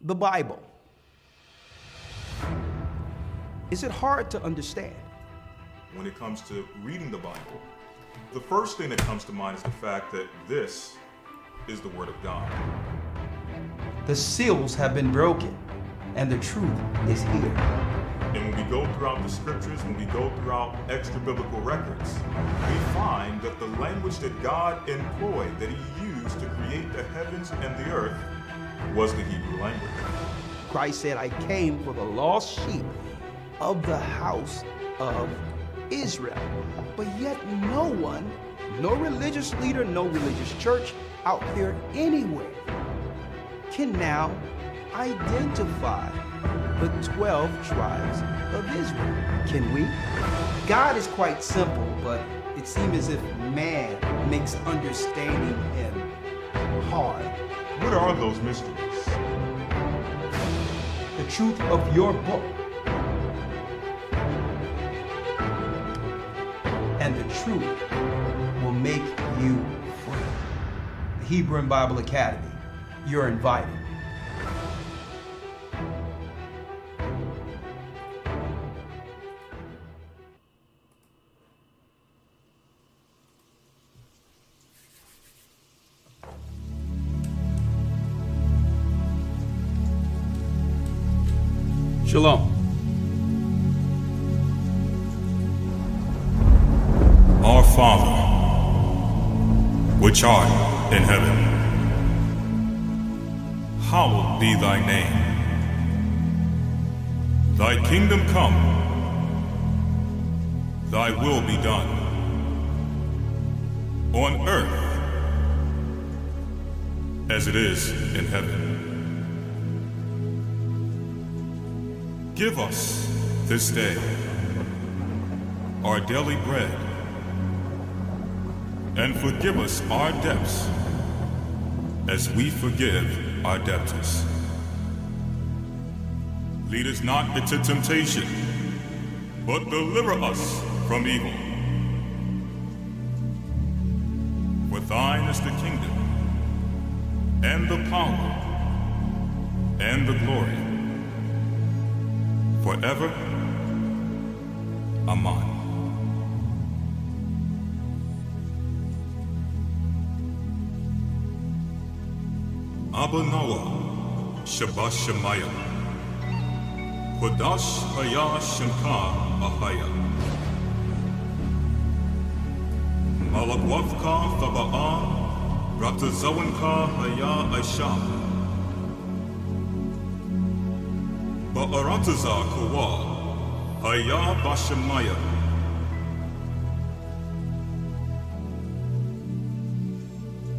the Bible. Is it hard to understand? When it comes to reading the Bible, the first thing that comes to mind is the fact that this is the Word of God. The seals have been broken, and the truth is here. And when we go throughout the scriptures, when we go throughout extra biblical records, we find that the language that God employed, that He used to create the heavens and the earth, was the Hebrew language. Christ said, I came for the lost sheep of the house of Israel. But yet no one, no religious leader, no religious church out there anywhere can now identify the 12 tribes of Israel. Can we? God is quite simple, but it seems as if man makes understanding Him hard. What are those mysteries? The truth of your book and the truth will make you free. The Hebrew and Bible Academy, you're invited. Shalom. Our Father, which art in heaven, hallowed be thy name. Thy kingdom come, thy will be done, on earth as it is in heaven. Give us this day our daily bread, and forgive us our debts as we forgive our debtors. Lead us not into temptation, but deliver us from evil. For thine is the kingdom, and the power, and the glory, forever. Amen. Abba Noah, Shabbat Shemaya, Kodash Haya Shemka AHAYAH, Malakwavka Thaba'a, Ratazawanka Haya Aisha, Ba'arataza Kawa, Haya Bashemaya,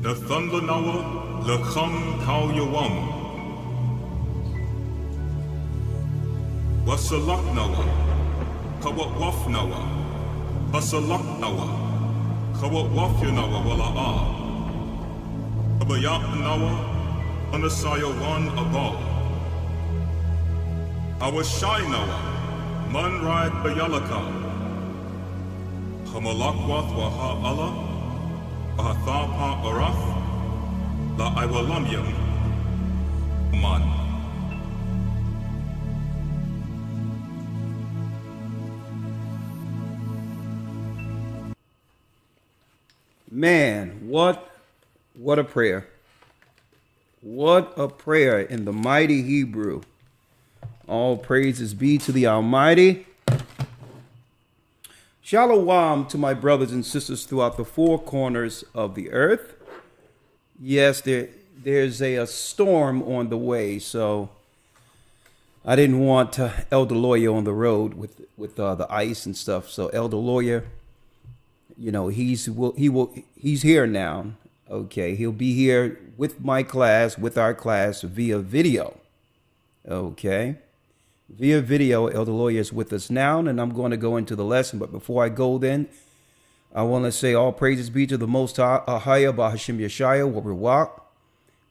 Nathunla Nawa, Lakham Kau Yawam, Wasalak Nawa, Kawawaf Nawa, Basalak Nawa, Kawawaf Nawa Wala'a, Abayat Nawa, Anasaya Wan Abal, Awashai Nawa, Manrad Bayalaka, Hamalakwath Waha Allah, Ahathapa Arath, La Iwalamyam Man. Man, what a prayer. What a prayer in the mighty Hebrew. All praises be to the Almighty. Shalom to my brothers and sisters throughout the four corners of the earth. Yes, there's a storm on the way, so I didn't want Elder Lawyer on the road with the ice and stuff. So Elder Lawyer, you know, he's here now. Okay, he'll be here with my class, with our class via video. Okay, via video. Elder Lawyer is with us now, and I'm going to go into the lesson. But before I go, then I want to say all praises be to the Most High, AHAYAH, Bahashim YASHAYA, Warawak,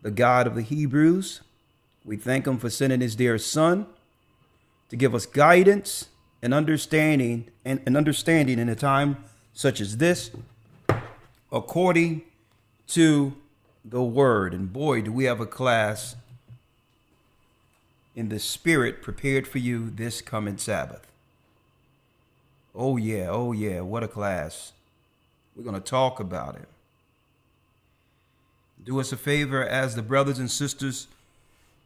the God of the Hebrews. We thank Him for sending His dear Son to give us guidance and understanding in a time such as this, according to the Word. And boy, do we have a class in the spirit prepared for you this coming Sabbath. Oh yeah, what a class. We're going to talk about it. Do us a favor as the brothers and sisters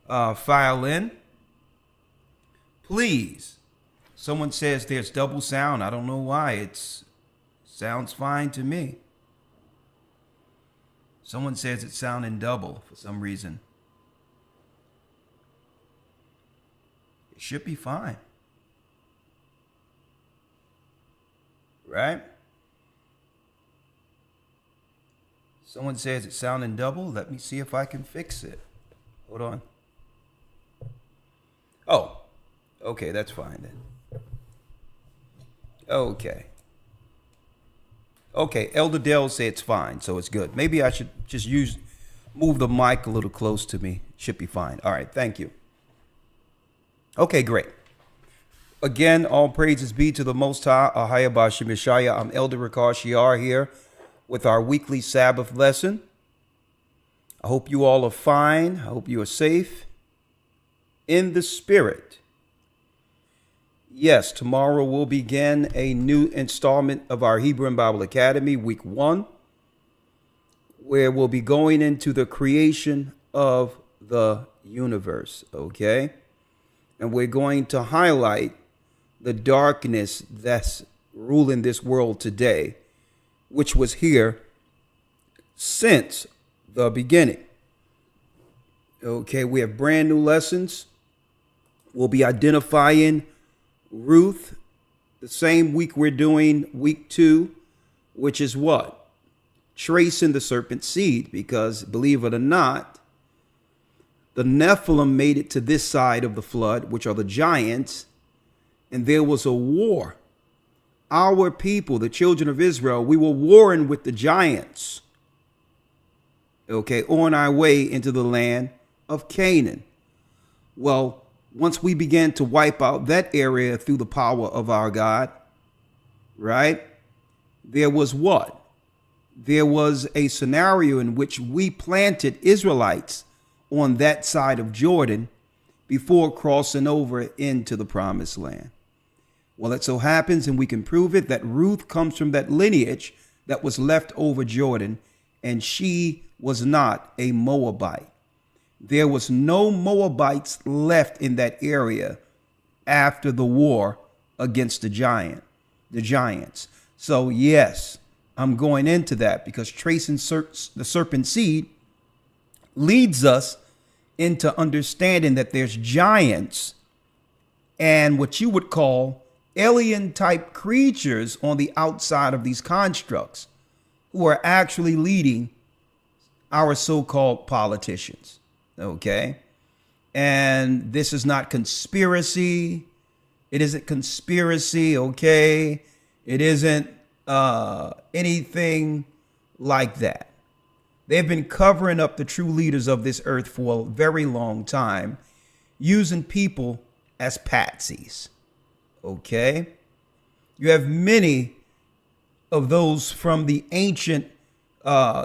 file in. Please. Someone says there's double sound. I don't know why. It sounds fine to me. Someone says it's sounding double for some reason. It should be fine. Right? Someone says it's sounding double. Let me see if I can fix it. Hold on. Oh, okay, that's fine then. Okay. Okay, Elder Dell said it's fine, so it's good. Maybe I should just move the mic a little close to me. Should be fine. All right, thank you. Okay, great. Again, all praises be to the Most High, AHAYAH. I'm Elder Ricard Shiar here with our weekly Sabbath lesson. I hope you all are fine. I hope you are safe in the spirit. Yes, tomorrow we'll begin a new installment of our Hebrew and Bible Academy, week 1, where we'll be going into the creation of the universe, okay? And we're going to highlight the darkness that's ruling this world today, which was here since the beginning. Okay, we have brand new lessons. We'll be identifying Ruth the same week we're doing week 2, which is what? Tracing the serpent seed, because believe it or not, the Nephilim made it to this side of the flood, which are the giants, and there was a war. Our people, the children of Israel, we were warring with the giants, okay, on our way into the land of Canaan. Well, once we began to wipe out that area through the power of our God, right, there was what? There was a scenario in which we planted Israelites on that side of Jordan before crossing over into the promised land. Well, it so happens, and we can prove it, that Ruth comes from that lineage that was left over Jordan, and she was not a Moabite. There was no Moabites left in that area after the war against the giants. So yes, I'm going into that because tracing the serpent seed leads us into understanding that there's giants and what you would call alien type creatures on the outside of these constructs who are actually leading our so-called politicians. Okay. And this is not conspiracy. It isn't conspiracy. Okay. It isn't anything like that. They've been covering up the true leaders of this earth for a very long time, using people as patsies. Okay. You have many of those from the ancient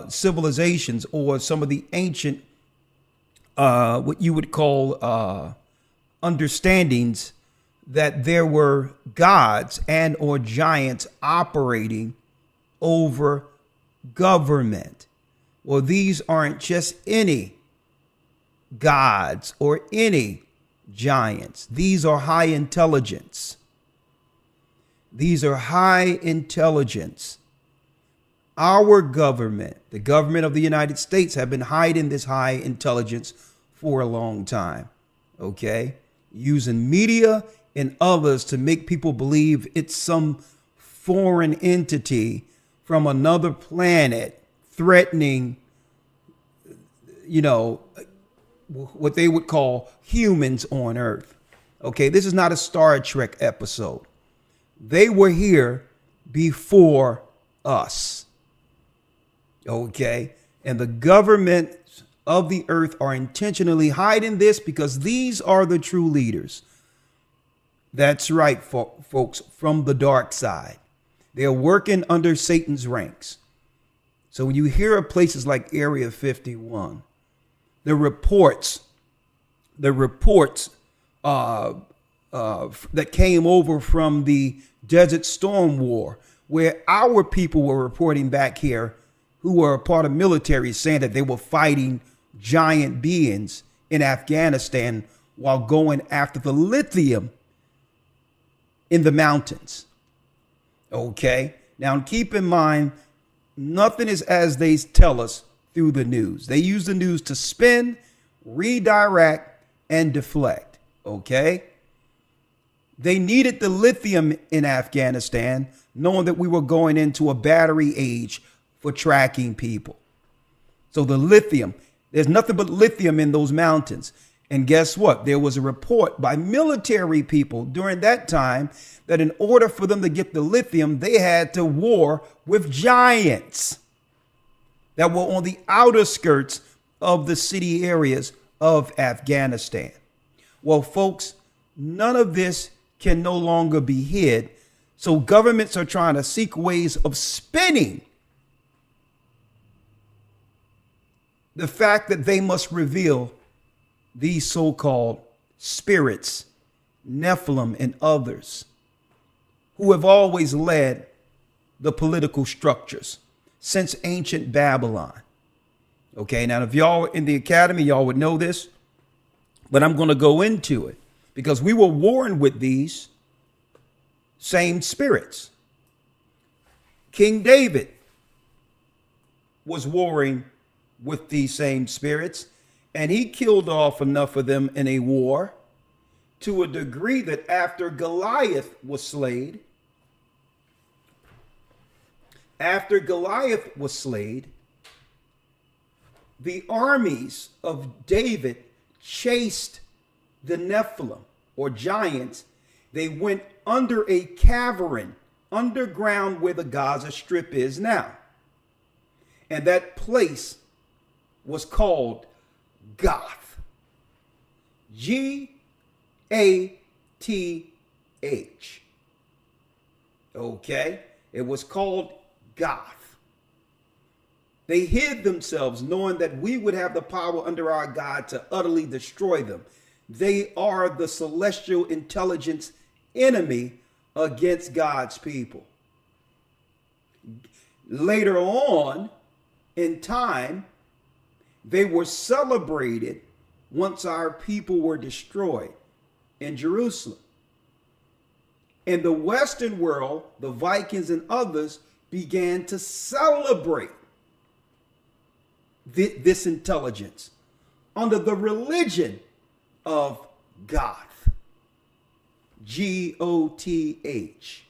civilizations, or some of the ancient what you would call understandings that there were gods and or giants operating over government. Well, these aren't just any gods or any giants. These are high intelligence. These are high intelligence. Our government, the government of the United States, have been hiding this high intelligence for a long time, okay? Using media and others to make people believe it's some foreign entity from another planet threatening, you know, what they would call humans on Earth. Okay, this is not a Star Trek episode. They were here before us. Okay, and the governments of the earth are intentionally hiding this because these are the true leaders. That's right, folks, from the dark side. They're working under Satan's ranks. So when you hear of places like Area 51, the reports that came over from the Desert Storm War, where our people were reporting back here, who were a part of military, saying that they were fighting giant beings in Afghanistan while going after the lithium in the mountains. Okay. Now keep in mind, nothing is as they tell us through the news. They use the news to spin, redirect, and deflect. Okay. They needed the lithium in Afghanistan, knowing that we were going into a battery age for tracking people. So the lithium, there's nothing but lithium in those mountains. And guess what? There was a report by military people during that time that in order for them to get the lithium, they had to war with giants that were on the outer skirts of the city areas of Afghanistan. Well, folks, none of this can no longer be hid. So governments are trying to seek ways of spinning the fact that they must reveal these so-called spirits, Nephilim and others, who have always led the political structures since ancient Babylon. Okay, now if y'all in the academy, y'all would know this, but I'm going to go into it because we were warring with these same spirits. King David was warring with these same spirits, and he killed off enough of them in a war to a degree that after Goliath was slain, the armies of David chased the Nephilim or giants. They went under a cavern underground where the Gaza Strip is now. And that place was called Goth. G-A-T-H. Okay? It was called Goth. They hid themselves knowing that we would have the power under our God to utterly destroy them. They are the celestial intelligence enemy against God's people. Later on in time, they were celebrated once our people were destroyed in Jerusalem. In the Western world, the Vikings and others began to celebrate this intelligence under the religion of Goth. G-O-T-H.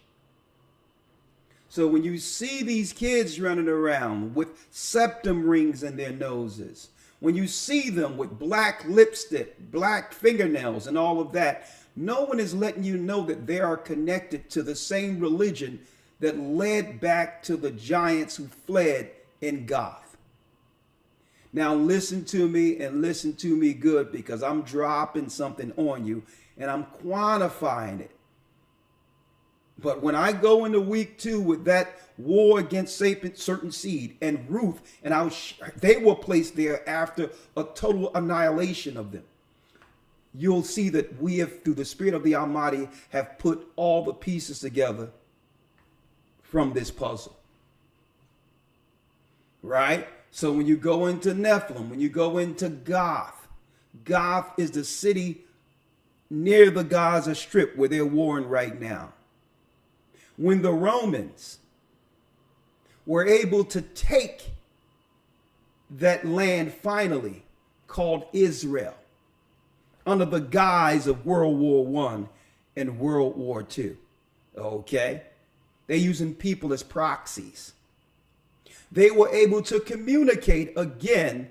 So when you see these kids running around with septum rings in their noses, when you see them with black lipstick, black fingernails and all of that, no one is letting you know that they are connected to the same religion that led back to the giants who fled in Goth. Now listen to me and listen to me good, because I'm dropping something on you and I'm quantifying it. But when I go into week 2 with that war against certain seed and Ruth, and they were placed there after a total annihilation of them, you'll see that we have, through the Spirit of the Almighty, have put all the pieces together from this puzzle. Right? So when you go into Nephilim, when you go into Goth, Goth is the city near the Gaza Strip where they're warring right now. When the Romans were able to take that land finally, called Israel, under the guise of World War I and World War II. Okay? They're using people as proxies. They were able to communicate again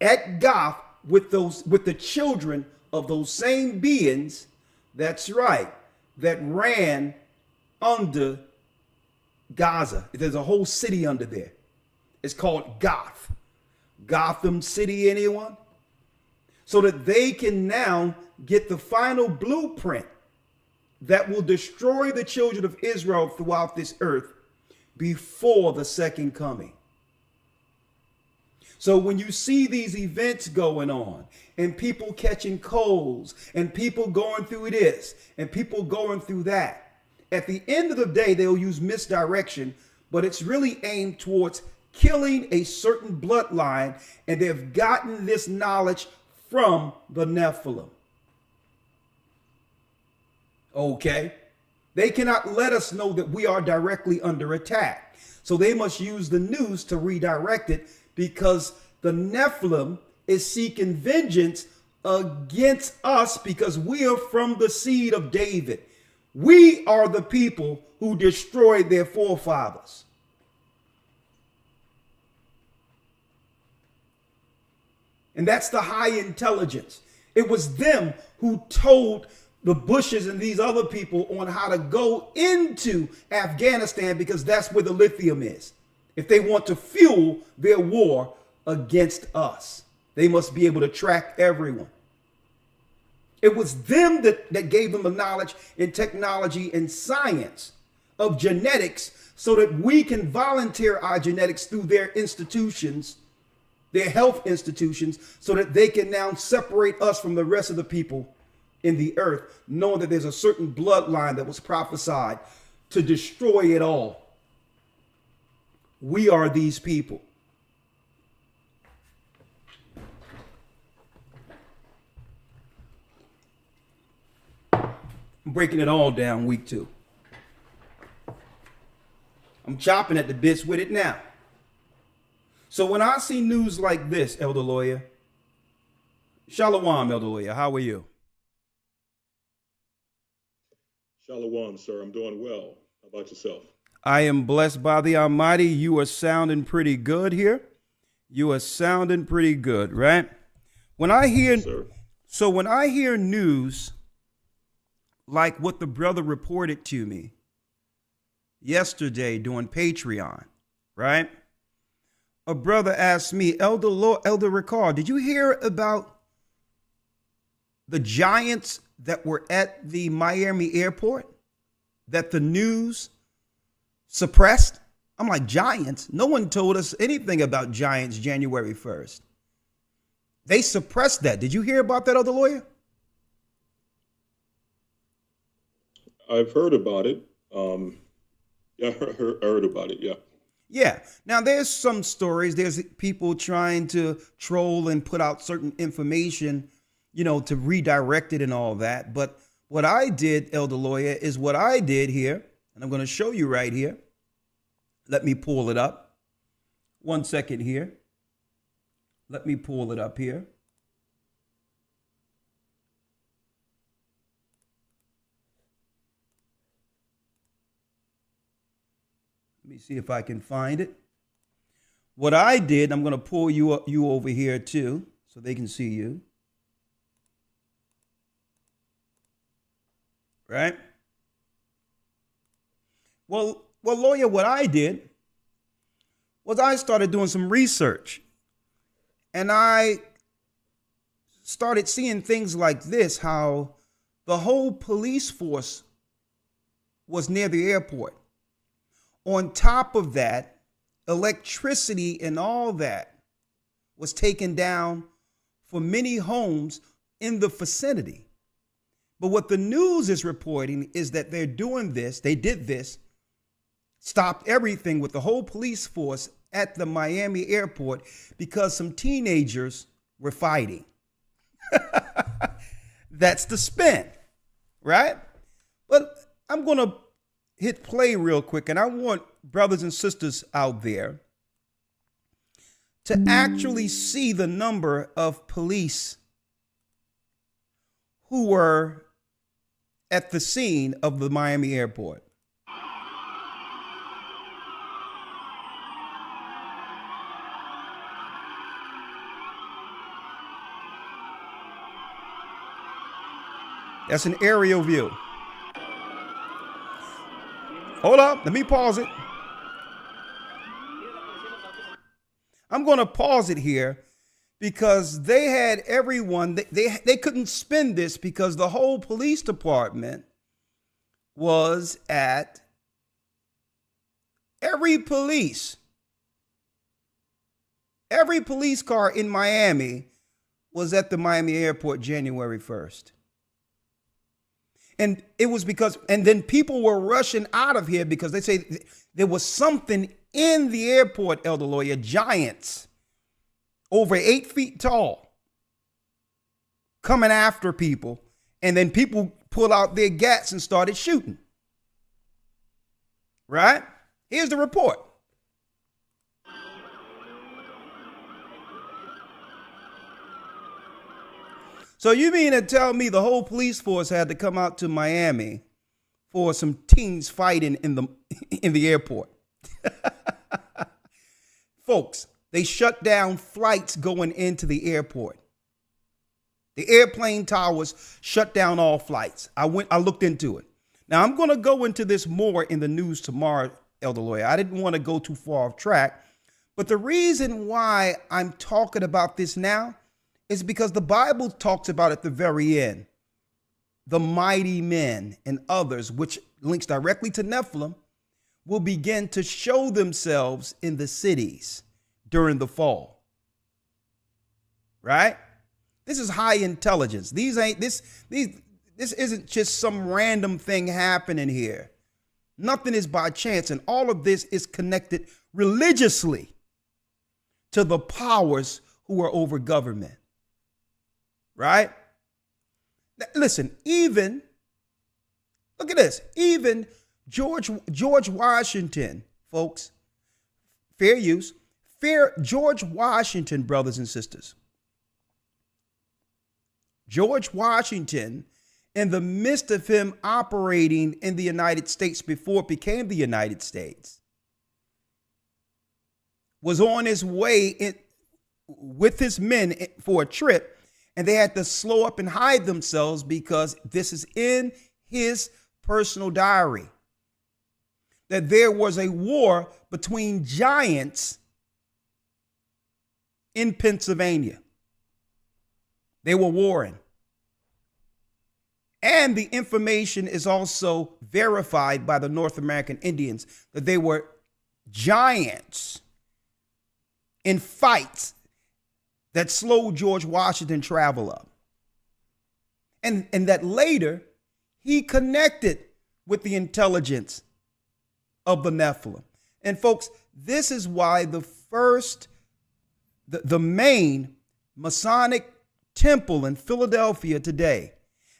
at Goth with the children of those same beings, that's right, that ran under Gaza. There's a whole city under there. It's called Goth. Gotham City, anyone? So that they can now get the final blueprint that will destroy the children of Israel throughout this earth before the second coming. So when you see these events going on and people catching colds and people going through this and people going through that, at the end of the day, they'll use misdirection, but it's really aimed towards killing a certain bloodline, and they've gotten this knowledge from the Nephilim. Okay? They cannot let us know that we are directly under attack. So they must use the news to redirect it, because the Nephilim is seeking vengeance against us because we are from the seed of David. We are the people who destroyed their forefathers. And that's the high intelligence. It was them who told the Bushes and these other people on how to go into Afghanistan, because that's where the lithium is. If they want to fuel their war against us, they must be able to track everyone. It was them that gave them the knowledge in technology and science of genetics, so that we can volunteer our genetics through their institutions, their health institutions, so that they can now separate us from the rest of the people in the earth, knowing that there's a certain bloodline that was prophesied to destroy it all. We are these people. I'm breaking it all down week 2. I'm chopping at the bits with it now. So when I see news like this, Elder Lawyer, Shalom, Elder Lawyer, how are you? Shalom, sir. I'm doing well. How about yourself? I am blessed by the Almighty. You are sounding pretty good here. You are sounding pretty good, right? When I hear, so when I hear news like what the brother reported to me yesterday doing Patreon, right? A brother asked me, Elder Ricard, did you hear about the giants that were at the Miami airport that the news suppressed? I'm like, giants? No one told us anything about giants January 1st. They suppressed that. Did you hear about that, Elder Lawyer? I've heard about it. Yeah, I heard about it, yeah. Yeah. Now, there's some stories. There's people trying to troll and put out certain information, you know, to redirect it and all that. But what I did, Elder Lawyer, is what I did here, and I'm going to show you right here. Let me pull it up. 1 second here. Let me pull it up here. Let me see if I can find it. What I did, I'm going to pull you over here too, so they can see you. Right? Well, Lawyer, what I did was I started doing some research, and I started seeing things like this, how the whole police force was near the airport. On top of that, electricity and all that was taken down for many homes in the vicinity. But what the news is reporting is that they're doing this, they did this, stopped everything with the whole police force at the Miami airport because some teenagers were fighting. That's the spin, right? But I'm going to hit play real quick, and I want brothers and sisters out there to actually see the number of police who were at the scene of the Miami airport. That's an aerial view. Hold up, let me pause it. I'm going to pause it here because they had everyone, they couldn't spin this because the whole police department was at every police Every police car in Miami was at the Miami airport January 1st. And it was because, and then people were rushing out of here because they say there was something in the airport, Elder Lawyer, giants over 8 feet tall coming after people. And then people pull out their gats and started shooting. Right? Here's the report. So you mean to tell me the whole police force had to come out to Miami for some teens fighting in the airport? Folks, they shut down flights going into the airport. The airplane towers shut down all flights. I looked into it. Now I'm going to go into this more in the news tomorrow, Elder Lawyer. I didn't want to go too far off track, but the reason why I'm talking about this now is because the Bible talks about at the very end, the mighty men and others, which links directly to Nephilim, will begin to show themselves in the cities during the fall. Right? This is high intelligence. This isn't just some random thing happening here. Nothing is by chance, and all of this is connected religiously to the powers who are over government. Right? Listen, even, look at this, even George Washington, folks, fair use, George Washington, brothers and sisters. George Washington, in the midst of him operating in the United States before it became the United States, was on his way with his men for a trip. And they had to slow up and hide themselves because this is in his personal diary, that there was a war between giants in Pennsylvania. They were warring. And the information is also verified by the North American Indians that they were giants in fights that slowed George Washington travel up. And that later he connected with the intelligence of the Nephilim. And folks, this is why the main Masonic temple in Philadelphia today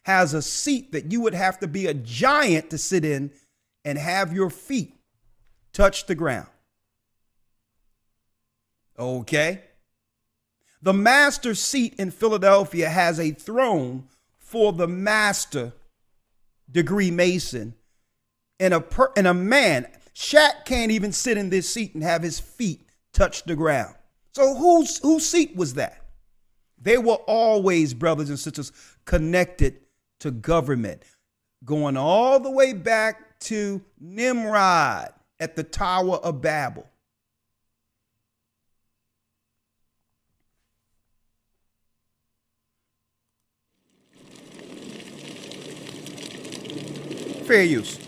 has a seat that you would have to be a giant to sit in and have your feet touch the ground. Okay? The master seat in Philadelphia has a throne for the master degree Mason and a man. Shaq can't even sit in this seat and have his feet touch the ground. So whose seat was that? They were always, brothers and sisters, connected to government, going all the way back to Nimrod at the Tower of Babel. Fair use.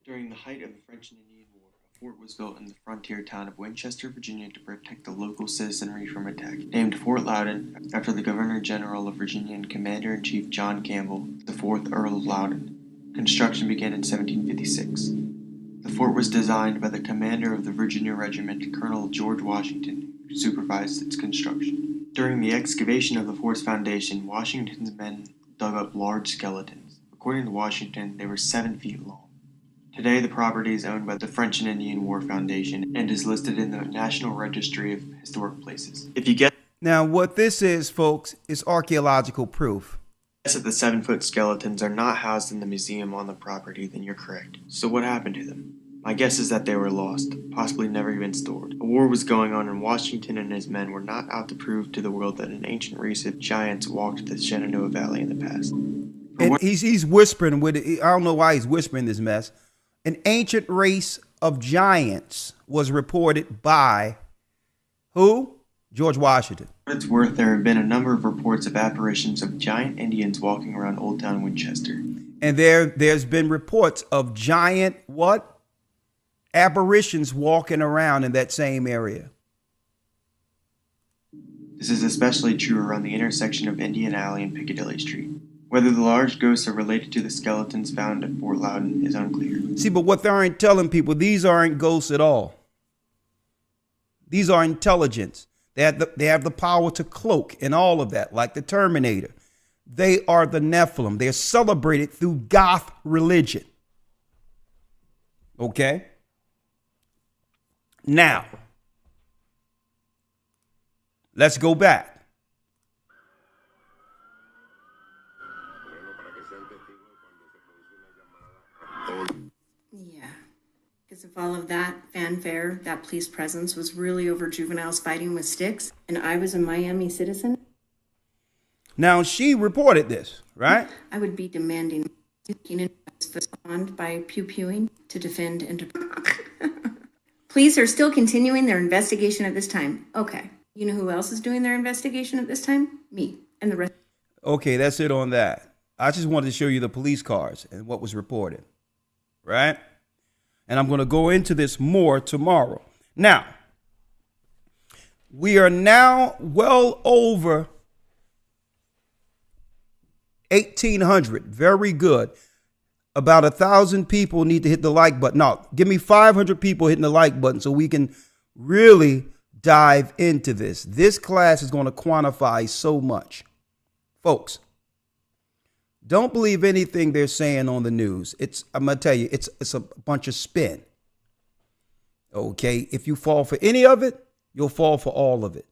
During the height of the French and Indian War, a fort was built in the frontier town of Winchester, Virginia to protect the local citizenry from attack. Named Fort Loudon after the Governor-General of Virginia and Commander-in-Chief John Campbell, the 4th Earl of Loudon. Construction began in 1756. The fort was designed by the commander of the Virginia Regiment, Colonel George Washington, who supervised its construction. During the excavation of the fort's foundation, Washington's men dug up large skeletons. According to Washington, they were 7 feet long. Today, the property is owned by the French and Indian War Foundation and is listed in the National Registry of Historic Places. If you guess Now, what this is, folks, is archaeological proof. that the 7-foot skeletons are not housed in the museum on the property, then you're correct. So what happened to them? My guess is that they were lost, possibly never even stored. A war was going on and Washington and his men were not out to prove to the world that an ancient race of giants walked the Shenandoah Valley in the past. And he's whispering with it. I don't know why he's whispering this mess. An ancient race of giants was reported by who? George Washington. For what it's worth, there have been a number of reports of apparitions of giant Indians walking around Old Town Winchester. And there's been reports of giant what? apparitions walking around in that same area. This is especially true around the intersection of Indian Alley and Piccadilly Street. Whether the large ghosts are related to the skeletons found at Fort Loudon is unclear. See, but what they aren't telling people, these aren't ghosts at all. These are intelligence. They have the power to cloak and all of that, like the Terminator. They are the Nephilim. They're celebrated through Goth religion. Okay? Now, let's go back. Yeah. Because of all of that fanfare, that police presence was really over juveniles fighting with sticks, and I was a Miami citizen. Now, she reported this, right? I would be demanding respond by pew-pewing to defend and to... Police are still continuing their investigation at this time. Okay. You know who else is doing their investigation at this time? Me and the rest. Okay, that's it on that. I just wanted to show you the police cars and what was reported, right? And I'm going to go into this more tomorrow. Now, we are now well over 1,800. Very good. About 1,000 people need to hit the like button. Now, give me 500 people hitting the like button so we can really dive into this. This class is going to quantify so much. Folks, don't believe anything they're saying on the news. I'm going to tell you, it's a bunch of spin. Okay? If you fall for any of it, you'll fall for all of it.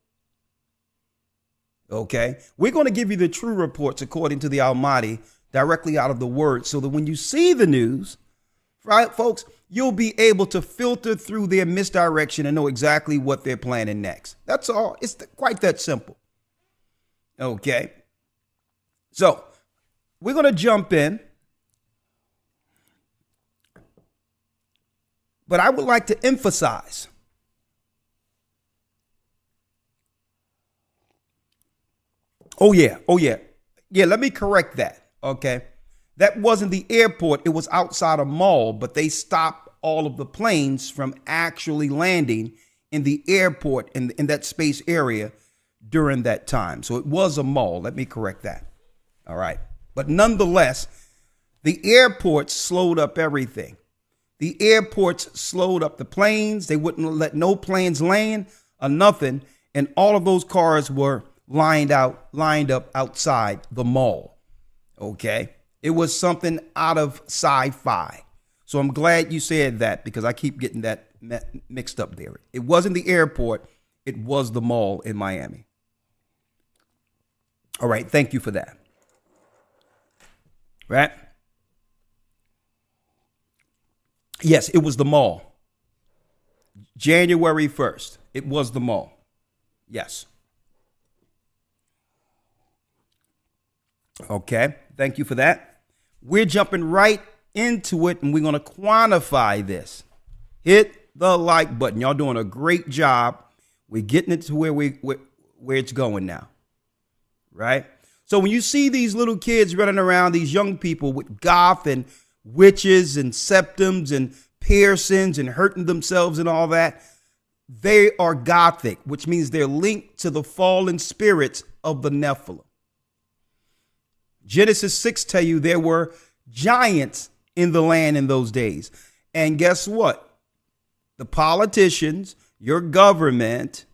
Okay? We're going to give you the true reports according to the Almighty, directly out of the word, so that when you see the news, right, folks, you'll be able to filter through their misdirection and know exactly what they're planning next. That's all. It's quite that simple. Okay. So we're going to jump in, but I would like to emphasize Yeah, let me correct that. Okay. That wasn't the airport. It was outside a mall, but they stopped all of the planes from actually landing in the airport in that space area during that time. So it was a mall. Let me correct that. All right. But nonetheless, the airports slowed up everything. The airports slowed up the planes. They wouldn't let no planes land or nothing. And all of those cars were lined up outside the mall. Okay. It was something out of sci-fi. So I'm glad you said that, because I keep getting that mixed up there. It wasn't the airport. It was the mall in Miami. All right. Thank you for that. Right? Yes, it was the mall. January 1st. It was the mall. Yes. Okay. Thank you for that. We're jumping right into it, and we're going to quantify this. Hit the like button. Y'all doing a great job. We're getting it to where it's going now. Right? So when you see these little kids running around, these young people with goth and witches and septums and piercings and hurting themselves and all that, they are gothic, which means they're linked to the fallen spirits of the Nephilim. Genesis 6 tell you there were giants in the land in those days. And guess what? The politicians, your government,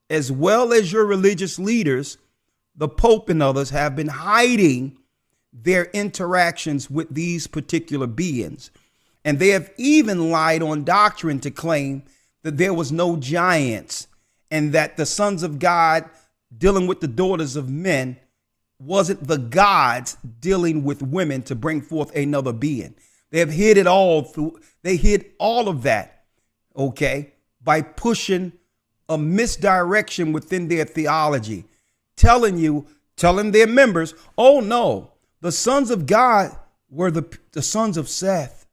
as well as your religious leaders, the Pope and others, have been hiding their interactions with these particular beings. And they have even lied on doctrine to claim that there was no giants and that the sons of God dealing with the daughters of men wasn't the gods dealing with women to bring forth another being. They have hid it all through. They hid all of that, okay, by pushing a misdirection within their theology, telling their members, oh no, the sons of God were the sons of Seth.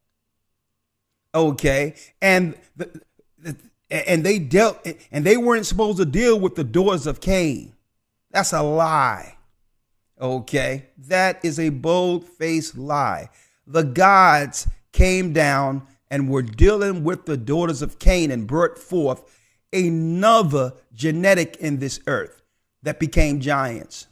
Okay. And they weren't supposed to deal with the daughters of Cain. That's a lie. Okay. That is a bold-faced lie. The gods came down and were dealing with the daughters of Cain and brought forth another genetic in this earth that became giants.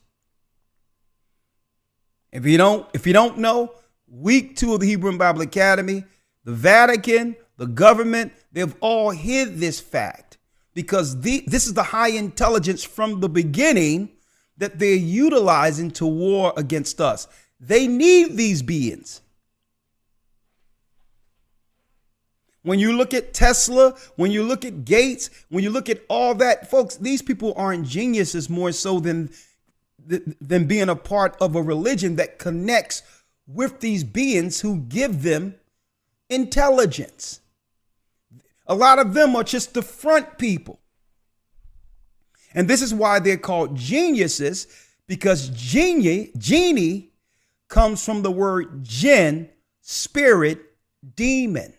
If you don't know, week 2 of the Hebrew and Bible Academy, the Vatican, the government, they've all hid this fact because this is the high intelligence from the beginning that they're utilizing to war against us. They need these beings. When you look at Tesla, when you look at Gates, when you look at all that, folks, these people aren't geniuses more so than being a part of a religion that connects with these beings who give them intelligence. A lot of them are just the front people. And this is why they're called geniuses, because genie comes from the word jinn, spirit, demon.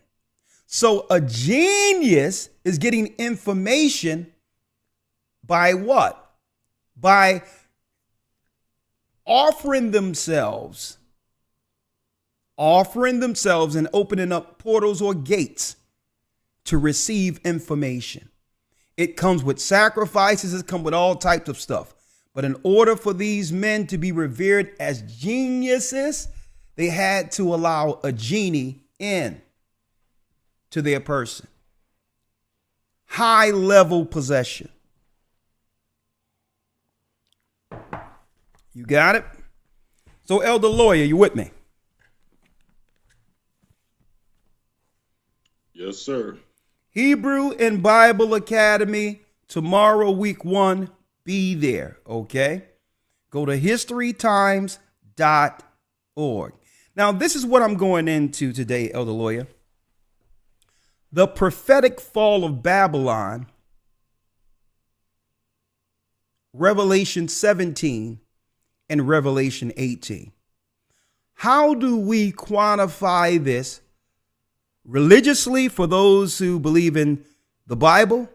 So a genius is getting information by what? By offering themselves and opening up portals or gates to receive information. It comes with sacrifices. It comes with all types of stuff. But in order for these men to be revered as geniuses, they had to allow a genie in to their person. High level possession. You got it? So, Elder Lawyer, you with me? Yes, sir. Hebrew and Bible Academy, tomorrow, week 1, be there, okay? Go to historytimes.org. Now, this is what I'm going into today, Elder Lawyer. The prophetic fall of Babylon, Revelation 17 and Revelation 18. How do we quantify this religiously for those who believe in the Bible,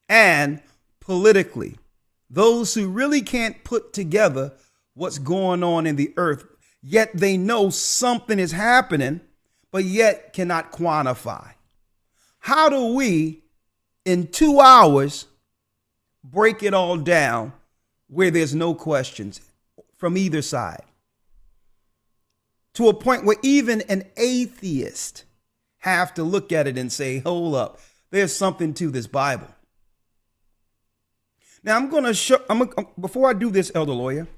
and politically, those who really can't put together what's going on in the earth, yet they know something is happening, but yet cannot quantify? How do we, in 2 hours, break it all down where there's no questions from either side? To a point where even an atheist have to look at it and say, hold up, there's something to this Bible. Now I'm going to show, before I do this, Elder Lawyer,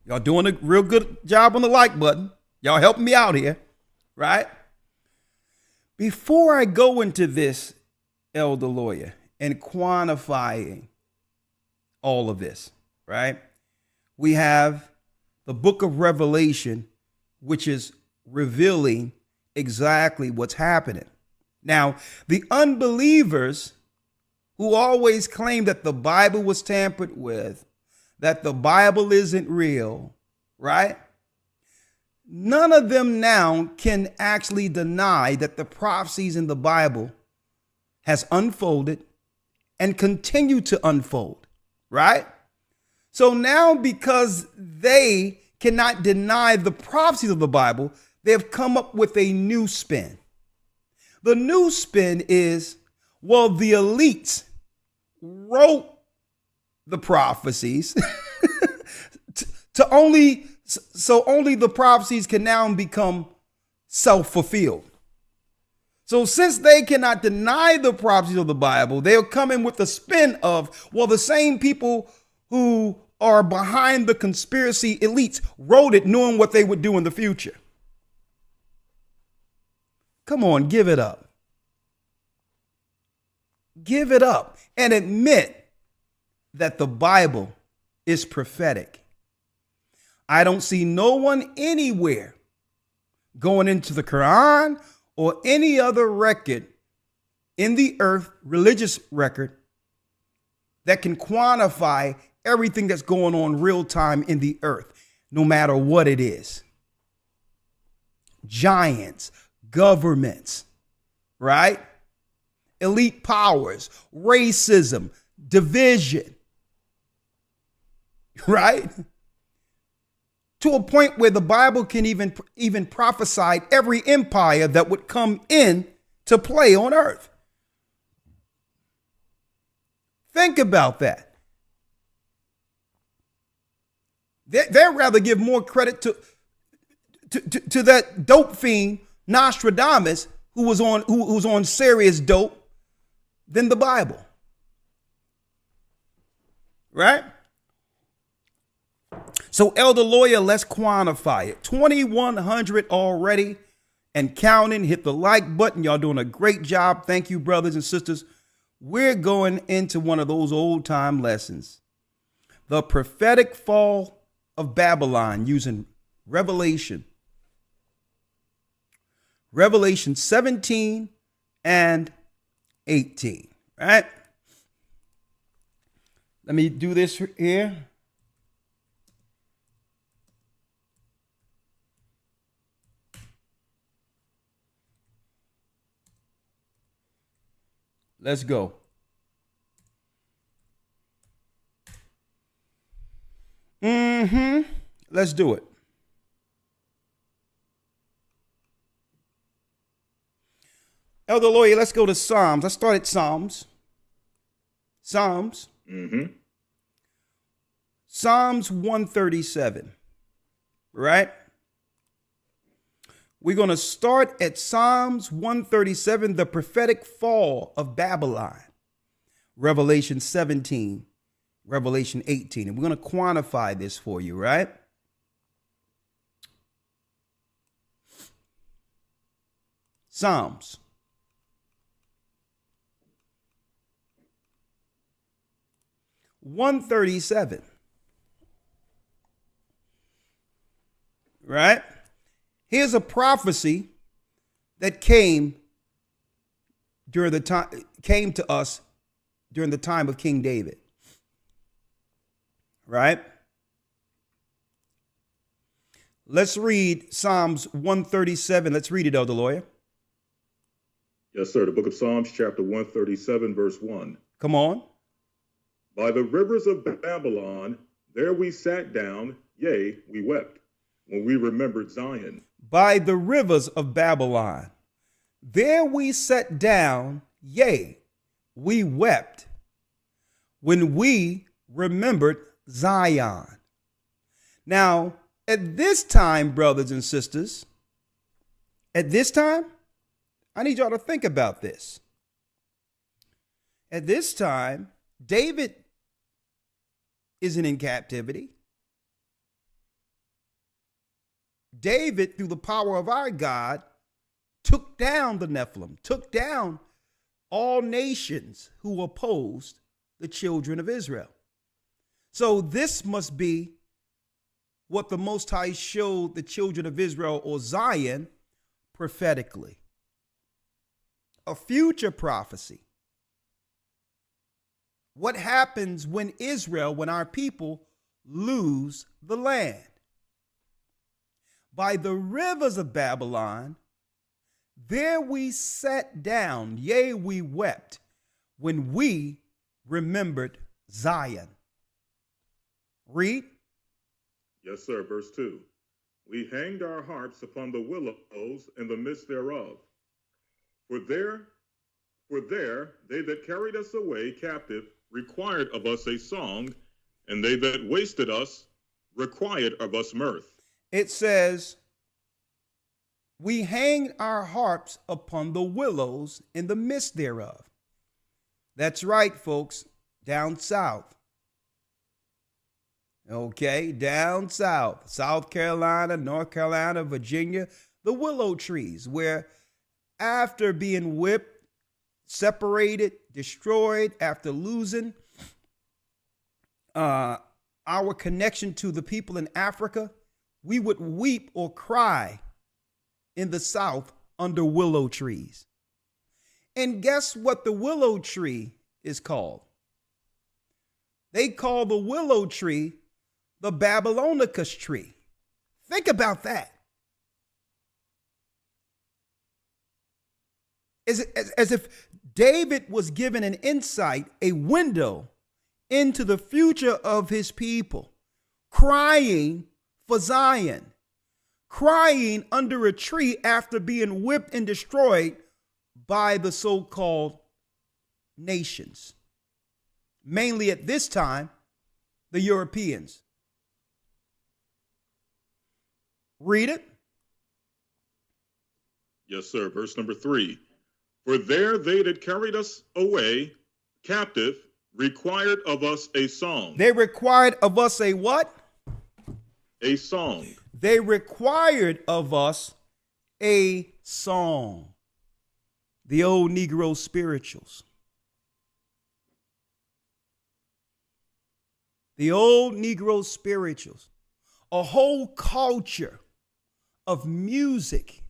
y'all doing a real good job on the like button. Y'all helping me out here, right? Before I go into this, Elder Lawyer, and quantifying all of this, right? We have the book of Revelation, which is revealing exactly what's happening. Now, the unbelievers who always claim that the Bible was tampered with, that the Bible isn't real, right? None of them now can actually deny that the prophecies in the Bible has unfolded and continue to unfold, right? So now, because they cannot deny the prophecies of the Bible, they have come up with a new spin. The new spin is, well, the elites wrote the prophecies so only the prophecies can now become self-fulfilled. So since they cannot deny the prophecies of the Bible, they'll come in with the spin of, well, the same people who are behind the conspiracy elites wrote it knowing what they would do in the future. Come on, give it up. Give it up and admit that the Bible is prophetic. I don't see no one anywhere going into the Quran or any other record in the earth, religious record, that can quantify everything that's going on real time in the earth, no matter what it is. Giants, governments, right? Elite powers, racism, division, right? to a point where the Bible can even prophesy every empire that would come in to play on earth. Think about that. They'd rather give more credit to that dope fiend Nostradamus, who was on serious dope, than the Bible. Right? So, Elder Lawyer, let's quantify it. 2,100 already and counting. Hit the like button. Y'all doing a great job. Thank you, brothers and sisters. We're going into one of those old time lessons. The prophetic fall of Babylon using Revelation 17 and 18, right? Let me do this here. Let's go. Let's do it. Elder Lawyer, let's go to Psalms. Let's start at Psalms. Psalms 137, right? We're going to start at Psalms 137, the prophetic fall of Babylon, Revelation 17, Revelation 18. And we're going to quantify this for you, right? Psalms. (137), right? Here's a prophecy that came to us during the time of King David, right? Let's read Psalms 137. Let's read it, Elder Lawyer. Yes, sir. The book of Psalms, chapter 137, verse 1. Come on. By the rivers of Babylon, there we sat down, yea, we wept, when we remembered Zion. By the rivers of Babylon, there we sat down, yea, we wept, when we remembered Zion. Now, at this time, brothers and sisters, at this time, I need y'all to think about this. At this time, David isn't in captivity. David, through the power of our God, took down the Nephilim, took down all nations who opposed the children of Israel. So this must be what the Most High showed the children of Israel, or Zion, prophetically. A future prophecy. What happens when Israel, when our people lose the land? By the rivers of Babylon, there we sat down, yea, we wept, when we remembered Zion. Read. Yes, sir. Verse 2. We hanged our harps upon the willows in the midst thereof. For there they that carried us away captive required of us a song, and they that wasted us required of us mirth. It says, we hanged our harps upon the willows in the midst thereof. That's right, folks, down south. Okay, down south, South Carolina, North Carolina, Virginia, the willow trees, where after being whipped, separated, destroyed, after losing our connection to the people in Africa, we would weep or cry in the South under willow trees. And guess what the willow tree is called? They call the willow tree the Babylonicus tree. Think about that. As if David was given an insight, a window into the future of his people, crying for Zion, crying under a tree after being whipped and destroyed by the so-called nations, mainly at this time, the Europeans. Read it. Yes, sir. Verse number 3. For there they that carried us away captive required of us a song. They required of us a what? A song. They required of us a song. The old Negro spirituals. The old Negro spirituals. A whole culture of music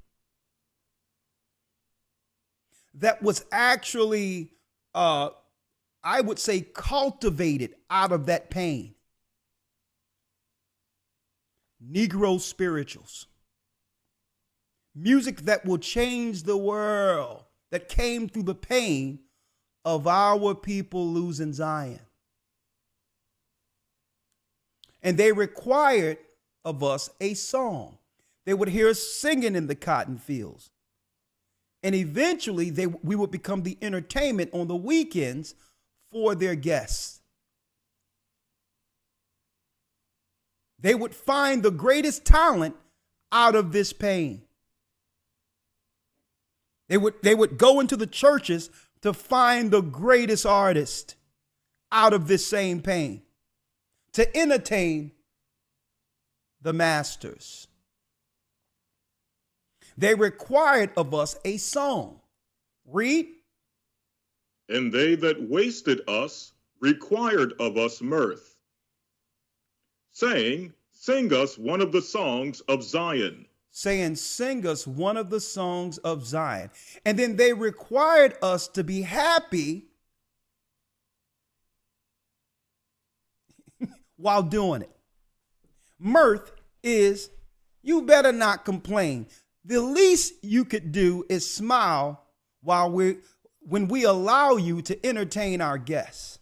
that was actually, I would say, cultivated out of that pain. Negro spirituals. Music that will change the world, that came through the pain of our people losing Zion. And they required of us a song. They would hear us singing in the cotton fields. And eventually we would become the entertainment on the weekends for their guests. They would find the greatest talent out of this pain. They would go into the churches to find the greatest artist out of this same pain, to entertain the masters. They required of us a song. Read. And they that wasted us required of us mirth, saying, sing us one of the songs of Zion. Saying, sing us one of the songs of Zion. And then they required us to be happy while doing it. Mirth is, you better not complain. The least you could do is smile when we allow you to entertain our guests.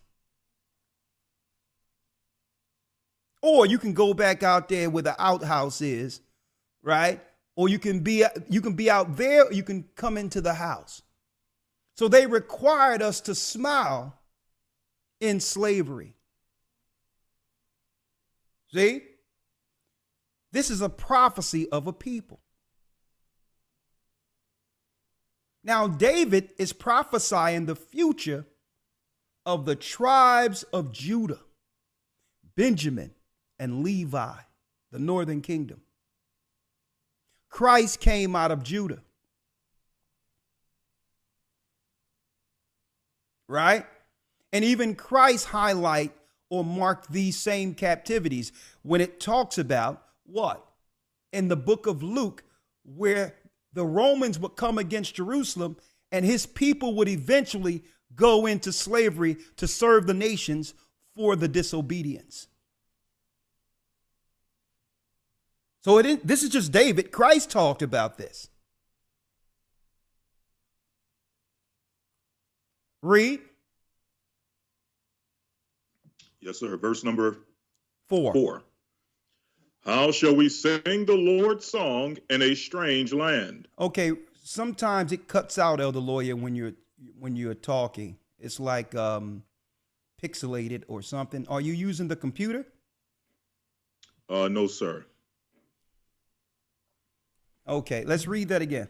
Or you can go back out there where the outhouse is, right? Or you can be out there, or you can come into the house. So they required us to smile in slavery. See? This is a prophecy of a people. Now, David is prophesying the future of the tribes of Judah, Benjamin, and Levi, the northern kingdom. Christ came out of Judah. Right? And even Christ highlight or mark these same captivities when it talks about what? In the book of Luke, where the Romans would come against Jerusalem and his people would eventually go into slavery to serve the nations for the disobedience. So this is just David. Christ talked about this. Read. Yes, sir. Verse number 4. How shall we sing the Lord's song in a strange land? Okay, sometimes it cuts out, Elder Lawyer, when you're talking. It's like pixelated or something. Are you using the computer? No, sir. Okay, let's read that again.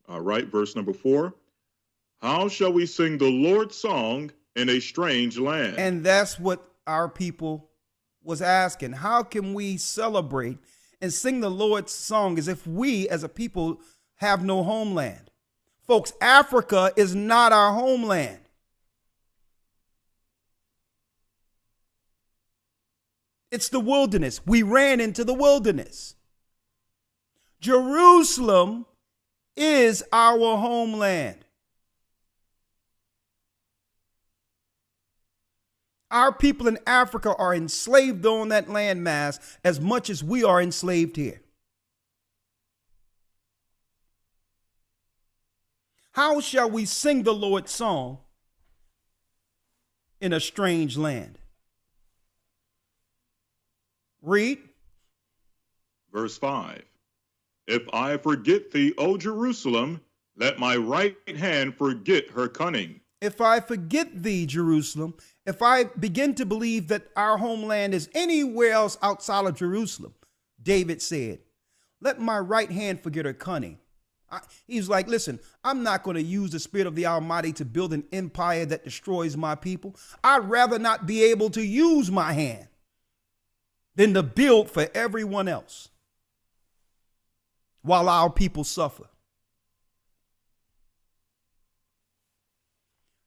All right, verse number 4. How shall we sing the Lord's song in a strange land? And that's what our people was asking. How can we celebrate and sing the Lord's song as if we as a people have no homeland? Folks, Africa is not our homeland. It's the wilderness. We ran into the wilderness. Jerusalem is our homeland. Our people in Africa are enslaved on that landmass as much as we are enslaved here. How shall we sing the Lord's song in a strange land? Read. Verse 5. If I forget thee, O Jerusalem, let my right hand forget her cunning. If I forget thee, Jerusalem, if I begin to believe that our homeland is anywhere else outside of Jerusalem, David said, let my right hand forget her cunning. He's like, listen, I'm not going to use the Spirit of the Almighty to build an empire that destroys my people. I'd rather not be able to use my hand than to build for everyone else while our people suffer.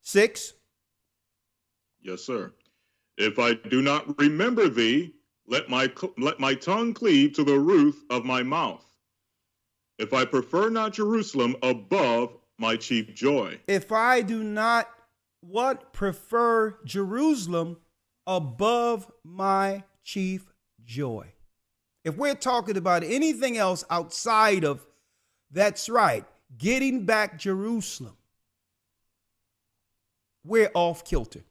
6. Yes, sir. If I do not remember thee, let my tongue cleave to the roof of my mouth. If I prefer not Jerusalem above my chief joy. If I do not prefer Jerusalem above my chief joy. If we're talking about anything else outside of, that's right, getting back Jerusalem, we're off kilter.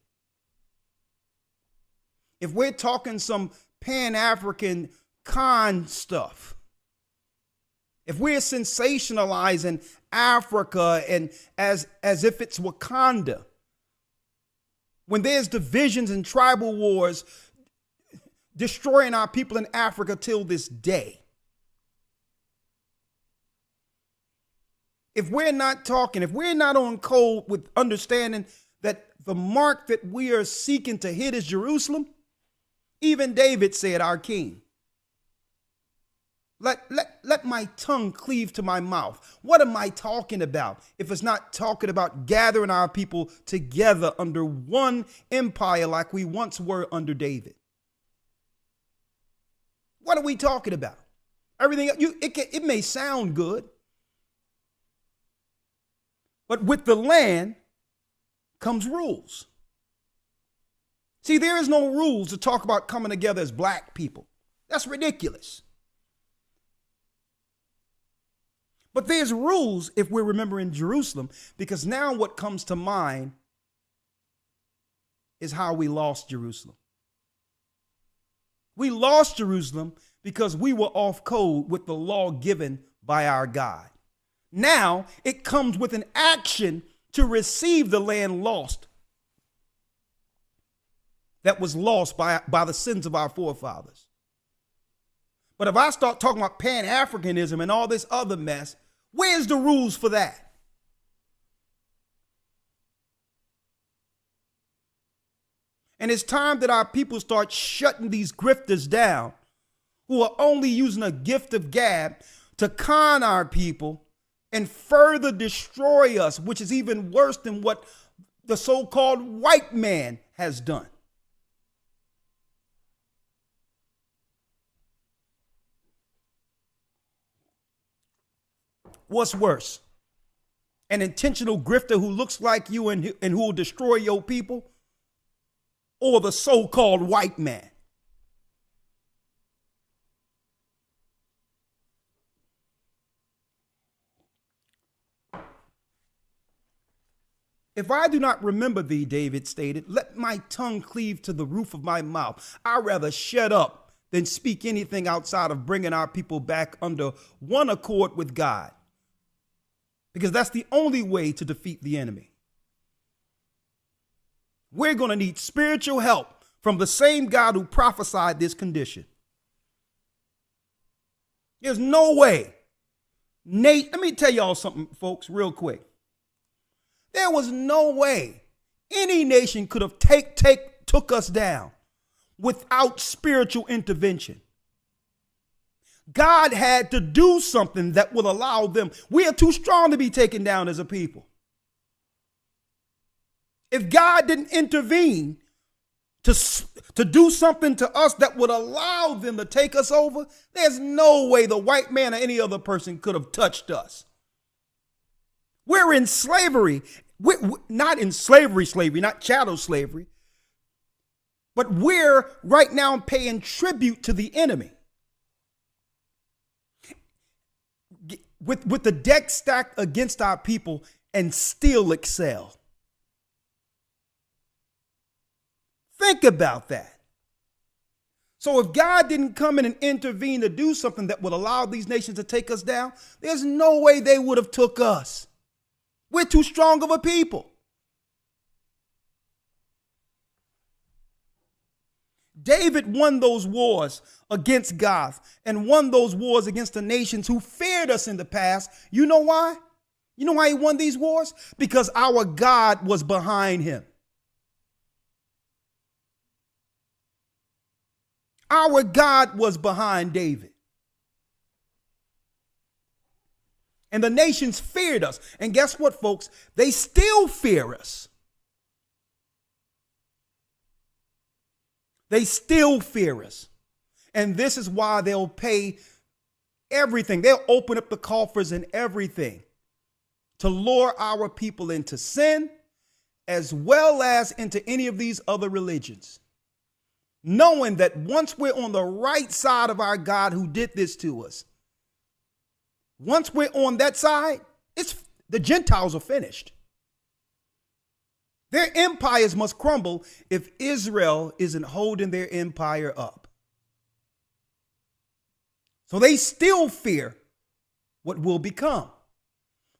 If we're talking some Pan-African con stuff, if we're sensationalizing Africa and as if it's Wakanda, when there's divisions and tribal wars destroying our people in Africa till this day, if we're not on code with understanding that the mark that we are seeking to hit is Jerusalem, even David said, our king, let my tongue cleave to my mouth. What am I talking about if it's not talking about gathering our people together under one empire like we once were under David? What are we talking about? Everything it may sound good, but with the land comes rules. See, there is no rules to talk about coming together as black people. That's ridiculous. But there's rules if we're remembering Jerusalem, because now what comes to mind is how we lost Jerusalem. We lost Jerusalem because we were off code with the law given by our God. Now it comes with an action to receive the land lost, that was lost by the sins of our forefathers. But if I start talking about Pan-Africanism and all this other mess, where's the rules for that? And it's time that our people start shutting these grifters down who are only using a gift of gab to con our people and further destroy us, which is even worse than what the so-called white man has done. What's worse? An intentional grifter who looks like you and who will destroy your people, or the so-called white man? If I do not remember thee, David stated, let my tongue cleave to the roof of my mouth. I'd rather shut up than speak anything outside of bringing our people back under one accord with God, because that's the only way to defeat the enemy. We're going to need spiritual help from the same God who prophesied this condition. There's no way. Nate, let me tell y'all something, folks, real quick. There was no way any nation could have took us down without spiritual intervention. God had to do something that would allow them. We are too strong to be taken down as a people. If God didn't intervene to do something to us that would allow them to take us over, there's no way the white man or any other person could have touched us. We're in slavery. We're not in slavery, not chattel slavery. But we're right now paying tribute to the enemy. With the deck stacked against our people and still excel. Think about that. So if God didn't come in and intervene to do something that would allow these nations to take us down, there's no way they would have took us. We're too strong of a people. David won those wars against Goth and won those wars against the nations who feared us in the past. You know why? You know why he won these wars? Because our God was behind him. Our God was behind David. And the nations feared us. And guess what, folks? They still fear us. They still fear us. And this is why they'll pay everything. They'll open up the coffers and everything to lure our people into sin, as well as into any of these other religions. Knowing that once we're on the right side of our God who did this to us, once we're on that side, the Gentiles are finished. Their empires must crumble if Israel isn't holding their empire up. So they still fear what will become.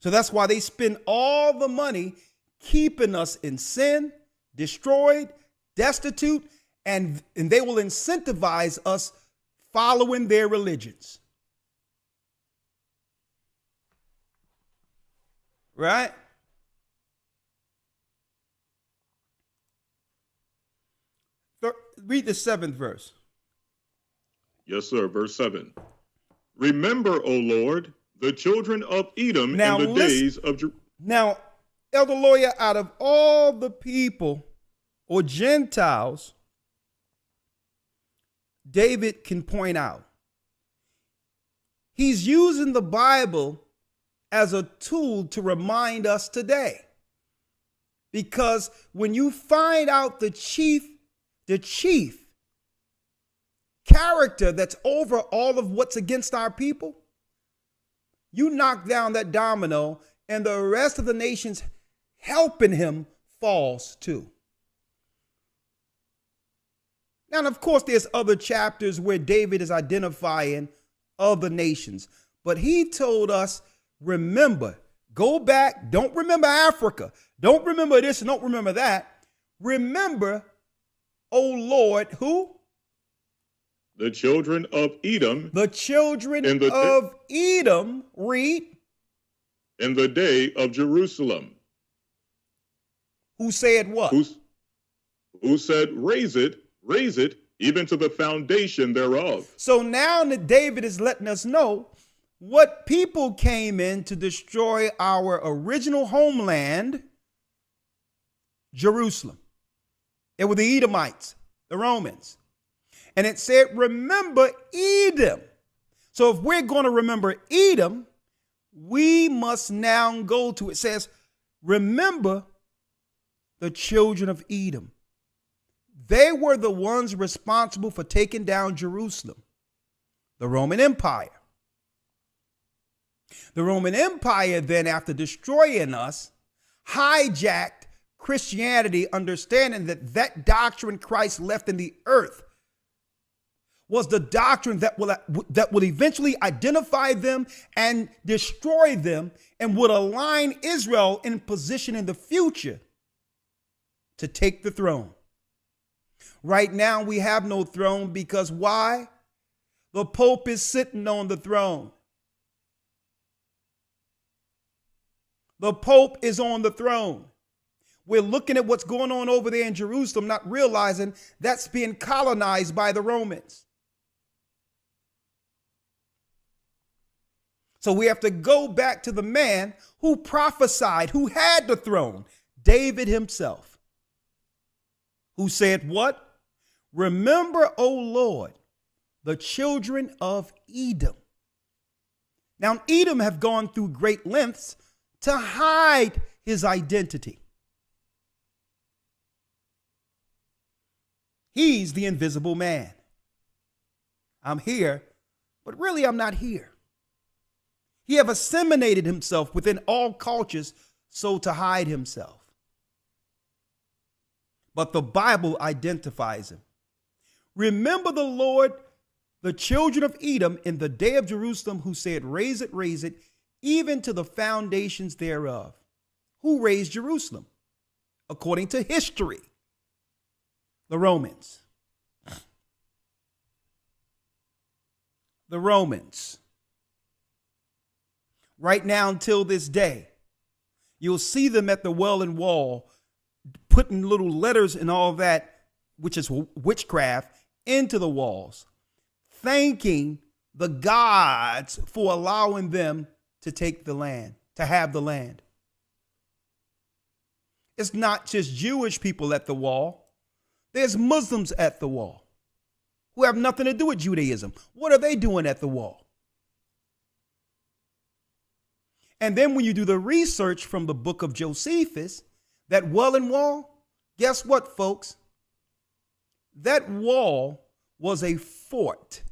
So that's why they spend all the money keeping us in sin, destroyed, destitute, and they will incentivize us following their religions. Right? Read the 7th verse. Yes, sir. Verse 7. Remember, O Lord, the children of Edom in the days of Now, Elder Lawyer, out of all the people or Gentiles David can point out, he's using the Bible as a tool to remind us today. Because when you find out the chief character that's over all of what's against our people, you knock down that domino and the rest of the nations helping him falls too. Now, of course, there's other chapters where David is identifying other nations, but he told us, remember, go back, don't remember Africa, don't remember this, and don't remember that. Remember, O Lord, who? The children of Edom. The children of Edom, read. In the day of Jerusalem. Who said what? Who said, raise it, even to the foundation thereof. So now that David is letting us know what people came in to destroy our original homeland, Jerusalem. It were the Edomites, the Romans. And it said, remember Edom. So if we're going to remember Edom, we must now go to, it says, remember the children of Edom. They were the ones responsible for taking down Jerusalem, the Roman Empire. The Roman Empire then, after destroying us, hijacked Christianity, understanding that that doctrine Christ left in the earth was the doctrine that would eventually identify them and destroy them and would align Israel in position in the future to take the throne. Right now, we have no throne because why? The Pope is sitting on the throne. The Pope is on the throne. We're looking at what's going on over there in Jerusalem, not realizing that's being colonized by the Romans. So we have to go back to the man who prophesied, who had the throne, David himself, who said what? Remember, O Lord, the children of Edom. Now, Edom have gone through great lengths to hide his identity. He's the invisible man. I'm here, but really I'm not here. He have assimilated himself within all cultures so to hide himself. But the Bible identifies him. Remember the Lord, the children of Edom in the day of Jerusalem, who said, raise it, even to the foundations thereof. Who raised Jerusalem? According to history, the Romans. The Romans. Right now, until this day, you'll see them at the well and wall, putting little letters and all that, which is witchcraft, into the walls, thanking the gods for allowing them to take the land, to have the land. It's not just Jewish people at the wall. There's Muslims at the wall who have nothing to do with Judaism. What are they doing at the wall? And then when you do the research from the book of Josephus, that well and wall, guess what, folks? That wall was a fort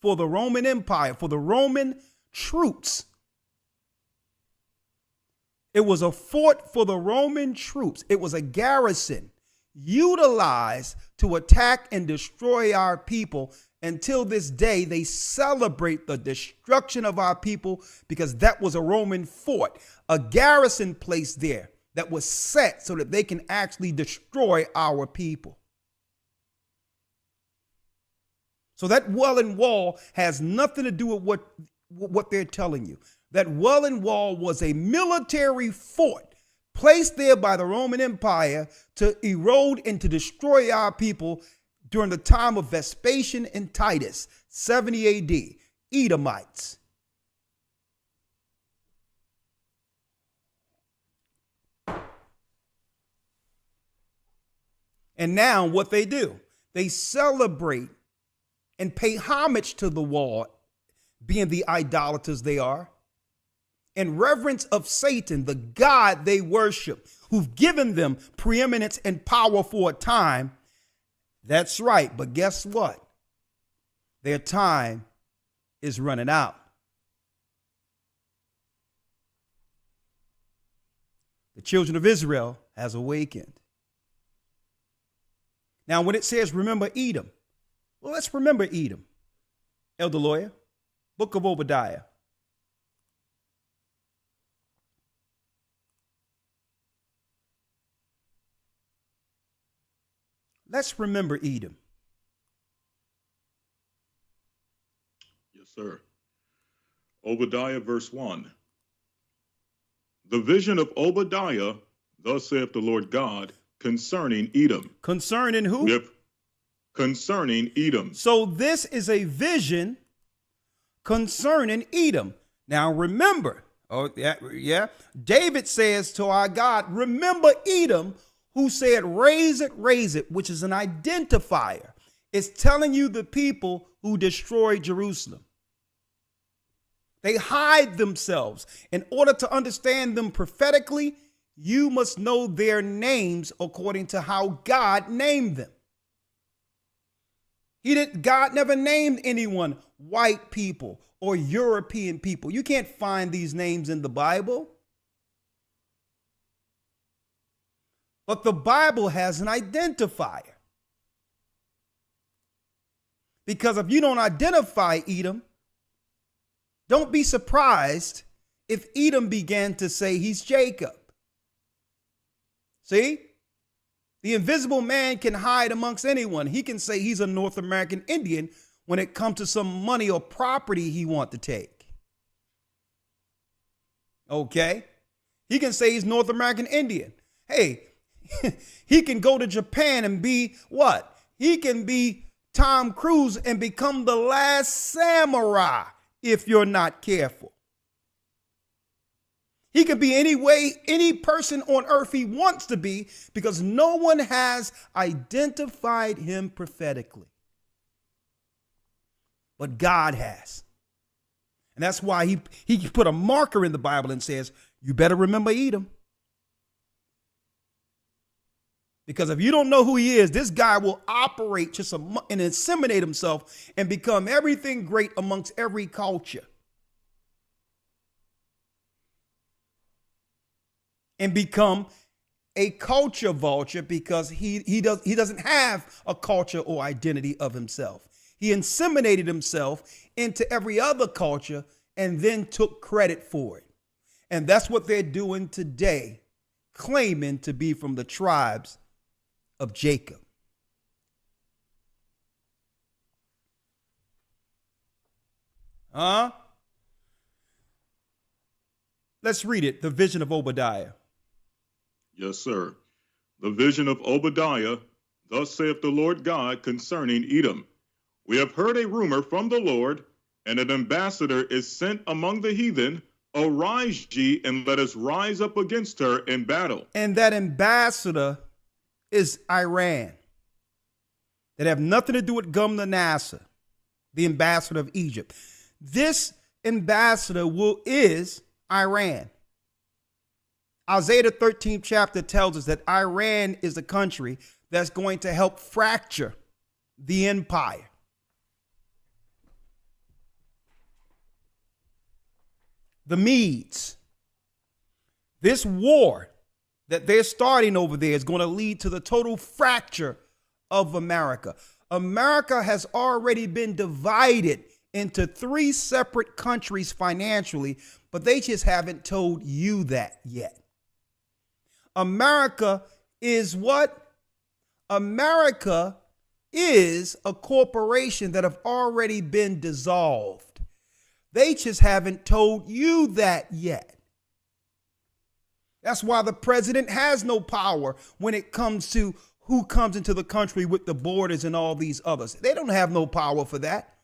for the Roman Empire, for the Roman troops. It was a fort for the Roman troops. It was a garrison utilized to attack and destroy our people. Until this day, they celebrate the destruction of our people because that was a Roman fort, a garrison place there that was set so that they can actually destroy our people. So that well and wall has nothing to do with what they're telling you. That well and wall was a military fort placed there by the Roman Empire to erode and to destroy our people during the time of Vespasian and Titus, 70 AD, Edomites. And now what they do, they celebrate and pay homage to the wall, being the idolaters they are, in reverence of Satan, the God they worship, who've given them preeminence and power for a time. That's right. But guess what? Their time is running out. The children of Israel has awakened. Now, when it says, remember Edom, well, let's remember Edom. Elder Lawyer, Book of Obadiah. Let's remember Edom. Yes, sir. Obadiah, verse 1. The vision of Obadiah, thus saith the Lord God, concerning Edom. Concerning who? Yep. Concerning Edom. So this is a vision concerning Edom. Now remember, David says to our God, remember Edom, who said, raise it, which is an identifier. It's telling you the people who destroyed Jerusalem. They hide themselves. In order to understand them prophetically, you must know their names according to how God named them. God never named anyone white people or European people. You can't find these names in the Bible. But the Bible has an identifier. Because if you don't identify Edom, don't be surprised if Edom began to say he's Jacob. See? The invisible man can hide amongst anyone. He can say he's a North American Indian when it comes to some money or property he wants to take. Okay? He can say he's North American Indian. Hey, he can go to Japan and be what? He can be Tom Cruise and become the last samurai if you're not careful. He can be any person on earth he wants to be because no one has identified him prophetically. But God has. And that's why he put a marker in the Bible and says, you better remember Edom. Because if you don't know who he is, this guy will operate just and inseminate himself and become everything great amongst every culture. And become a culture vulture because he doesn't have a culture or identity of himself. He inseminated himself into every other culture and then took credit for it. And that's what they're doing today, claiming to be from the tribes of Jacob. Let's read it. The vision of Obadiah. Yes, sir. The vision of Obadiah. Thus saith the Lord God concerning Edom. We have heard a rumor from the Lord, and an ambassador is sent among the heathen. Arise ye, and let us rise up against her in battle. And that ambassador is Iran. That have nothing to do with Gumnasser, the ambassador of Egypt. This ambassador is Iran. Isaiah the 13th chapter tells us that Iran is the country that's going to help fracture the empire. The Medes. This war that they're starting over there is going to lead to the total fracture of America. America has already been divided into 3 separate countries financially, but they just haven't told you that yet. America is what? America is a corporation that have already been dissolved. They just haven't told you that yet. That's why the president has no power when it comes to who comes into the country with the borders and all these others. They don't have no power for that.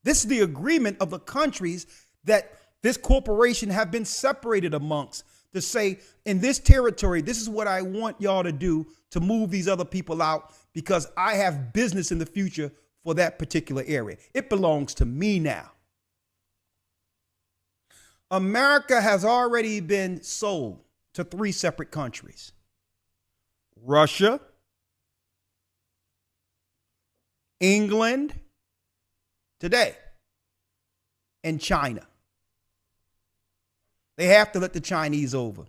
This is the agreement of the countries that this corporation have been separated amongst to say, in this territory, this is what I want y'all to do to move these other people out because I have business in the future for that particular area. It belongs to me now. America has already been sold to 3 separate countries. Russia, England, today, and China. They have to let the Chinese over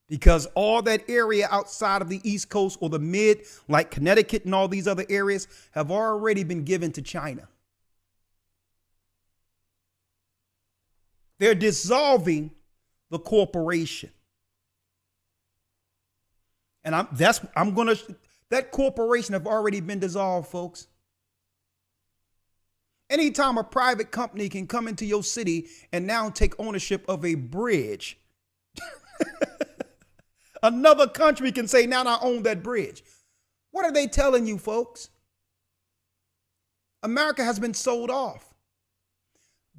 because all that area outside of the East Coast or the mid, like Connecticut and all these other areas, have already been given to China. They're dissolving the corporation. And that corporation have already been dissolved, folks. Anytime a private company can come into your city and now take ownership of a bridge, another country can say, now I own that bridge. What are they telling you, folks? America has been sold off.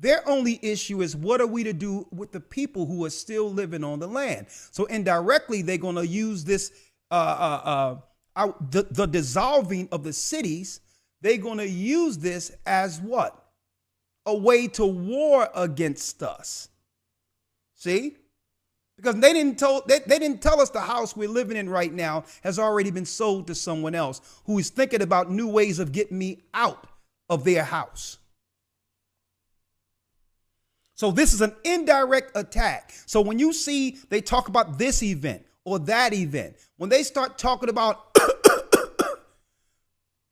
Their only issue is what are we to do with the people who are still living on the land? So indirectly, they're going to use this, the dissolving of the cities. They're going to use this as what? A way to war against us. See? Because they didn't tell us the house we're living in right now has already been sold to someone else who is thinking about new ways of getting me out of their house. So this is an indirect attack. So when you see they talk about this event or that event, when they start talking about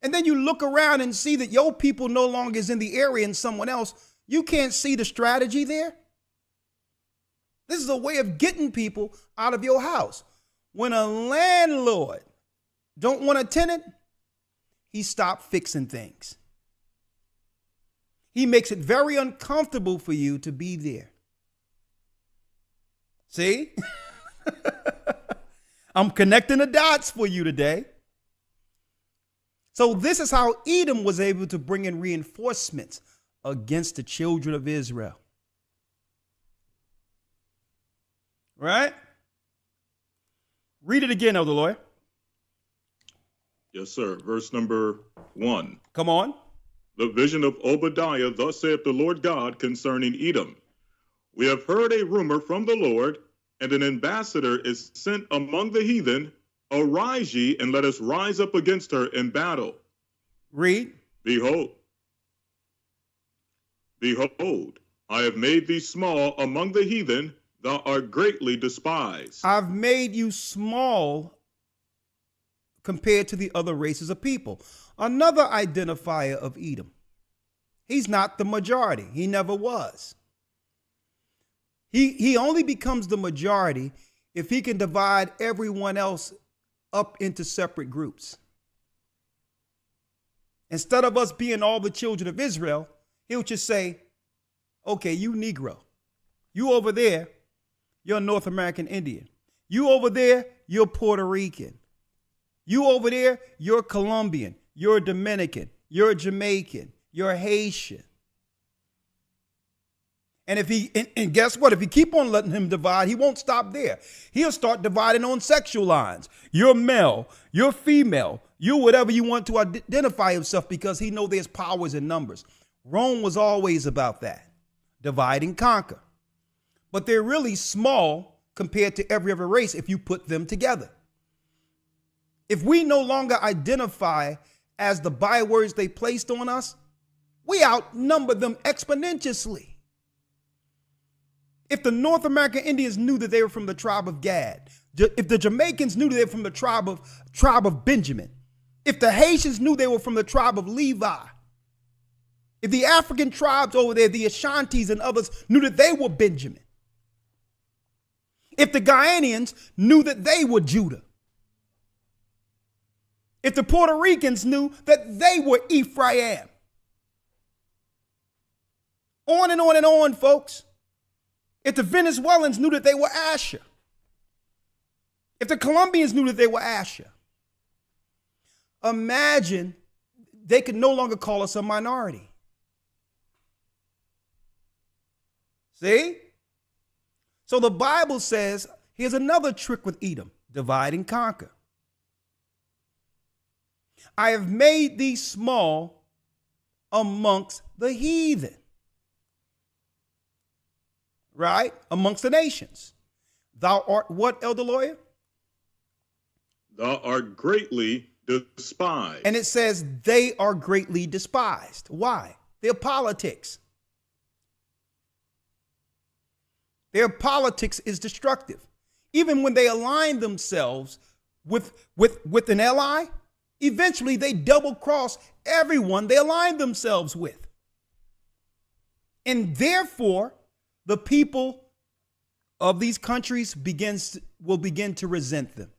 and then you look around and see that your people no longer is in the area and someone else, you can't see the strategy there. This is a way of getting people out of your house. When a landlord don't want a tenant, he stopped fixing things. He makes it very uncomfortable for you to be there. See? I'm connecting the dots for you today. So this is how Edom was able to bring in reinforcements against the children of Israel. Right? Read it again, Elder Lawyer. Yes, sir. Verse number 1. Come on. The vision of Obadiah, thus saith the Lord God concerning Edom. We have heard a rumor from the Lord, and an ambassador is sent among the heathen. Arise ye, and let us rise up against her in battle. Read. Behold, I have made thee small among the heathen, thou art greatly despised. I've made you small compared to the other races of people. Another identifier of Edom. He's not the majority. He never was. He only becomes the majority if he can divide everyone else up into separate groups. Instead of us being all the children of Israel, he'll just say, okay, you Negro, you over there, you're a North American Indian. You over there, you're Puerto Rican. You over there, you're Colombian, you're Dominican, you're Jamaican, you're Haitian. And and guess what? If you keep on letting him divide, he won't stop there. He'll start dividing on sexual lines. You're male, you're female, you're whatever you want to identify himself, because he knows there's powers in numbers. Rome was always about that. Divide and conquer. But they're really small compared to every other race if you put them together. If we no longer identify as the bywords they placed on us, we outnumber them exponentially. If the North American Indians knew that they were from the tribe of Gad, if the Jamaicans knew that they were from the tribe of Benjamin, if the Haitians knew they were from the tribe of Levi, if the African tribes over there, the Ashantis and others, knew that they were Benjamin, if the Guyanians knew that they were Judah, if the Puerto Ricans knew that they were Ephraim, on and on and on, folks. If the Venezuelans knew that they were Asher, if the Colombians knew that they were Asher, imagine they could no longer call us a minority. See? So the Bible says, here's another trick with Edom: divide and conquer. I have made thee small amongst the heathen. Right? Amongst the nations. Thou art what, elder lawyer? Thou art greatly despised. And it says they are greatly despised. Why? Their politics. Their politics is destructive. Even when they align themselves with an ally, eventually they double cross everyone they align themselves with. And therefore, the people of these countries will begin to resent them.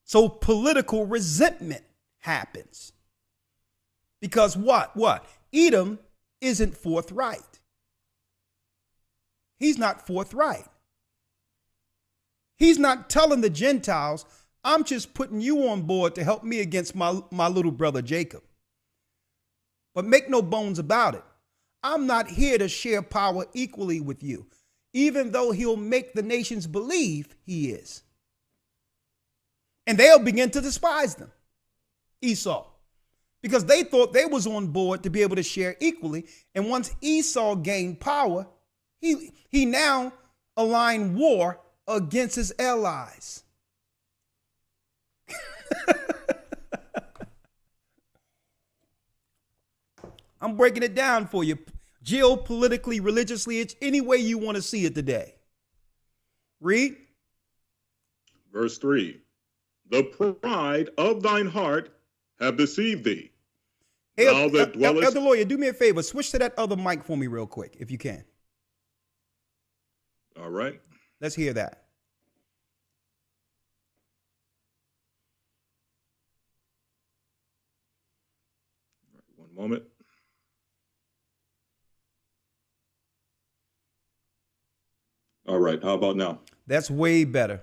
So political resentment happens. Because what? Edom isn't forthright. He's not forthright. He's not telling the Gentiles, I'm just putting you on board to help me against my little brother Jacob. But make no bones about it, I'm not here to share power equally with you, even though he'll make the nations believe he is. And they'll begin to despise them, Esau, because they thought they was on board to be able to share equally. And once Esau gained power, he now aligned war against his allies. I'm breaking it down for you. Geopolitically, religiously, it's any way you want to see it today. Read. Verse 3. The pride of thine heart have deceived thee. Thou that dwellest... Elder lawyer, do me a favor. Switch to that other mic for me real quick, if you can. All right. Let's hear that. One moment. All right. How about now? That's way better.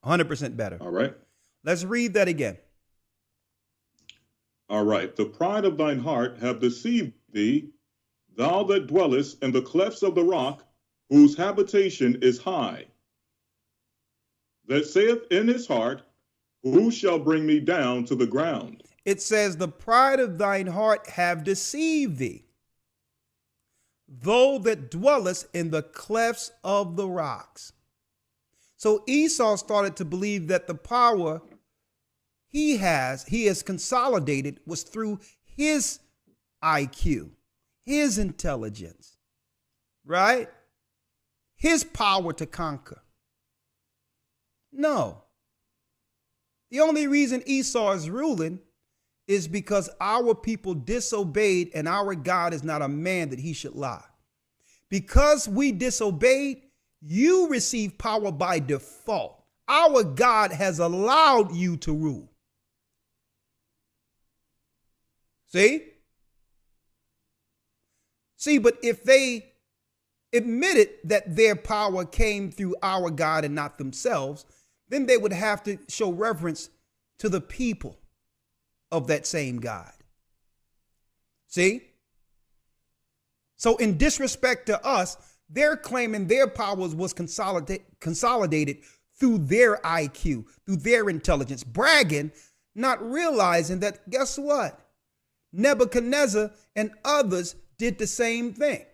100% better. All right. Let's read that again. All right. The pride of thine heart have deceived thee, thou that dwellest in the clefts of the rock, whose habitation is high, that saith in his heart, who shall bring me down to the ground? It says, the pride of thine heart have deceived thee, thou that dwellest in the clefts of the rocks. So Esau started to believe that the power he has consolidated was through his IQ, his intelligence, right? His power to conquer. No. The only reason Esau is ruling is because our people disobeyed, and our God is not a man that he should lie. Because we disobeyed, you receive power by default. Our God has allowed you to rule. See? See, but if they admitted that their power came through our God and not themselves, then they would have to show reverence to the people of that same God. See? So in disrespect to us, they're claiming their powers was consolidated through their IQ, through their intelligence, bragging, not realizing that, guess what? Nebuchadnezzar and others did the same thing.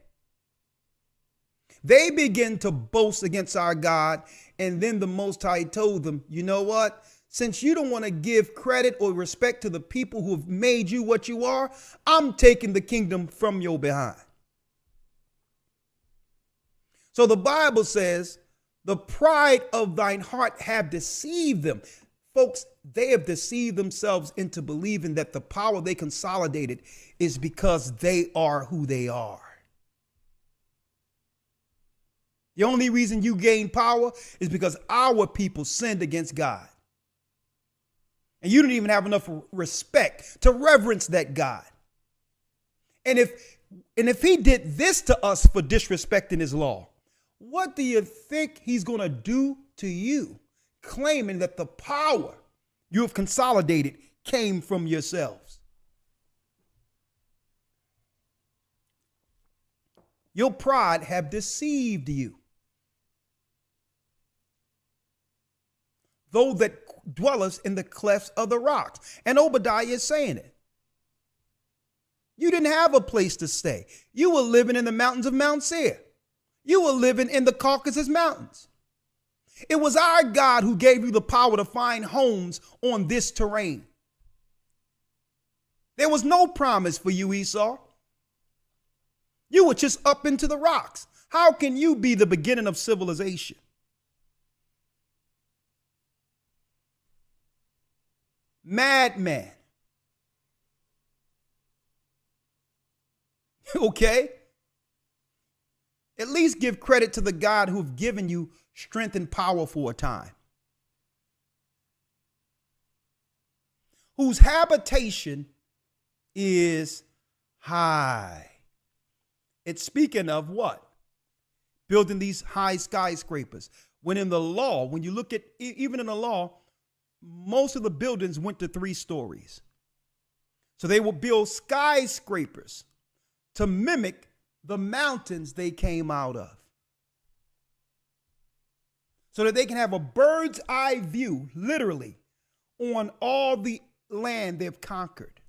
They begin to boast against our God, and then the Most High told them, you know what? Since you don't want to give credit or respect to the people who have made you what you are, I'm taking the kingdom from your behind. So the Bible says, the pride of thine heart have deceived them. Folks, they have deceived themselves into believing that the power they consolidated is because they are who they are. The only reason you gain power is because our people sinned against God. And you don't even have enough respect to reverence that God. And if he did this to us for disrespecting his law, what do you think he's going to do to you, claiming that the power you have consolidated came from yourselves? Your pride have deceived you. Though that dwelleth in the clefts of the rocks. And Obadiah is saying it. You didn't have a place to stay. You were living in the mountains of Mount Seir. You were living in the Caucasus Mountains. It was our God who gave you the power to find homes on this terrain. There was no promise for you, Esau. You were just up into the rocks. How can you be the beginning of civilization? Madman. Okay? At least give credit to the God who've given you strength and power for a time. Whose habitation is high. It's speaking of what? Building these high skyscrapers. When in the law, when you look at, even in the law, most of the buildings went to 3 stories. So they will build skyscrapers to mimic the mountains they came out of, so that they can have a bird's eye view, literally, on all the land they've conquered.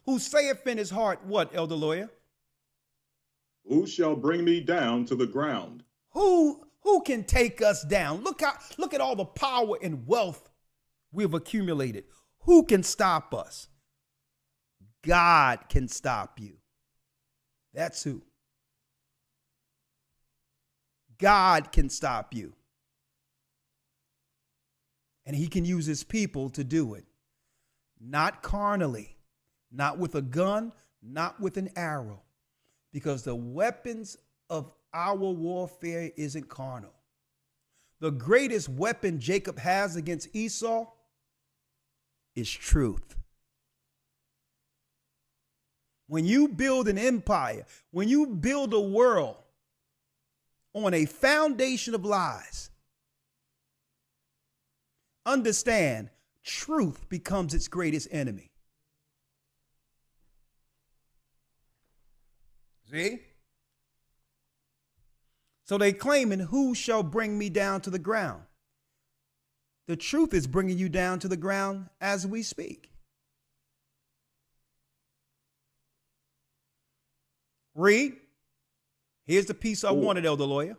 Who saith in his heart, what, elder lawyer? Who shall bring me down to the ground? Who can take us down? Look at all the power and wealth we've accumulated. Who can stop us? God can stop you. That's who. God can stop you. And he can use his people to do it. Not carnally, not with a gun, not with an arrow. Because the weapons of our warfare isn't carnal. The greatest weapon Jacob has against Esau is truth. When you build an empire, when you build a world on a foundation of lies, understand truth becomes its greatest enemy. See? So they claiming, who shall bring me down to the ground? The truth is bringing you down to the ground as we speak. Read. Here's the piece I wanted, elder lawyer.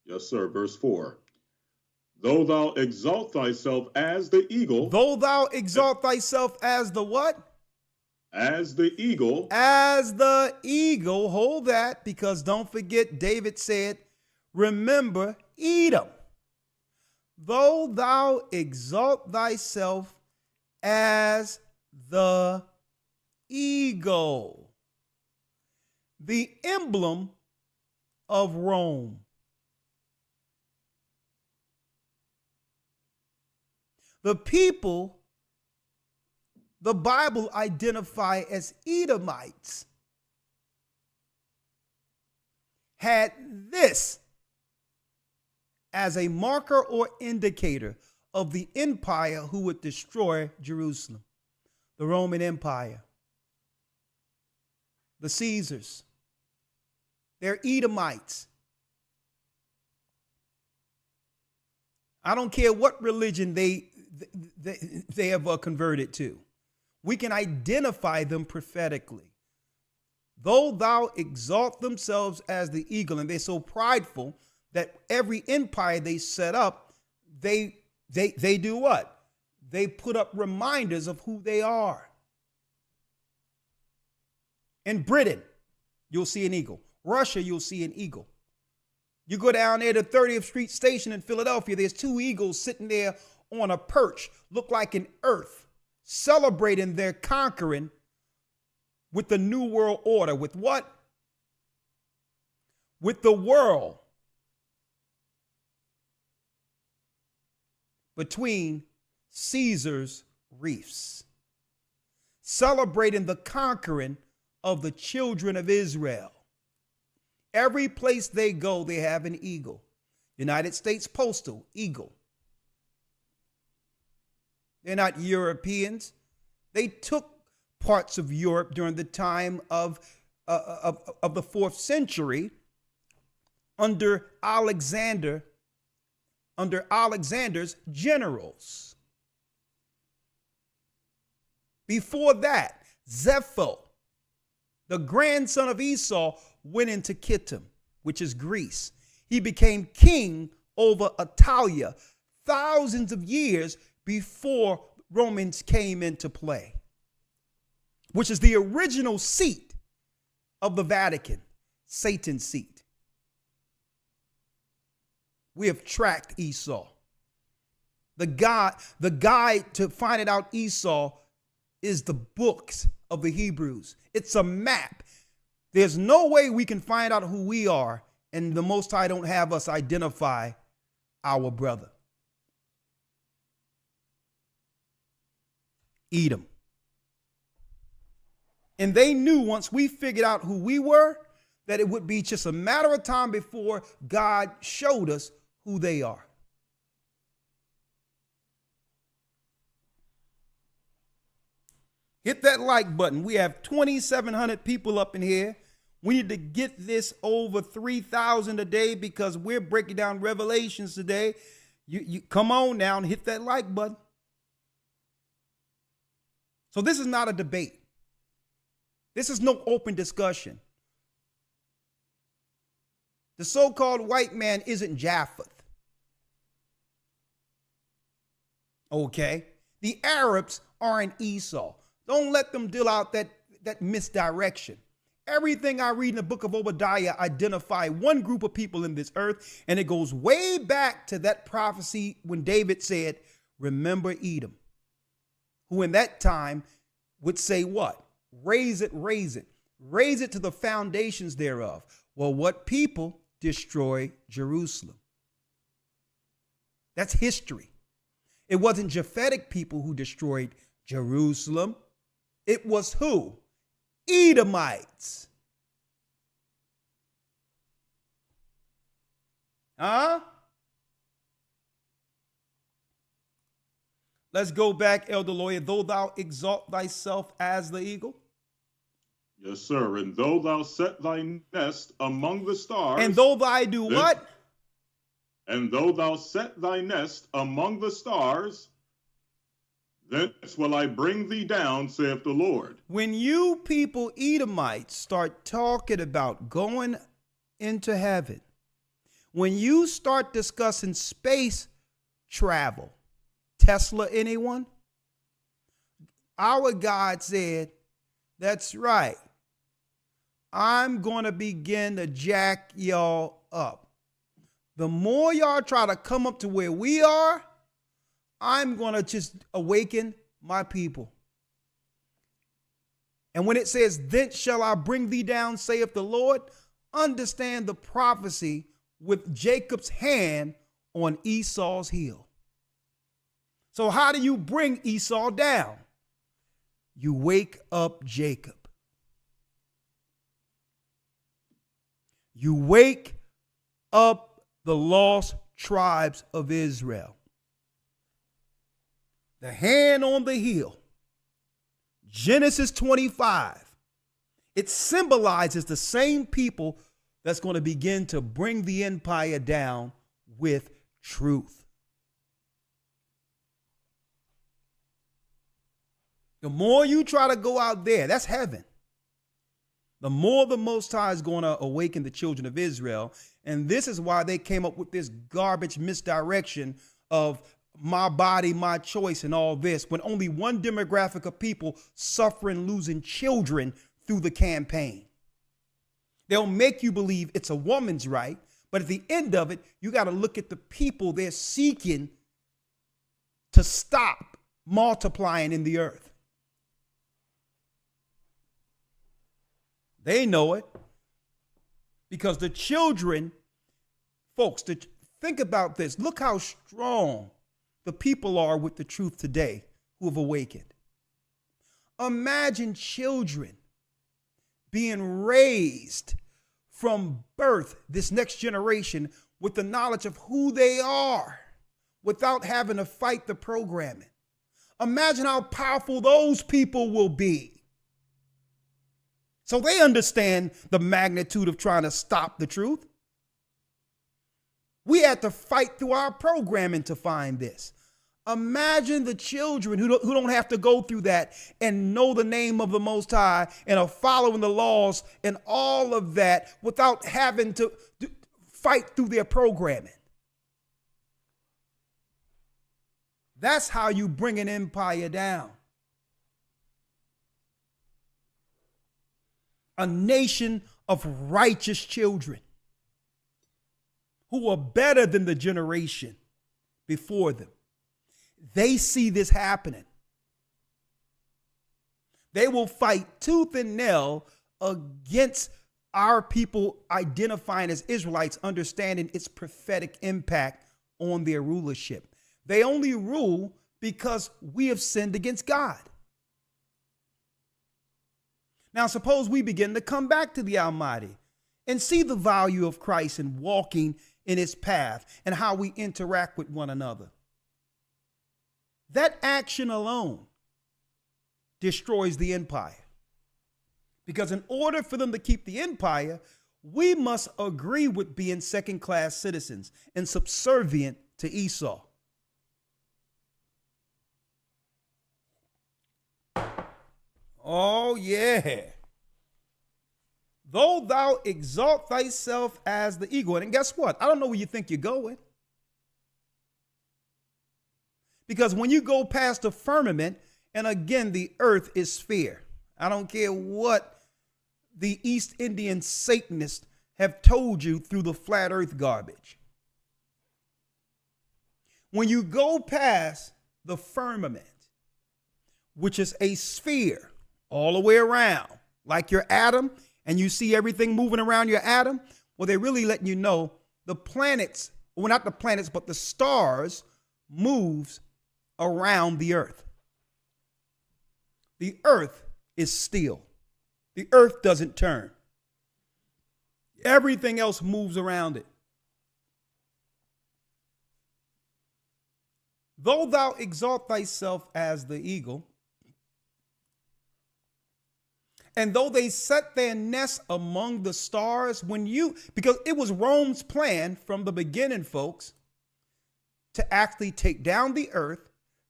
Yes, sir. Verse 4. Though thou exalt thyself as the eagle. Though thou exalt thyself as the what? as the eagle. As the eagle, hold that, because don't forget, David said, remember Edom. Though thou exalt thyself as the eagle, the emblem of Rome. The people the Bible identify as Edomites had this as a marker or indicator of the empire who would destroy Jerusalem. The Roman Empire, the Caesars, they're Edomites. I don't care what religion they have converted to. We can identify them prophetically. Though thou exalt themselves as the eagle, and they're so prideful that every empire they set up, they do what? They put up reminders of who they are. In Britain, you'll see an eagle. Russia, you'll see an eagle. You go down there to 30th Street Station in Philadelphia, there's two eagles sitting there on a perch, look like an earth, celebrating their conquering with the New World Order. With what? With the world between Caesar's reefs, celebrating the conquering of the children of Israel. Every place they go, they have an eagle. United States Postal, eagle. They're not Europeans. They took parts of Europe during the time of the 4th century under Alexander's generals. Before that, Zepho, the grandson of Esau, went into Kittim, which is Greece. He became king over Italia thousands of years before Romans came into play, which is the original seat of the Vatican, Satan's seat. We have tracked Esau. The guide to finding out Esau is the books of the Hebrews. It's a map. There's no way we can find out who we are and the Most High don't have us identify our brother. Edom. And they knew once we figured out who we were, that it would be just a matter of time before God showed us who they are. Hit that like button. We have 2,700 people up in here. We need to get this over 3,000 a day because we're breaking down Revelations today. You come on now and hit that like button. So this is not a debate. This is no open discussion. The so-called white man isn't Japheth. Okay? The Arabs aren't Esau. Don't let them deal out that misdirection. Everything I read in the book of Obadiah identify one group of people in this earth, and it goes way back to that prophecy when David said, remember Edom, who in that time would say what? Raise it, raise it. Raise it to the foundations thereof. Well, what people destroy Jerusalem? That's history. It wasn't Japhetic people who destroyed Jerusalem. It was who? Edomites. Huh? Let's go back, Elder Lawyer. Though thou exalt thyself as the eagle. Yes, sir. And though thou set thy nest among the stars. And though thou do what? And though thou set thy nest among the stars, thence will I bring thee down, saith the Lord. When you people, Edomites, start talking about going into heaven, when you start discussing space travel, Tesla, anyone? Our God said, That's right. I'm going to begin to jack y'all up. The more y'all try to come up to where we are, I'm going to just awaken my people. And when it says, thence shall I bring thee down, saith the Lord, understand the prophecy with Jacob's hand on Esau's heel. So how do you bring Esau down? You wake up Jacob. You wake up the lost tribes of Israel. The hand on the heel. Genesis 25. It symbolizes the same people that's going to begin to bring the empire down with truth. The more you try to go out there, that's heaven. The more the Most High is going to awaken the children of Israel. And this is why they came up with this garbage misdirection of my body, my choice, and all this, when only one demographic of people suffering, losing children through the campaign. They'll make you believe it's a woman's right, but at the end of it, you got to look at the people they're seeking to stop multiplying in the earth. They know it because the children, folks, think about this. Look how strong the people are with the truth today who have awakened. Imagine children being raised from birth, this next generation, with the knowledge of who they are without having to fight the programming. Imagine how powerful those people will be. So they understand the magnitude of trying to stop the truth. We had to fight through our programming to find this. Imagine the children who don't have to go through that and know the name of the Most High and are following the laws and all of that without having to fight through their programming. That's how you bring an empire down. A nation of righteous children who are better than the generation before them. They see this happening. They will fight tooth and nail against our people identifying as Israelites, understanding its prophetic impact on their rulership. They only rule because we have sinned against God. Now, suppose we begin to come back to the Almighty and see the value of Christ and walking in his path and how we interact with one another. That action alone destroys the empire. Because in order for them to keep the empire, we must agree with being second-class citizens and subservient to Esau. Oh, yeah. Though thou exalt thyself as the eagle. And guess what? I don't know where you think you're going. Because when you go past the firmament, and again, the earth is sphere. I don't care what the East Indian Satanists have told you through the flat earth garbage. When you go past the firmament, which is a sphere all the way around, like your atom, and you see everything moving around your atom, well, they're really letting you know the planets, well, not the planets, but the stars moves around the earth. The earth is still. The earth doesn't turn. Everything else moves around it. Though thou exalt thyself as the eagle, and though they set their nest among the stars, because it was Rome's plan from the beginning, folks, to actually take down the earth,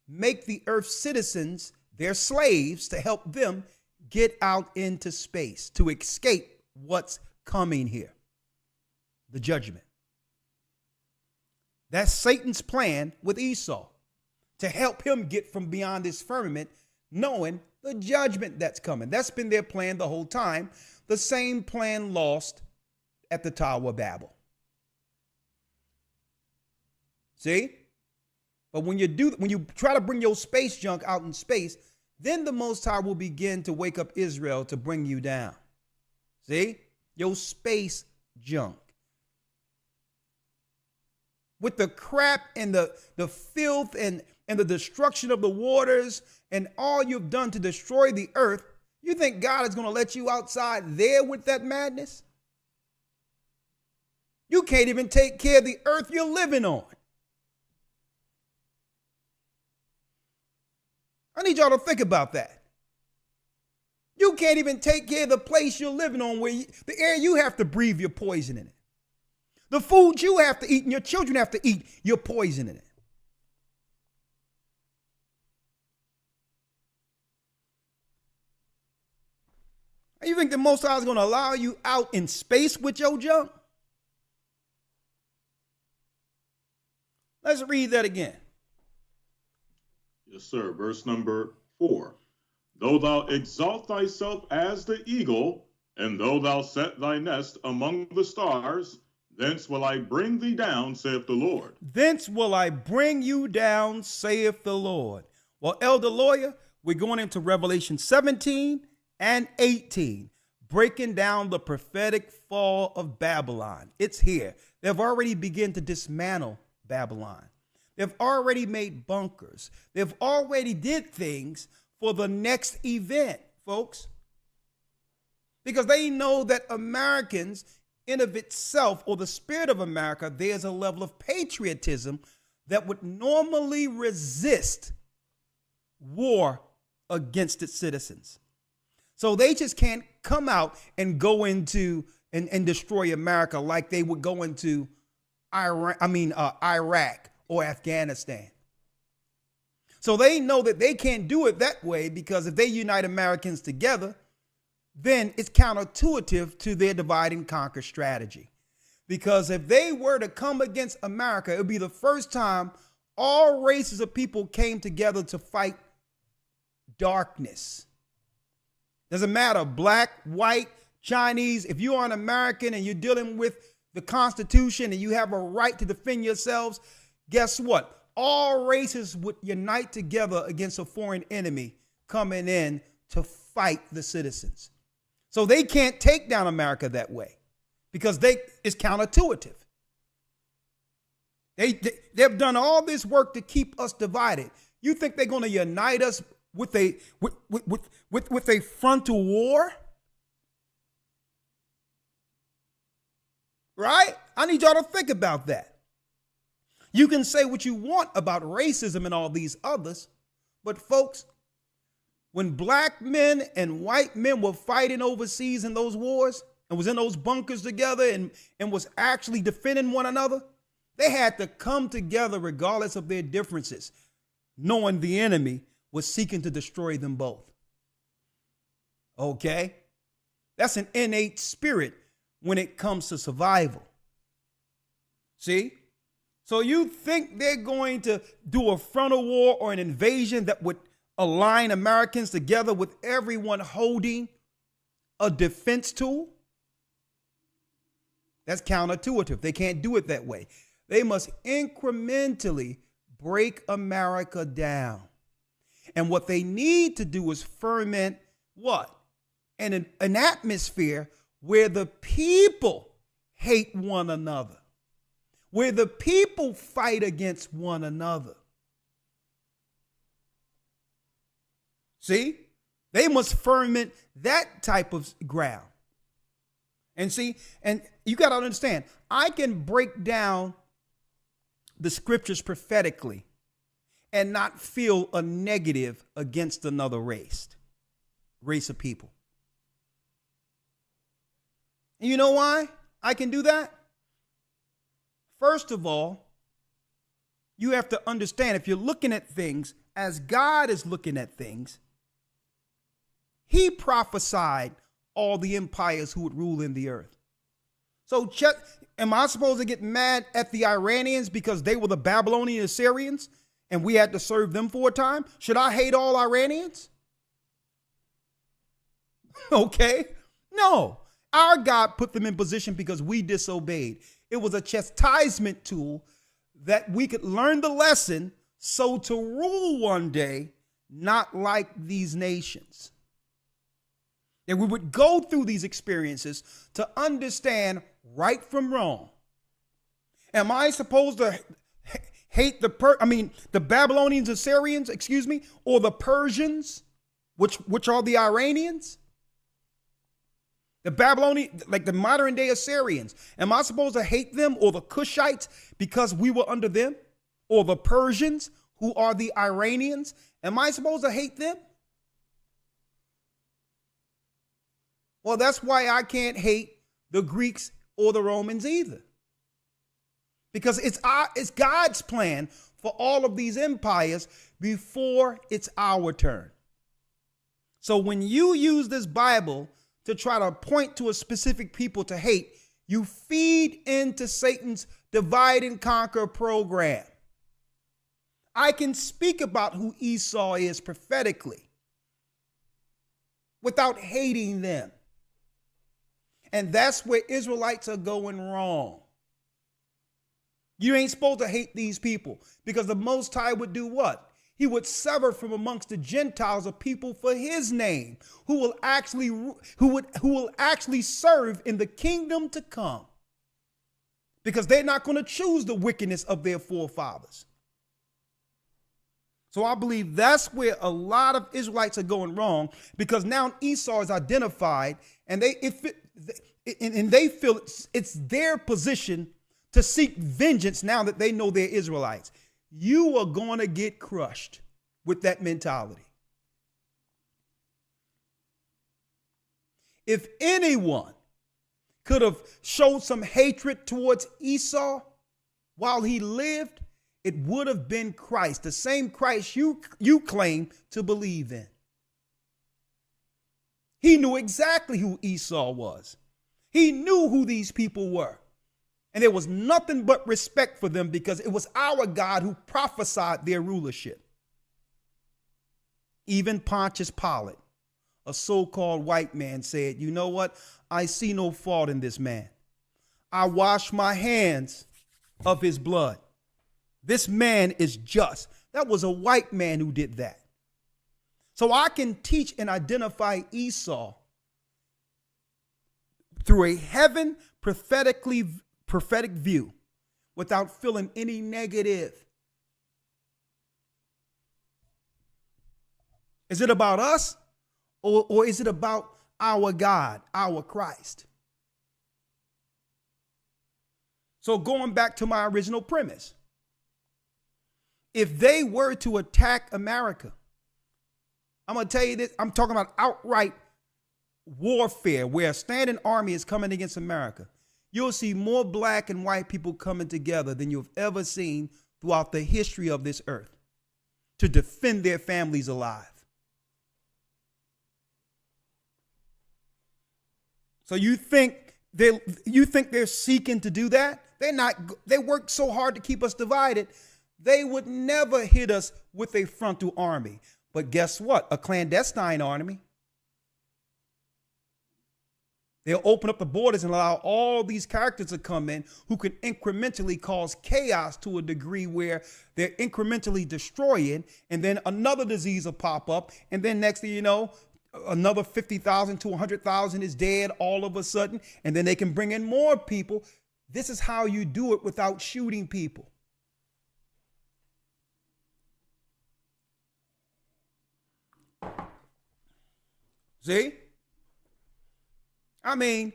make the earth's citizens their slaves to help them get out into space, to escape what's coming here, the judgment. That's Satan's plan with Esau, to help him get from beyond this firmament, knowing the judgment that's coming. That's been their plan the whole time. The same plan lost at the Tower of Babel. See? But when you try to bring your space junk out in space, then the Most High will begin to wake up Israel to bring you down. See? Your space junk. With the crap and the filth and the destruction of the waters and all you've done to destroy the earth, you think God is going to let you outside there with that madness? You can't even take care of the earth you're living on. I need y'all to think about that. You can't even take care of the place you're living on, where the air you have to breathe, you're poisoning it. The food you have to eat and your children have to eat, you're poisoning it. And you think the Most High is going to allow you out in space with your junk? Let's read that again. Yes, sir. Verse number 4. Though thou exalt thyself as the eagle, and though thou set thy nest among the stars, thence will I bring thee down, saith the Lord. Thence will I bring you down, saith the Lord. Well, Elder Lawyer, we're going into Revelation 17 and 18, breaking down the prophetic fall of Babylon. It's here. They've already begun to dismantle Babylon. They've already made bunkers. They've already did things for the next event, folks. Because they know that Americans, in of itself, or the spirit of America, there's a level of patriotism that would normally resist war against its citizens. So they just can't come out and go into and destroy America like they would go into Iraq or Afghanistan. So they know that they can't do it that way, because if they unite Americans together, then it's counterintuitive to their divide and conquer strategy. Because if they were to come against America, it would be the first time all races of people came together to fight darkness. Doesn't matter, black, white, Chinese. If you are an American and you're dealing with the Constitution and you have a right to defend yourselves, guess what? All races would unite together against a foreign enemy coming in to fight the citizens. So they can't take down America that way, because it's counterintuitive. They've done all this work to keep us divided. You think they're going to unite us with a frontal war? Right? I need y'all to think about that. You can say what you want about racism and all these others, but folks, when black men and white men were fighting overseas in those wars and was in those bunkers together and was actually defending one another, they had to come together regardless of their differences, knowing the enemy was seeking to destroy them both. Okay? That's an innate spirit when it comes to survival. See? So you think they're going to do a frontal war or an invasion that would align Americans together with everyone holding a defense tool? That's counterintuitive. They can't do it that way. They must incrementally break America down. And what they need to do is ferment what? An atmosphere where the people hate one another, where the people fight against one another. See, they must ferment that type of ground. And see, and you got to understand, I can break down the scriptures prophetically and not feel a negative against another race of people. And you know why I can do that? First of all, you have to understand, if you're looking at things as God is looking at things, he prophesied all the empires who would rule in the earth. So am I supposed to get mad at the Iranians because they were the Babylonian Assyrians and we had to serve them for a time? Should I hate all Iranians? Okay? No. Our God put them in position because we disobeyed. It was a chastisement tool that we could learn the lesson so to rule one day, not like these nations. And we would go through these experiences to understand right from wrong. Am I supposed to hate the Babylonians, Assyrians, or the Persians, which are the Iranians? The Babylonian, like the modern day Assyrians. Am I supposed to hate them, or the Cushites because we were under them? Or the Persians, who are the Iranians? Am I supposed to hate them? Well, that's why I can't hate the Greeks or the Romans either. Because it's God's plan for all of these empires before it's our turn. So when you use this Bible to try to point to a specific people to hate, you feed into Satan's divide and conquer program. I can speak about who Esau is prophetically without hating them. And that's where Israelites are going wrong. You ain't supposed to hate these people, because the Most High would do what? He would sever from amongst the Gentiles a people for his name, who will actually serve in the kingdom to come, because they're not going to choose the wickedness of their forefathers. So I believe that's where a lot of Israelites are going wrong, because now Esau is identified, and they feel it's their position to seek vengeance now that they know they're Israelites. You are going to get crushed with that mentality. If anyone could have showed some hatred towards Esau while he lived, it would have been Christ, the same Christ you claim to believe in. He knew exactly who Esau was. He knew who these people were. And there was nothing but respect for them, because it was our God who prophesied their rulership. Even Pontius Pilate, a so-called white man, said, you know what? I see no fault in this man. I wash my hands of his blood. This man is just. That was a white man who did that. So I can teach and identify Esau through a heaven prophetic view without feeling any negative. Is it about us, or is it about our God, our Christ? So going back to my original premise, if they were to attack America, I'm going to tell you this, I'm talking about outright warfare where a standing army is coming against America. You'll see more black and white people coming together than you've ever seen throughout the history of this earth to defend their families alive. So you think they're seeking to do that? They're not. They work so hard to keep us divided. They would never hit us with a frontal army. But guess what? A clandestine army. They'll open up the borders and allow all these characters to come in who can incrementally cause chaos to a degree where they're incrementally destroying, and then another disease will pop up, and then next thing you know, another 50,000 to 100,000 is dead all of a sudden, and then they can bring in more people. This is how you do it without shooting people. See? I mean,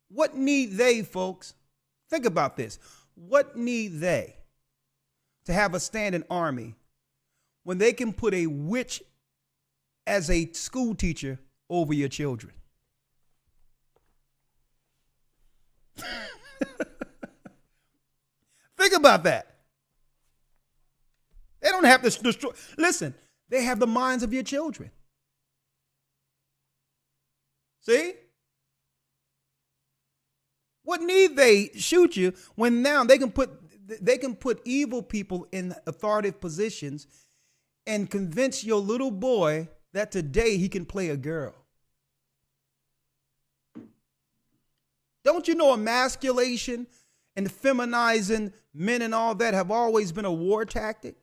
what need they, folks? Think about this. What need they to have a standing army when they can put a witch as a school teacher over your children? Think about that. They don't have to destroy. Listen, they have the minds of your children. See? What need they shoot you when now they can put evil people in authoritative positions and convince your little boy that today he can play a girl? Don't you know emasculation and feminizing men and all that have always been a war tactic?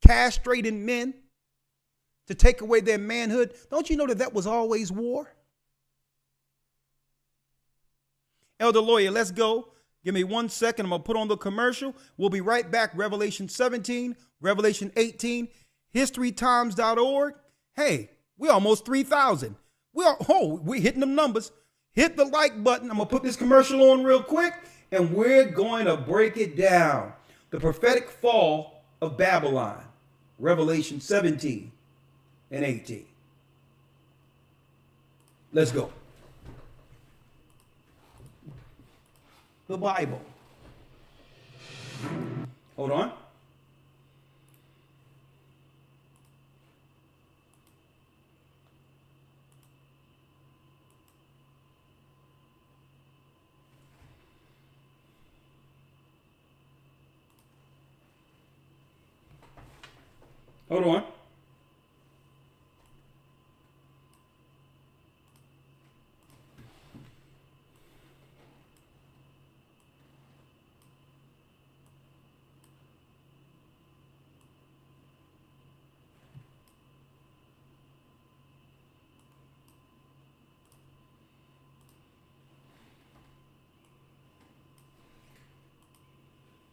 Castrating men to take away their manhood. Don't you know that that was always war? Elder Lawyer, let's go. Give me 1 second. I'm going to put on the commercial. We'll be right back. Revelation 17, Revelation 18, historytimes.org. Hey, we're almost 3,000. We're hitting them numbers. Hit the like button. I'm going to put this commercial on real quick, and we're going to break it down. The prophetic fall of Babylon, Revelation 17 and 18. Let's go. The Bible. Hold on. Hold on.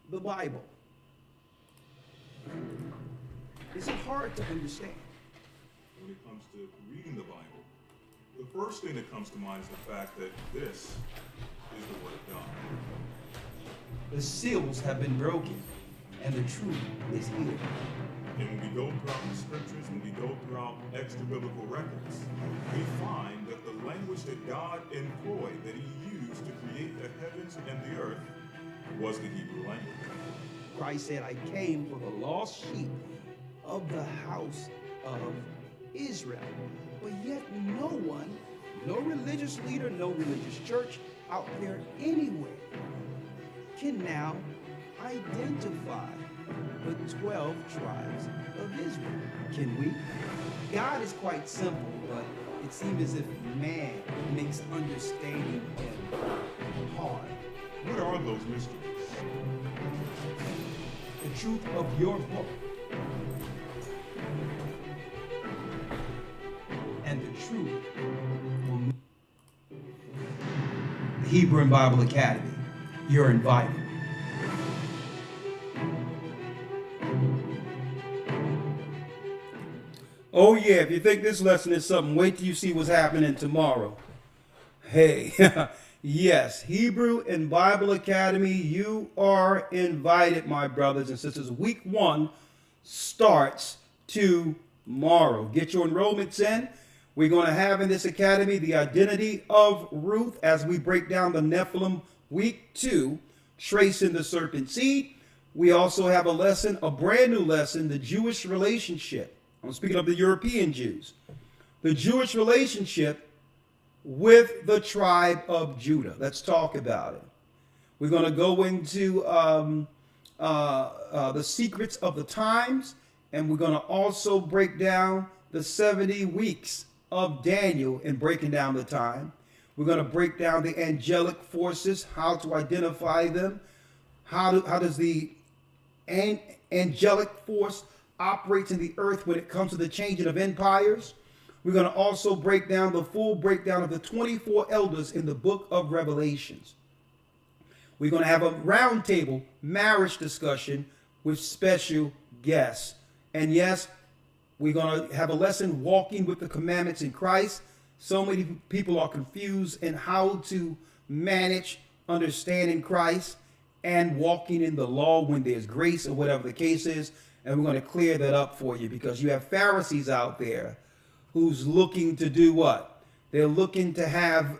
The Bible. Is it hard to understand? When it comes to reading the Bible, the first thing that comes to mind is the fact that this is the Word of God. The seals have been broken, and the truth is here. And when we go throughout the scriptures, when we go throughout extra-biblical records, we find that the language that God employed, that he used to create the heavens and the earth, was the Hebrew language. Christ said, I came for the lost sheep of the house of Israel. But yet no one, no religious leader, no religious church out there anywhere can now identify the 12 tribes of Israel. Can we? God is quite simple, but it seems as if man makes understanding him hard. What are those mysteries? The truth of your book and the truth will move. The Hebrew and Bible Academy, you're invited. Oh yeah, if you think this lesson is something, wait till you see what's happening tomorrow. Hey, yes, Hebrew and Bible Academy, you are invited, my brothers and sisters. Week 1 starts tomorrow. Get your enrollments in. We're going to have in this academy the identity of Ruth as we break down the Nephilim. Week 2, tracing the serpent seed. We also have a lesson, a brand new lesson, the Jewish relationship. I'm speaking of the European Jews. The Jewish relationship with the tribe of Judah. Let's talk about it. We're going to go into the secrets of the times, and we're going to also break down the 70 weeks of Daniel in breaking down the time. We're going to break down the angelic forces, how to identify them, how does the angelic force operates in the earth when it comes to the changing of empires. We're going to also break down the full breakdown of the 24 elders in the book of Revelations. We're going to have a roundtable marriage discussion with special guests. And yes, we're going to have a lesson walking with the commandments in Christ. So many people are confused in how to manage understanding Christ and walking in the law when there's grace or whatever the case is. And we're going to clear that up for you because you have Pharisees out there who's looking to do what? They're looking to have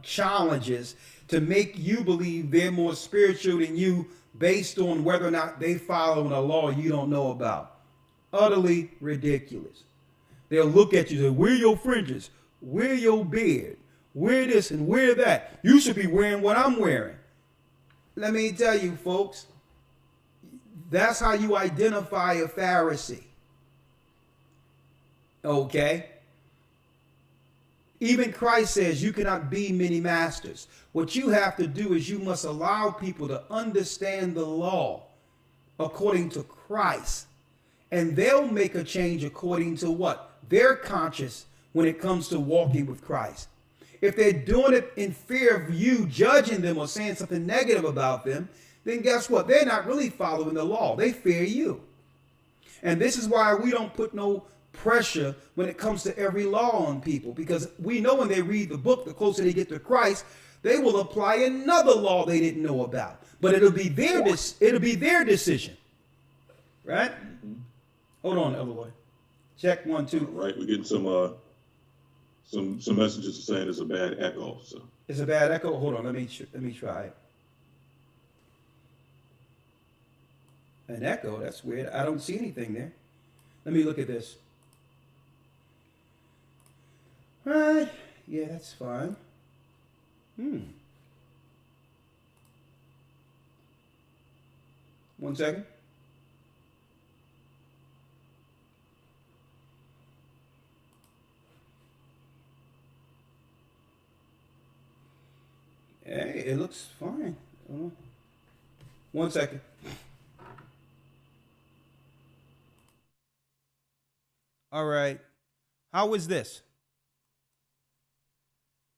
challenges to make you believe they're more spiritual than you based on whether or not they follow a law you don't know about. Utterly ridiculous. They'll look at you and say, wear your fringes, wear your beard, wear this and wear that. You should be wearing what I'm wearing. Let me tell you, folks, that's how you identify a Pharisee. Okay? Even Christ says you cannot be many masters. What you have to do is you must allow people to understand the law according to Christ. And they'll make a change according to what? Their conscience when it comes to walking with Christ. If they're doing it in fear of you judging them or saying something negative about them, then guess what? They're not really following the law. They fear you. And this is why we don't put no pressure when it comes to every law on people, because we know when they read the book, the closer they get to Christ, they will apply another law they didn't know about. But it'll be their decision. Right? Hold on, Elroy. Check 1, 2. Right, we're getting some messages saying it's a bad echo. So It's a bad echo. Hold on, let me try it. An echo? That's weird. I don't see anything there. Let me look at this. All right. Yeah, that's fine. 1 second. Hey, it looks fine. 1 second. All right. How is this?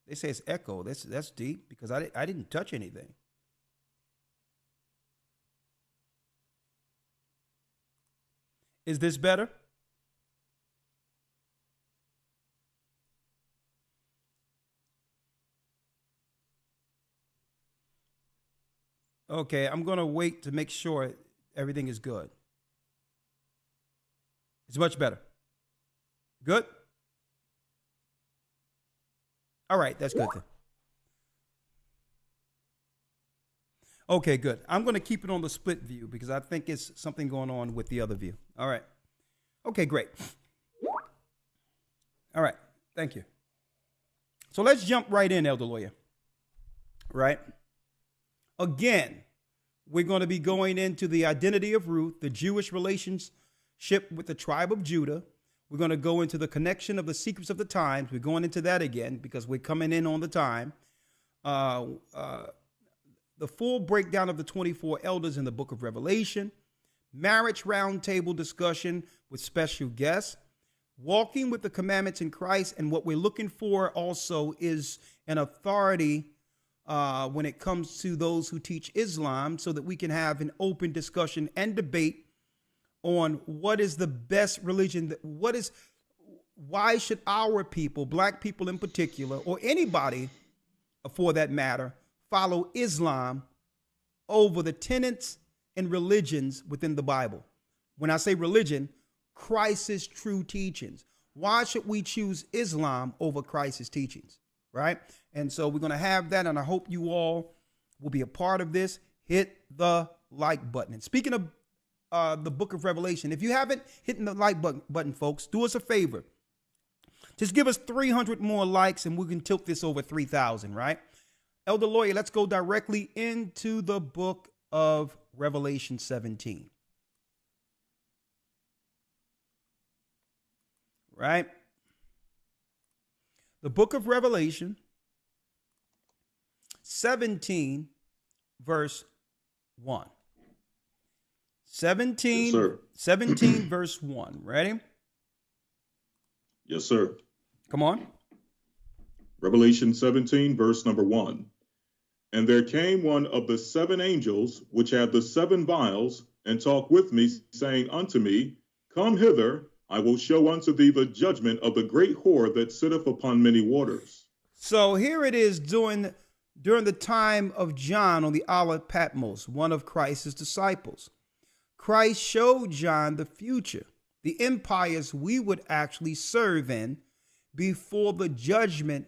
They say it's echo. That's deep because I didn't touch anything. Is this better? Okay, I'm going to wait to make sure everything is good. It's much better. Good? All right, that's good then. Okay, good. I'm going to keep it on the split view because I think it's something going on with the other view. All right. Okay, great. All right, thank you. So let's jump right in, Elder Lawyer. Right? Again, we're going to be going into the identity of Ruth, the Jewish relationship with the tribe of Judah. We're going to go into the connection of the secrets of the times. We're going into that again because we're coming in on the time. The full breakdown of the 24 elders in the book of Revelation. Marriage roundtable discussion with special guests. Walking with the commandments in Christ. And what we're looking for also is an authority when it comes to those who teach Islam so that we can have an open discussion and debate on what is the best religion, why should our people, black people in particular, or anybody for that matter, follow Islam over the tenets and religions within the Bible. When I say religion, Christ's true teachings. Why should we choose Islam over Christ's teachings, right? And so we're going to have that, and I hope you all will be a part of this. Hit the like button. And speaking of the book of Revelation, if you haven't hit the like button, folks, do us a favor. Just give us 300 more likes and we can tilt this over 3,000, right? Elder Lawyer, let's go directly into the book of Revelation 17. Right? The book of Revelation 17, verse 1. 17, yes, sir. 17 verse 1. Ready? Yes, sir. Come on. Revelation 17, verse number 1. And there came one of the 7 angels, which had the 7 vials, and talked with me, saying unto me, Come hither, I will show unto thee the judgment of the great whore that sitteth upon many waters. So here it is during the time of John on the Isle of Patmos, one of Christ's disciples. Christ showed John the future, the empires we would actually serve in before the judgment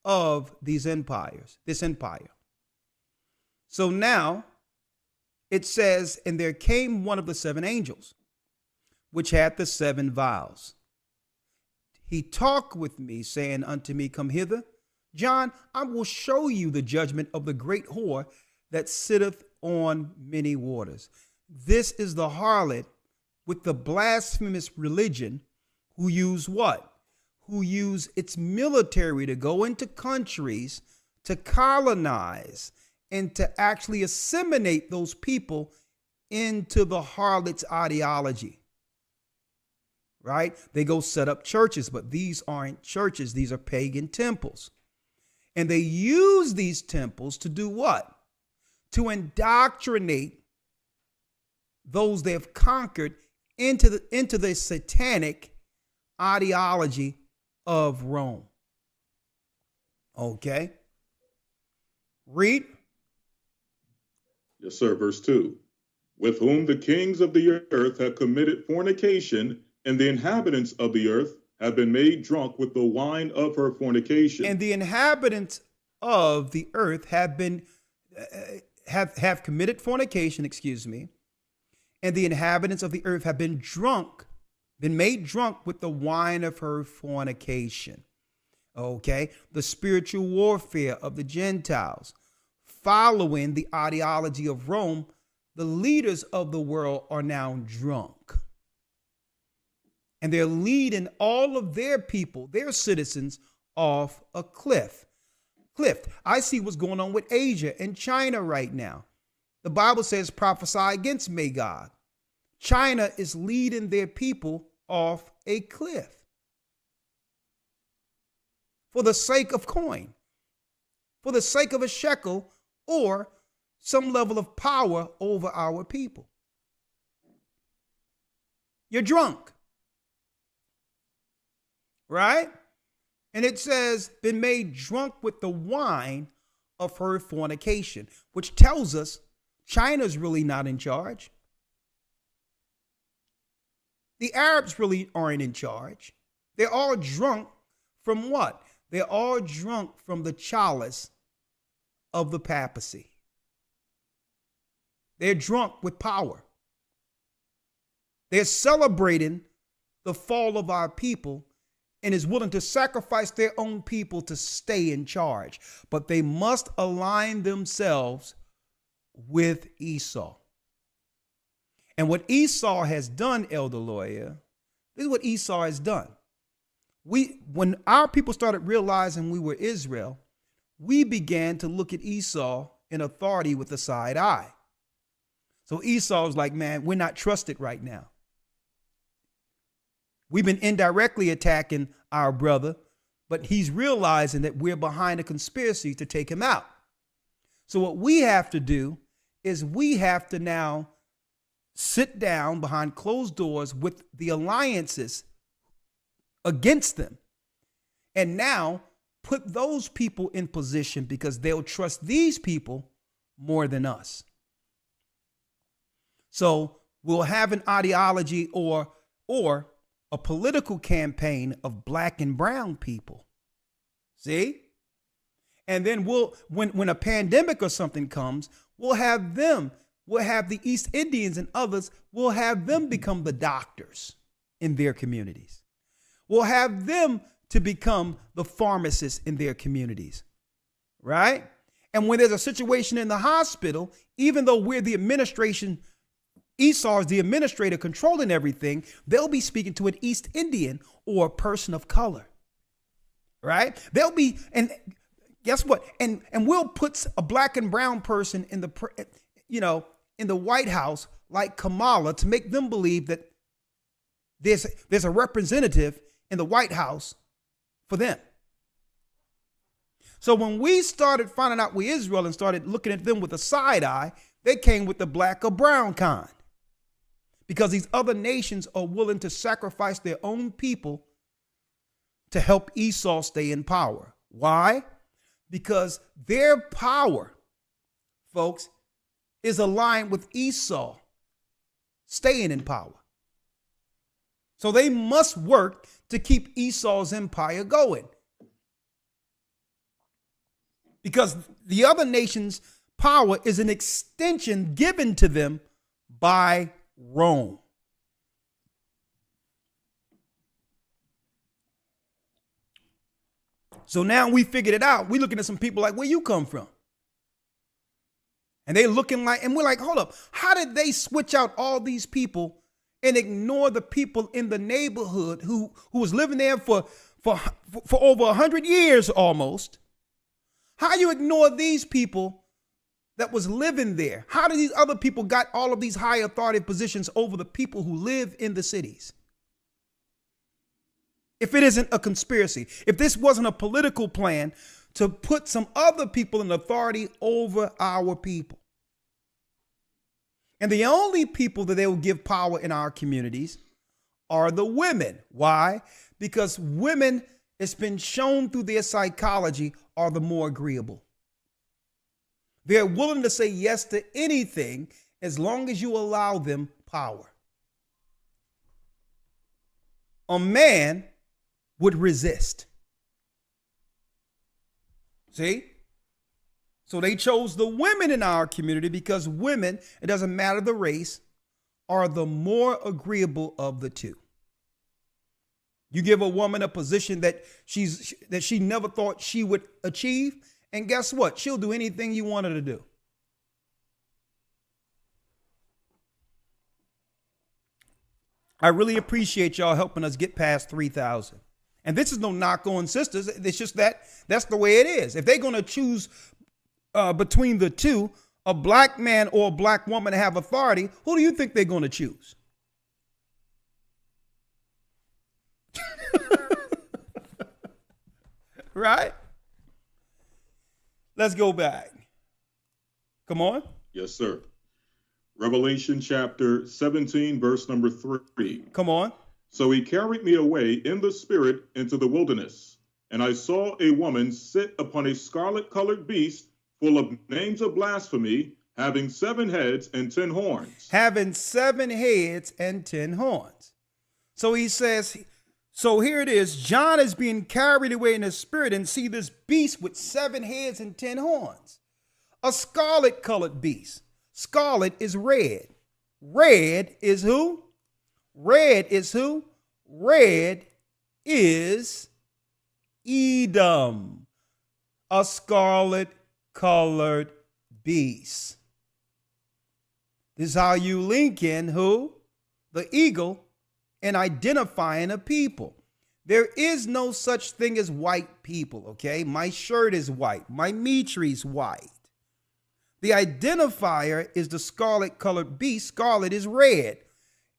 of these empires, this empire. So now it says, and there came one of the 7 angels, which had the 7 vials. He talked with me, saying unto me, Come hither, John, I will show you the judgment of the great whore that sitteth on many waters. This is the harlot with the blasphemous religion who use what? who use its military to go into countries to colonize and to actually assimilate those people into the harlot's ideology. Right? They go set up churches, but these aren't churches. These are pagan temples. And they use these temples to do what? To indoctrinate those they have conquered into the satanic ideology of Rome. Okay. Read. Yes, sir. Verse 2. With whom the kings of the earth have committed fornication, and the inhabitants of the earth have been made drunk with the wine of her fornication. And the inhabitants of the earth have been have committed fornication, and the inhabitants of the earth have been made drunk with the wine of her fornication. Okay, the spiritual warfare of the Gentiles, following the ideology of Rome, the leaders of the world are now drunk. And they're leading all of their people, their citizens, off a cliff. I see what's going on with Asia and China right now. The Bible says prophesy against Magog. China is leading their people off a cliff for the sake of coin, for the sake of a shekel or some level of power over our people. You're drunk. Right? And it says, been made drunk with the wine of her fornication, which tells us China's really not in charge. The Arabs really aren't in charge. They're all drunk from what? They're all drunk from the chalice of the papacy. They're drunk with power. They're celebrating the fall of our people and is willing to sacrifice their own people to stay in charge. But they must align themselves with Esau. And what Esau has done, Elder Lawyer, this is what Esau has done. When our people started realizing we were Israel, we began to look at Esau in authority with a side eye. So Esau was like, man, we're not trusted right now. We've been indirectly attacking our brother, but he's realizing that we're behind a conspiracy to take him out. So what we have to do is we have to now sit down behind closed doors with the alliances against them and now put those people in position because they'll trust these people more than us. So we'll have an ideology or a political campaign of black and brown people. See? And then when a pandemic or something comes, we'll have the East Indians and others, we'll have them become the doctors in their communities. We'll have them to become the pharmacists in their communities, right? And when there's a situation in the hospital, even though we're the administration, Esau is the administrator controlling everything, they'll be speaking to an East Indian or a person of color, right? They'll be, and guess what? And we'll put a black and brown person in the White House like Kamala to make them believe that there's a representative in the White House for them. So when we started finding out we Israel and started looking at them with a side eye, they came with the black or brown kind. Because these other nations are willing to sacrifice their own people to help Esau stay in power. Why? Because their power, folks, is aligned with Esau staying in power. So they must work to keep Esau's empire going. Because the other nation's power is an extension given to them by Rome. So now we figured it out. We're looking at some people like, where you come from? And they're looking like, and we're like, hold up. How did they switch out all these people and ignore the people in the neighborhood who was living there for for over 100 years almost. How you ignore these people that was living there? How did these other people got all of these high authority positions over the people who live in the cities? If it isn't a conspiracy, if this wasn't a political plan to put some other people in authority over our people. And the only people that they will give power in our communities are the women. Why? Because women, it's been shown through their psychology, are the more agreeable. They're willing to say yes to anything as long as you allow them power. A man would resist. See? So they chose the women in our community because women, it doesn't matter the race, are the more agreeable of the two. You give a woman a position that she never thought she would achieve, and guess what? She'll do anything you want her to do. I really appreciate y'all helping us get past 3,000. And this is no knock on sisters. It's just that's the way it is. If they're going to choose between the two, a black man or a black woman to have authority, who do you think they're going to choose? Right? Let's go back. Come on. Yes, sir. Revelation chapter 17, verse number 3. Come on. So he carried me away in the spirit into the wilderness, and I saw a woman sit upon a scarlet-colored beast full of names of blasphemy, having 7 heads and 10 horns. Having 7 heads and 10 horns. So he says, so here it is. John is being carried away in the spirit and see this beast with 7 heads and 10 horns. A scarlet-colored beast. Scarlet is red. Red is who? Red is who? Red is Edom, a scarlet-colored beast. This is how you link in who? The eagle and identifying a people. There is no such thing as white people, okay? My shirt is white. My Mitri's white. The identifier is the scarlet-colored beast. Scarlet is red.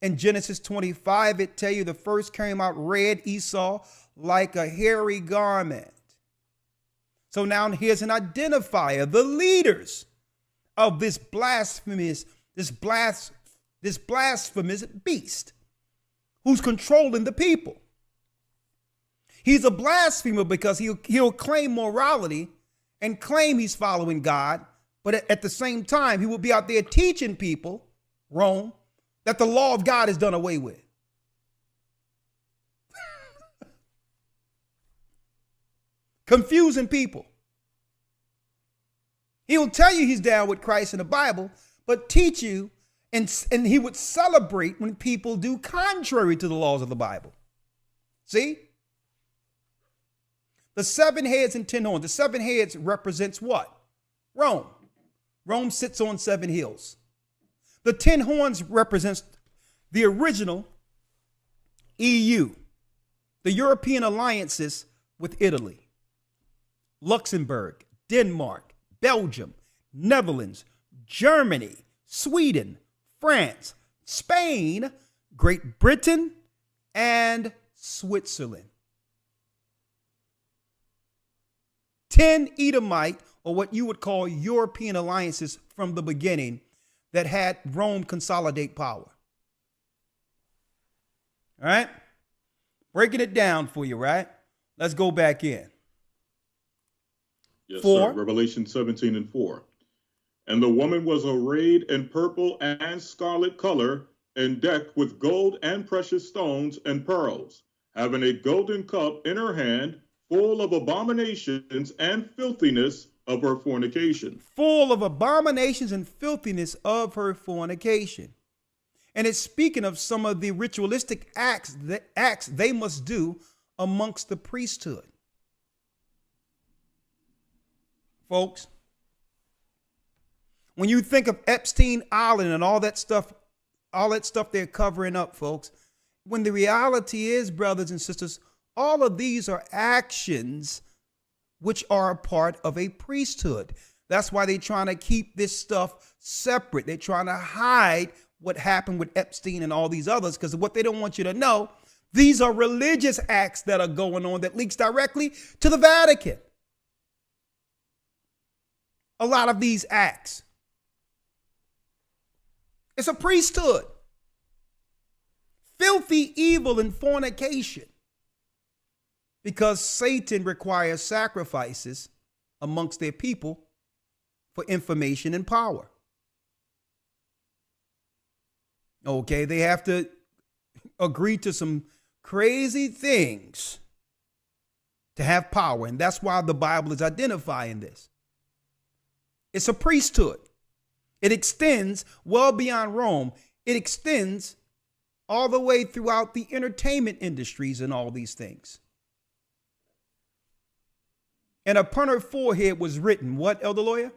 In Genesis 25, it tell you the first came out red, Esau, like a hairy garment. So now here's an identifier, the leaders of this blasphemous beast who's controlling the people. He's a blasphemer because he'll claim morality and claim he's following God, but at the same time, he will be out there teaching people, Rome, that the law of God is done away with. Confusing people. He'll tell you he's down with Christ in the Bible, but teach you, and he would celebrate when people do contrary to the laws of the Bible. See? The 7 heads and 10 horns. The 7 heads represents what? Rome. Rome sits on 7 hills. The 10 horns represents the original EU, the European alliances with Italy, Luxembourg, Denmark, Belgium, Netherlands, Germany, Sweden, France, Spain, Great Britain, and Switzerland. 10 Edomite, or what you would call European alliances from the beginning, that had Rome consolidate power. All right? Breaking it down for you, right? Let's go back in. Yes, 4. sir. Revelation 17 and 4. And the woman was arrayed in purple and scarlet color, and decked with gold and precious stones and pearls, having a golden cup in her hand, full of abominations and filthiness of her fornication. Full of abominations and filthiness of her fornication. And it's speaking of some of the ritualistic acts they must do amongst the priesthood. Folks, when you think of Epstein Island and all that stuff they're covering up, folks, when the reality is, brothers and sisters, All of these are actions which are a part of a priesthood. That's why they're trying to keep this stuff separate. They're trying to hide what happened with Epstein and all these others, because what they don't want you to know, these are religious acts that are going on that leaks directly to the Vatican. A lot of these acts. It's a priesthood. Filthy evil and fornication. Because Satan requires sacrifices amongst their people for information and power. Okay, they have to agree to some crazy things to have power. And that's why the Bible is identifying this. It's a priesthood. It extends well beyond Rome. It extends all the way throughout the entertainment industries and all these things. And upon her forehead was written, what, Elder Lawyer?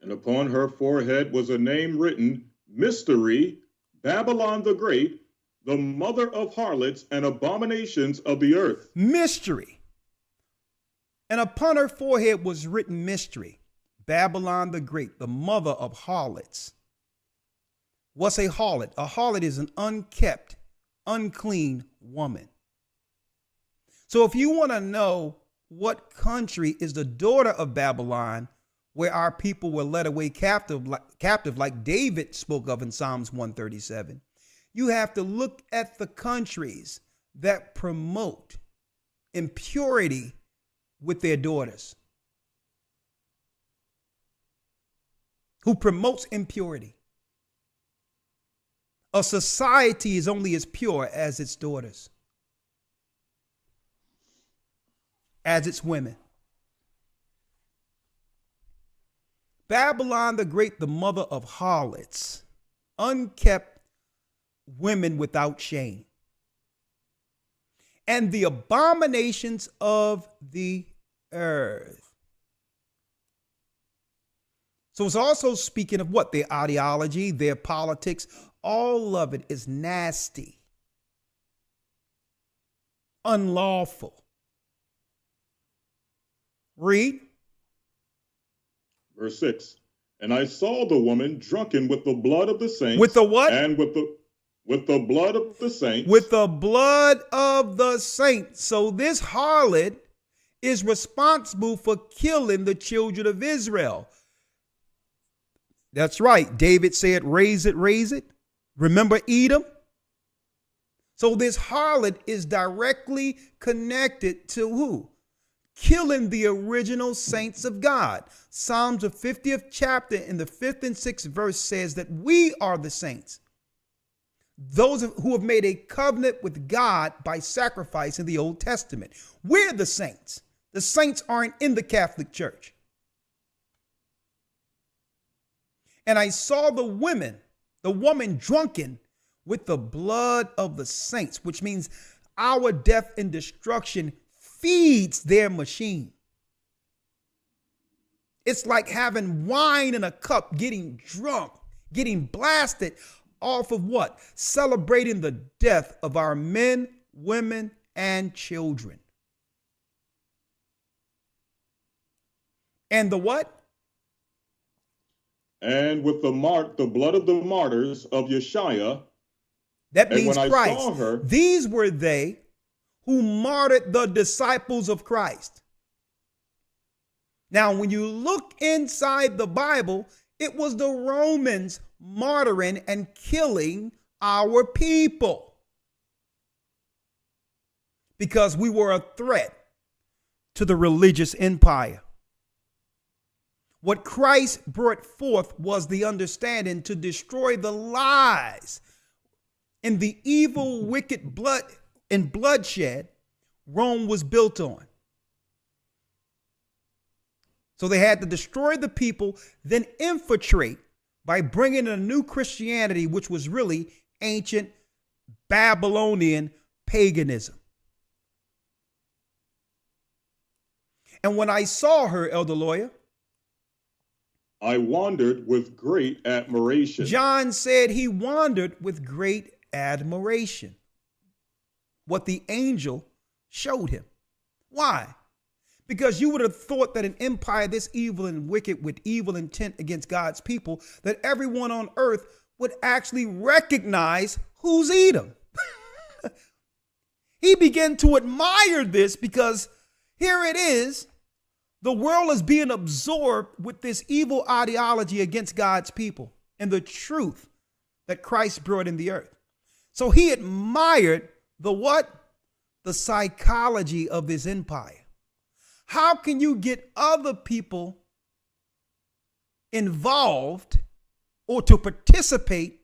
And upon her forehead was a name written, Mystery, Babylon the Great, the mother of harlots and abominations of the earth. Mystery. And upon her forehead was written mystery, Babylon the Great, the mother of harlots. What's a harlot? A harlot is an unkept, unclean woman. So if you want to know what country is the daughter of Babylon, where our people were led away captive like David spoke of in Psalms 137, you have to look at the countries that promote impurity with their daughters. Who promotes impurity. A society is only as pure as its daughters, as its women. Babylon the Great, the mother of harlots, unkept women without shame, and the abominations of the earth. So it's also speaking of what? Their ideology, their politics. All of it is nasty, unlawful. Read. Verse 6. And I saw the woman drunken with the blood of the saints. With the what? And with the blood of the saints. With the blood of the saints. So this harlot is responsible for killing the children of Israel. That's right. David said, raise it, raise it. Remember Edom? So this harlot is directly connected to who? Killing the original saints of God. Psalms, the 50th chapter in the 5th and 6th verse says that we are the saints. Those who have made a covenant with God by sacrifice in the Old Testament. We're the saints. The saints aren't in the Catholic Church. And I saw the woman drunken with the blood of the saints, which means our death and destruction feeds their machine. It's like having wine in a cup, getting drunk, getting blasted off of what? Celebrating the death of our men, women, and children. And the what? And with the blood of the martyrs of YASHAYA. That means when Christ. I saw her, these were they who martyred the disciples of Christ. Now, when you look inside the Bible, it was the Romans martyring and killing our people because we were a threat to the religious empire. What Christ brought forth was the understanding to destroy the lies and the evil, wicked blood and bloodshed Rome was built on. So they had to destroy the people, then infiltrate by bringing a new Christianity, which was really ancient Babylonian paganism. And when I saw her, Elder Lawyer, I wandered with great admiration. John said he wandered with great admiration. What the angel showed him. Why? Because you would have thought that an empire this evil and wicked with evil intent against God's people, that everyone on earth would actually recognize who's Edom. He began to admire this because here it is. The world is being absorbed with this evil ideology against God's people and the truth that Christ brought in the earth. So he admired the what? The psychology of this empire. How can you get other people involved or to participate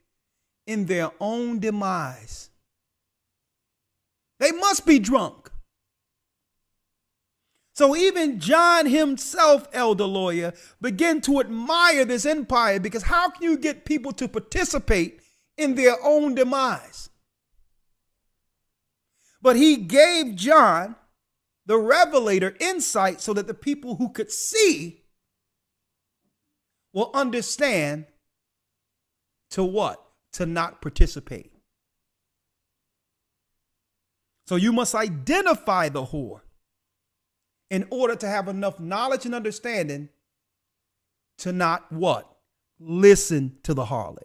in their own demise? They must be drunk. So even John himself, elder lawyer, began to admire this empire because how can you get people to participate in their own demise? But he gave John, the revelator, insight so that the people who could see will understand to what? To not participate. So you must identify the whore in order to have enough knowledge and understanding to not what? Listen to the harlot.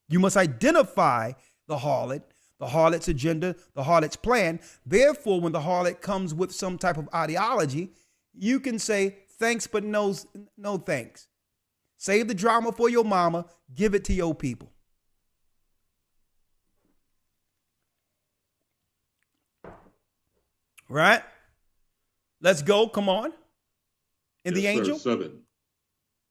You must identify the harlot's agenda, the harlot's plan. Therefore, when the harlot comes with some type of ideology, you can say thanks, but no thanks. Save the drama for your mama. Give it to your people. Right? Let's go. Come on. And yes, the angel? Sir, 7.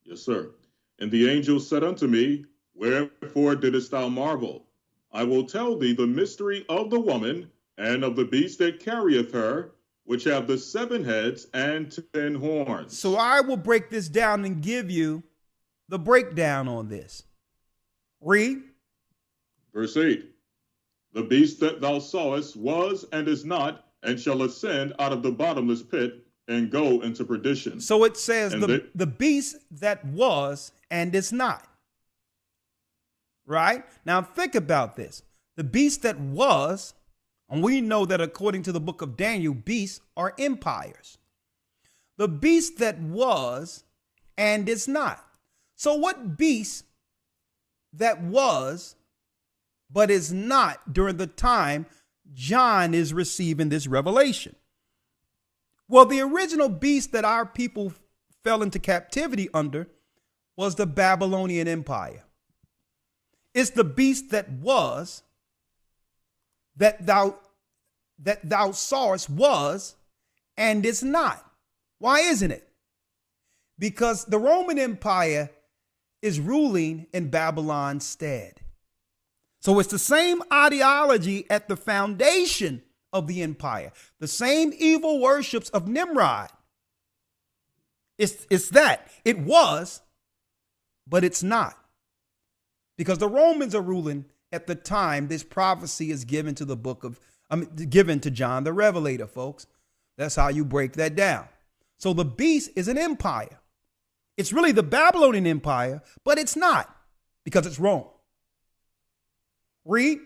Yes, sir. And the angel said unto me, wherefore didst thou marvel? I will tell thee the mystery of the woman and of the beast that carrieth her, which have the 7 heads and 10 horns. So I will break this down and give you the breakdown on this. Read. Verse 8. The beast that thou sawest was and is not, and shall ascend out of the bottomless pit and go into perdition. So it says the beast that was and is not. Right? Now think about this. The beast that was, and we know that according to the book of Daniel, beasts are empires. The beast that was and is not. So what beast that was but is not during the time John is receiving this revelation? Well, the original beast that our people fell into captivity under was the Babylonian Empire. It's the beast that was, that thou sawest was, and is not. Why isn't it? Because the Roman Empire is ruling in Babylon's stead. So it's the same ideology at the foundation of the empire. The same evil worships of Nimrod. It's that. It was, but it's not. Because the Romans are ruling at the time this prophecy is given to given to John the Revelator, folks. That's how you break that down. So the beast is an empire. It's really the Babylonian Empire, but it's not because it's Rome. Read.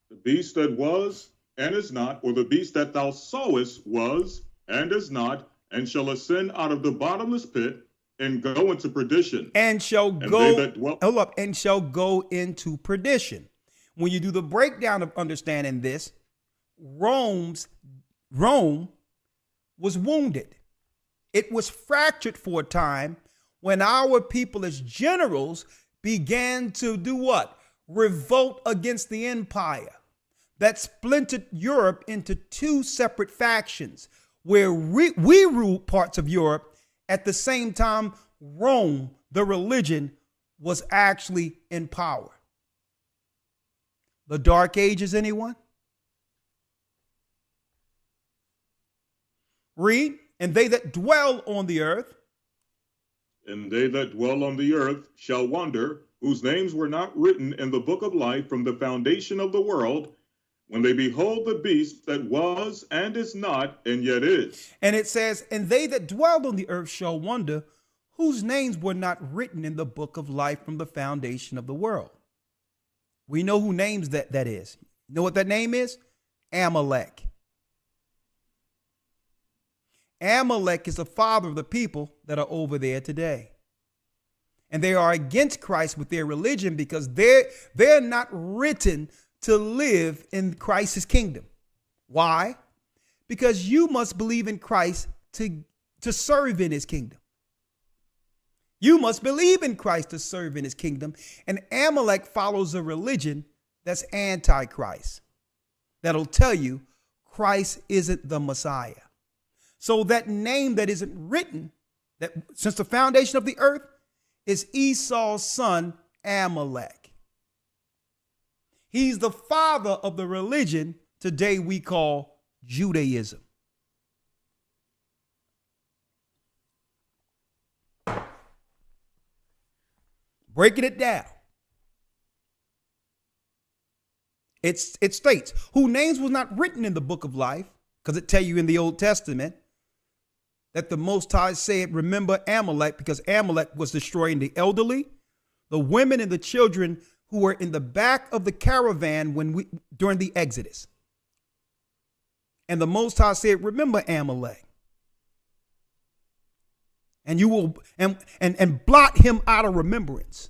The beast that was and is not, or the beast that thou sawest was and is not, and shall ascend out of the bottomless pit and go into perdition. And shall go into perdition. When you do the breakdown of understanding this, Rome was wounded. It was fractured for a time when our people as generals began to do what? Revolt against the empire. That splintered Europe into 2 separate factions where we ruled parts of Europe at the same time Rome, the religion, was actually in power. The Dark Ages, anyone? Read. And they that dwell on the earth. And they that dwell on the earth shall wonder, whose names were not written in the book of life from the foundation of the world, when they behold the beast that was and is not and yet is. And it says, and they that dwell on the earth shall wonder, whose names were not written in the book of life from the foundation of the world. We know who names that is. You know what that name is? Amalek. Amalek is the father of the people that are over there today. And they are against Christ with their religion because they're not written to live in Christ's kingdom. Why? Because you must believe in Christ to serve in his kingdom. You must believe in Christ to serve in his kingdom. And Amalek follows a religion that's anti-Christ. That'll tell you Christ isn't the Messiah. So that name that isn't written, that since the foundation of the earth, is Esau's son, Amalek. He's the father of the religion today we call Judaism. Breaking it down. It states, whose names was not written in the book of life, because it tell you in the Old Testament that the Most High said, remember Amalek, because Amalek was destroying the elderly, the women and the children who were in the back of the caravan during the Exodus. And the Most High said, remember Amalek. And you will and blot him out of remembrance.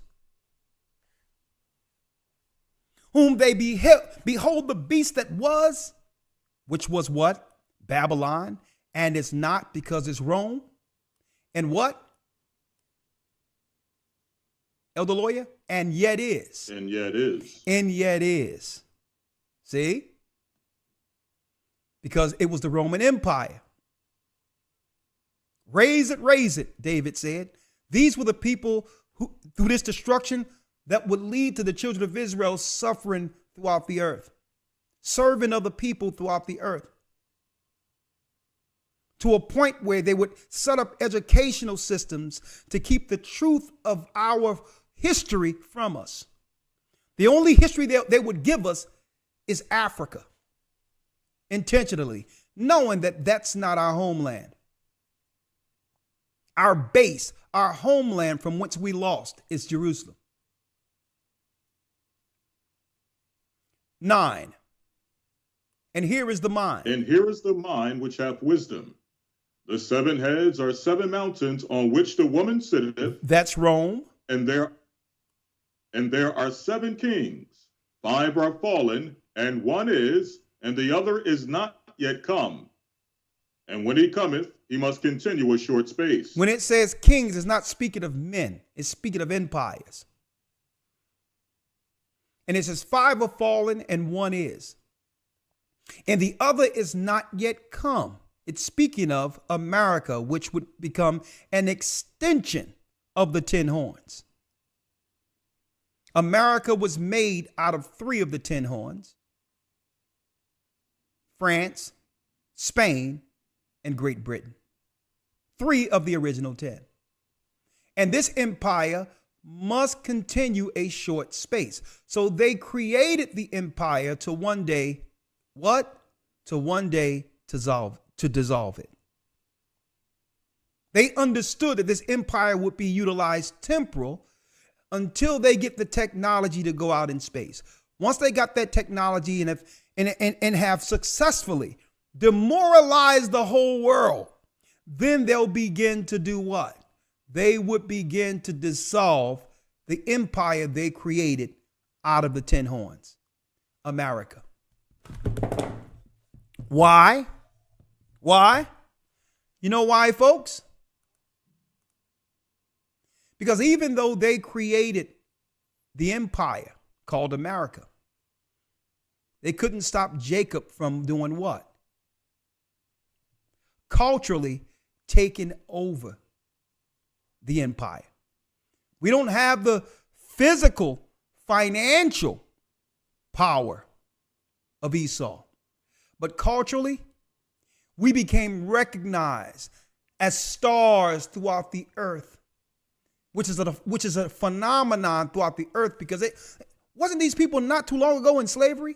Whom they behold the beast that was, which was what? Babylon, and it's not because it's Rome. And what? Elder Lawyer? And yet is. And yet is. And yet is. See? Because it was the Roman Empire. Raise it, David said. These were the people who, through this destruction, that would lead to the children of Israel suffering throughout the earth, serving other people throughout the earth, to a point where they would set up educational systems to keep the truth of our history from us. The only history they would give us is Africa, intentionally, knowing that that's not our homeland. Our base, our homeland from whence we lost is Jerusalem. 9. And here is the mind. And here is the mind which hath wisdom. The 7 heads are 7 mountains on which the woman sitteth. That's Rome. And there are 7 kings. 5 are fallen, and 1 is, and the other is not yet come. And when he cometh, he must continue a short space. When it says kings, it's not speaking of men. It's speaking of empires. And it says 5 are fallen and 1 is. And the other is not yet come. It's speaking of America, which would become an extension of the 10 horns. America was made out of 3 of the 10 horns: France, Spain, and Great Britain. 3 of the original 10. And this empire must continue a short space. So they created the empire to one day, what? To one day to dissolve it. They understood that this empire would be utilized temporal until they get the technology to go out in space. Once they got that technology and have successfully demoralized the whole world, then they'll begin to do what? They would begin to dissolve the empire they created out of the 10 horns, America. Why? Why? You know why, folks? Because even though they created the empire called America, they couldn't stop Jacob from doing what? Culturally taking over the empire. We don't have the physical, financial power of Esau, but culturally, we became recognized as stars throughout the earth, which is a phenomenon throughout the earth, because wasn't these people not too long ago in slavery?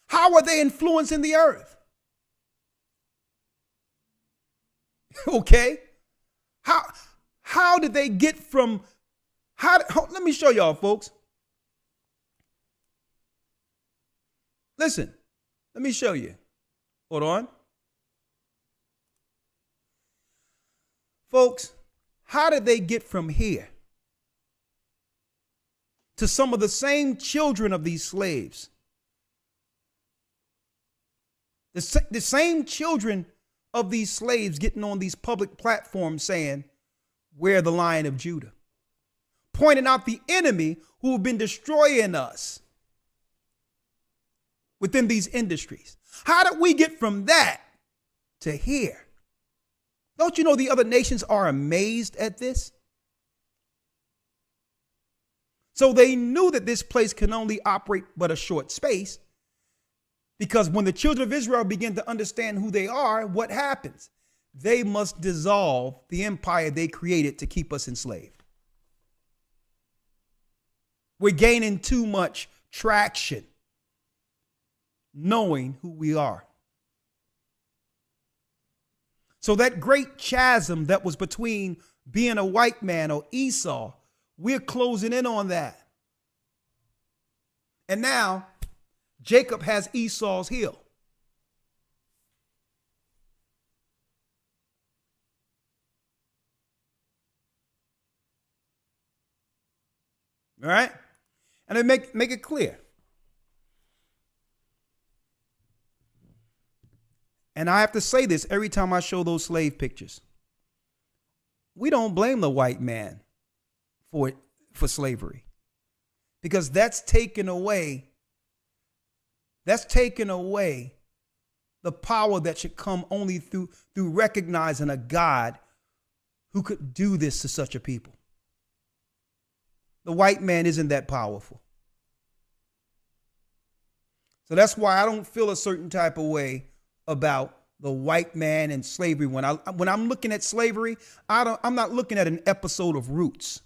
How are they influencing the earth? Okay. How did they get from, let me show y'all, folks. Listen, Let me show you. Hold on. Folks, how did they get from here to some of the same children of these slaves? The same children of these slaves getting on these public platforms saying, "We're the Lion of Judah," pointing out the enemy who have been destroying us within these industries. How did we get from that to here? Don't you know the other nations are amazed at this? So they knew that this place can only operate but a short space, because when the children of Israel begin to understand who they are, what happens? They must dissolve the empire they created to keep us enslaved. We're gaining too much traction knowing who we are. So that great chasm that was between being a white man or Esau, we're closing in on that. And now Jacob has Esau's heel. All right? And they make it clear. And I have to say this every time I show those slave pictures. We don't blame the white man for slavery, because that's taken away the power that should come only through recognizing a God who could do this to such a people. The white man isn't that powerful. So that's why I don't feel a certain type of way about the white man and slavery. When I'm looking at slavery, I'm not looking at an episode of Roots.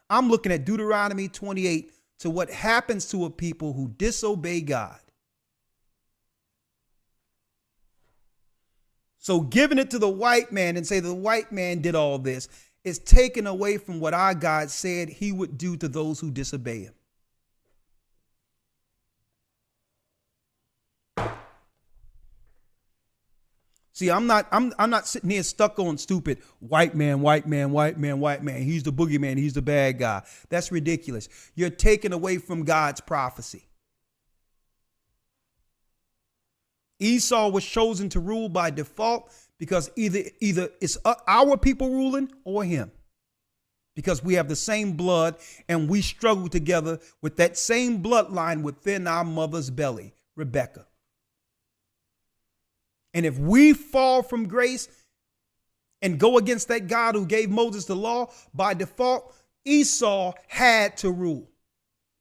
I'm looking at Deuteronomy 28 to what happens to a people who disobey God. So giving it to the white man and say the white man did all this is taken away from what our God said he would do to those who disobey him. See, I'm not sitting here stuck on stupid white man. He's the boogeyman. He's the bad guy. That's ridiculous. You're taken away from God's prophecy. Esau was chosen to rule by default because either it's our people ruling or him, because we have the same blood and we struggle together with that same bloodline within our mother's belly, Rebecca. And if we fall from grace and go against that God who gave Moses the law, by default, Esau had to rule,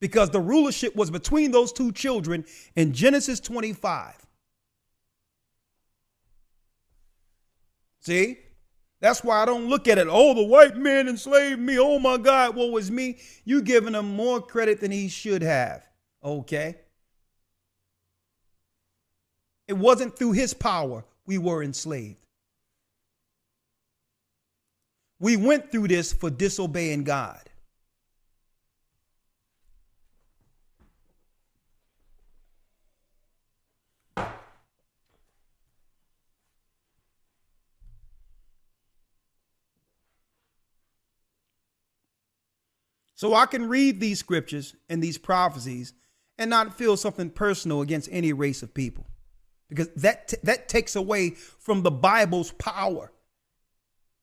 because the rulership was between those two children in Genesis 25. See, that's why I don't look at it. Oh, the white man enslaved me. Oh, my God, woe is me. You giving him more credit than he should have. Okay. It wasn't through his power we were enslaved. We went through this for disobeying God. So I can read these scriptures and these prophecies and not feel something personal against any race of people, because that takes away from the Bible's power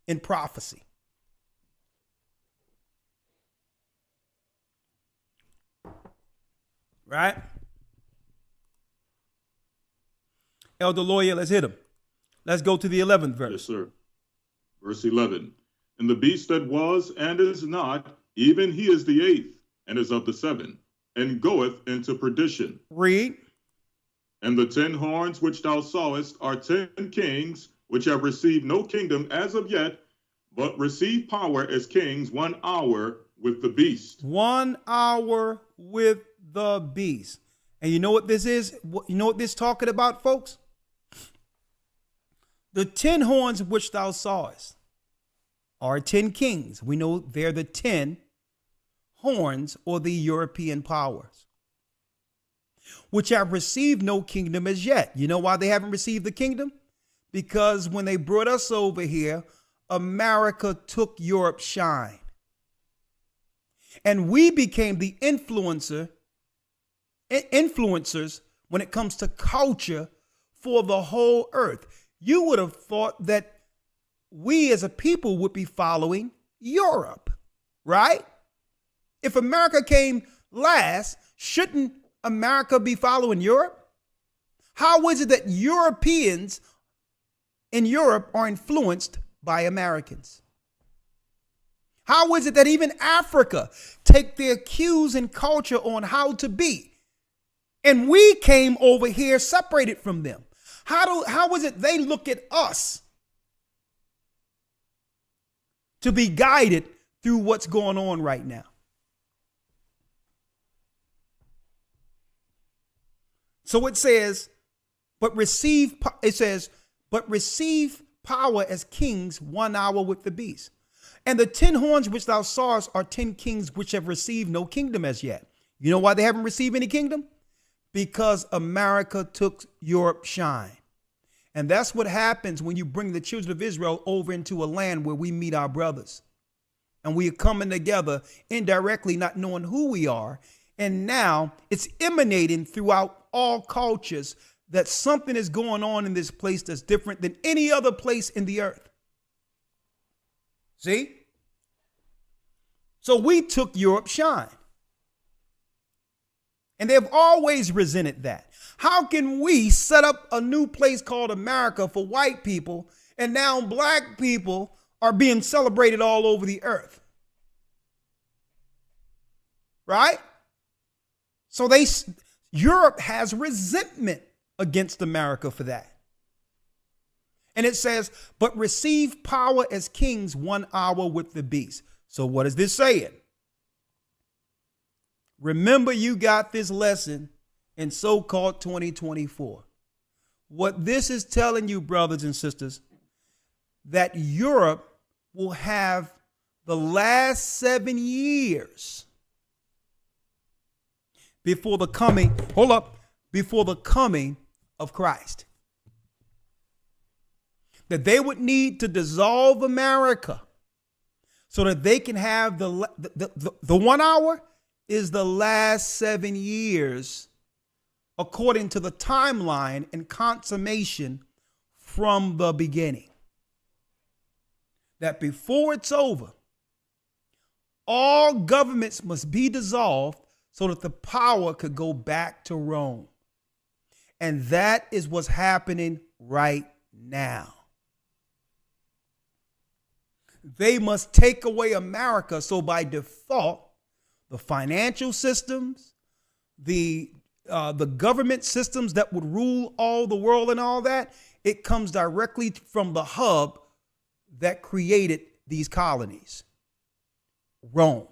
in prophecy. Right? Elder Lawyer, let's hit him. Let's go to the 11th verse. Yes, sir. Verse 11. And the beast that was and is not, even he is the 8th, and is of the 7, and goeth into perdition. Read. And the 10 horns which thou sawest are 10 kings, which have received no kingdom as of yet, but receive power as kings 1 hour with the beast. 1 hour with the beast. And you know what this is? You know what this is talking about, folks? The 10 horns which thou sawest are 10 kings. We know they're the 10 horns, or the European powers. which have received no kingdom as yet. You know why they haven't received the kingdom? Because when they brought us over here, America took Europe's shine. And we became the influencers when it comes to culture for the whole earth. You would have thought that we as a people would be following Europe, right? If America came last, shouldn't America be following Europe? How is it that Europeans in Europe are influenced by Americans? How is it that even Africa take their cues and culture on how to be? And we came over here separated from them. How is it they look at us to be guided through what's going on right now? So it says, but receive power as kings 1 hour with the beast. And the 10 horns which thou sawest are 10 kings which have received no kingdom as yet. You know why they haven't received any kingdom? Because America took Europe's shine. And that's what happens when you bring the children of Israel over into a land where we meet our brothers. And we are coming together indirectly, not knowing who we are. And now it's emanating throughout all cultures that something is going on in this place that's different than any other place in the earth. See? So we took Europe's shine. And they've always resented that. How can we set up a new place called America for white people, and now black people are being celebrated all over the earth? Right? So Europe has resentment against America for that. And it says, but receive power as kings 1 hour with the beast. So what is this saying? Remember, you got this lesson in so-called 2024. What this is telling you, brothers and sisters, that Europe will have the last 7 years before the coming, before the coming of Christ. That they would need to dissolve America so that they can have the 1 hour is the last 7 years according to the timeline and consummation from the beginning. That before it's over, all governments must be dissolved so that the power could go back to Rome. And that is what's happening right now. They must take away America. So by default, the financial systems, the government systems that would rule all the world and all that, it comes directly from the hub that created these colonies, Rome.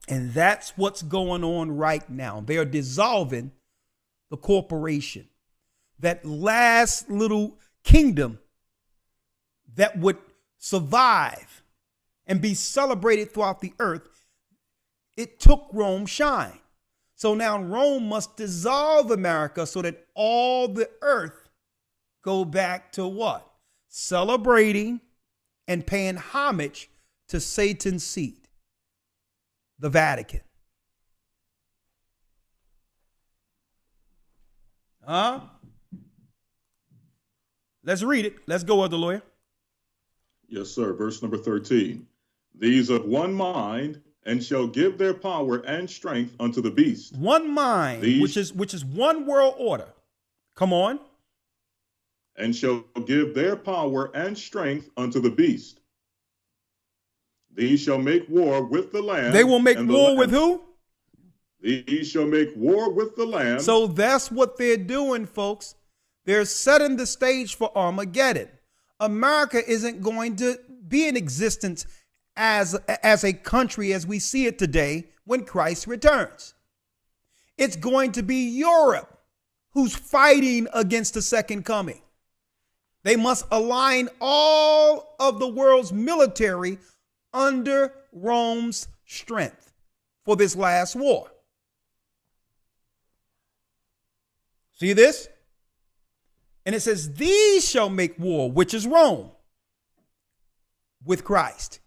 And that's what's going on right now. They are dissolving the corporation. That last little kingdom that would survive and be celebrated throughout the earth, it took Rome shine. So now Rome must dissolve America so that all the earth go back to what? Celebrating and paying homage to Satan's seat, the Vatican. Let's read it. Let's go, other lawyer. Yes, sir. Verse number 13. These of one mind and shall give their power and strength unto the beast. One mind, which is one world order. Come on. And shall give their power and strength unto the beast. These shall make war with the Lamb. They will make war with who? These shall make war with the Lamb. So that's what they're doing, folks. They're setting the stage for Armageddon. America isn't going to be in existence as a country as we see it today when Christ returns. It's going to be Europe who's fighting against the second coming. They must align all of the world's military under Rome's strength for this last war. See this? And it says, these shall make war, which is Rome, with Christ.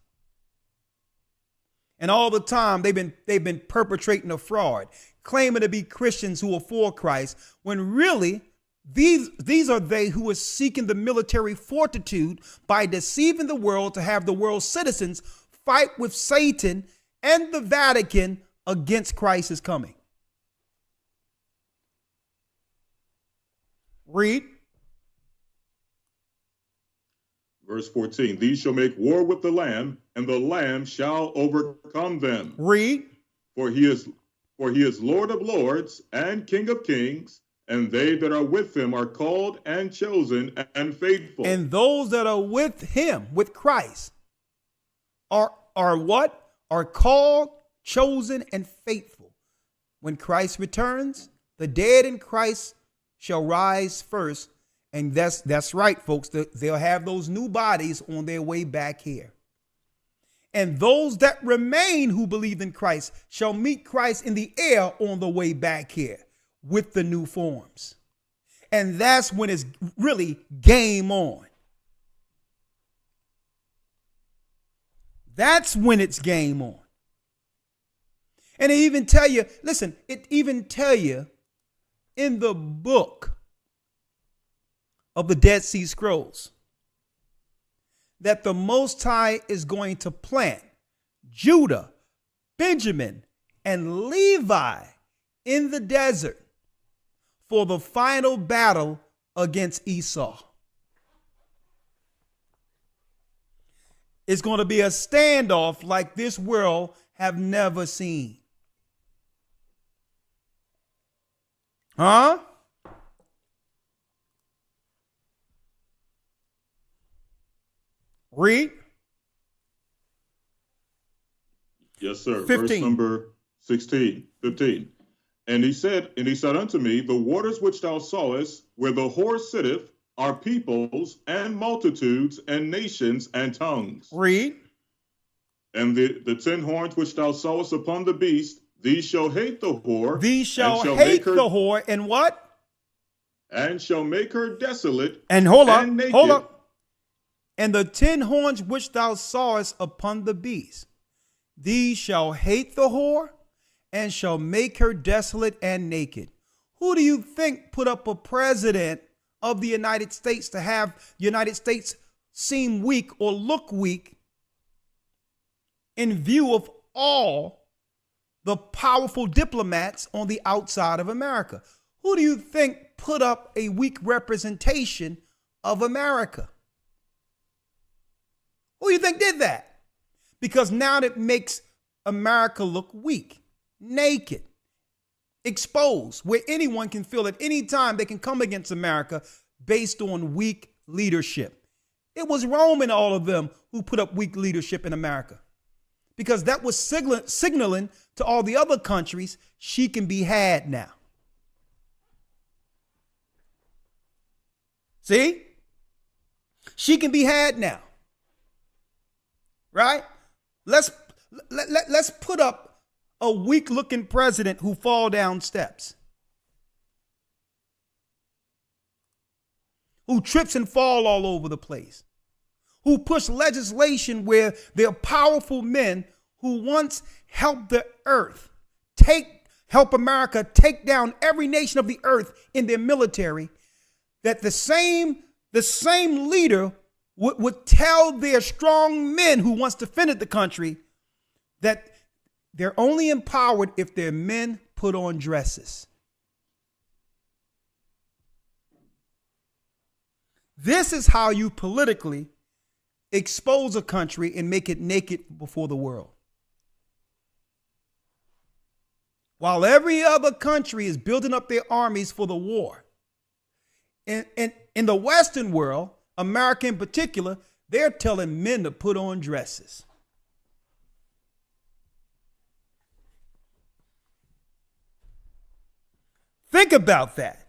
And all the time they've been perpetrating a fraud, claiming to be Christians who are for Christ, when really these are they who are seeking the military fortitude by deceiving the world to have the world's citizens fight with Satan and the Vatican against Christ's coming. Read. Verse 14, these shall make war with the Lamb, and the Lamb shall overcome them. Read. For he is Lord of lords and King of kings, and they that are with him are called and chosen and faithful. And those that are with him, with Christ, are what? Are called, chosen, and faithful. When Christ returns, the dead in Christ shall rise first. And that's right, folks. They'll have those new bodies on their way back here. And those that remain who believe in Christ shall meet Christ in the air on the way back here with the new forms. And that's when it's really game on. That's when it's game on. And it even tell you, listen, it even tell you in the book of the Dead Sea Scrolls that the Most High is going to plant Judah, Benjamin, and Levi in the desert for the final battle against Esau. It's going to be a standoff like this world have never seen. Huh? Read. Yes, sir. 15. Verse number 15. And he said unto me, the waters which thou sawest, where the horse sitteth, are peoples and multitudes and nations and tongues. Read. And the 10 horns which thou sawest upon the beast, these shall hate the whore. These shall hate the whore, and what? And shall make her desolate. And hold naked. up. And the 10 horns which thou sawest upon the beast, these shall hate the whore, and shall make her desolate and naked. Who do you think put up a president of the United States to have the United States seem weak or look weak in view of all the powerful diplomats on the outside of America? Who do you think put up a weak representation of America? Who do you think did that? Because now it makes America look weak, naked, exposed, where anyone can feel at any time they can come against America based on weak leadership. It was Rome and all of them who put up weak leadership in America, because that was signaling to all the other countries she can be had now. See? She can be had now. Right? Let's put up a weak-looking president who fall down steps, who trips and fall all over the place, who push legislation where there are powerful men who once helped the earth help America take down every nation of the earth in their military, that the same leader would tell their strong men who once defended the country that they're only empowered if their men put on dresses. This is how you politically expose a country and make it naked before the world. While every other country is building up their armies for the war, in the Western world, America in particular, they're telling men to put on dresses. Think about that.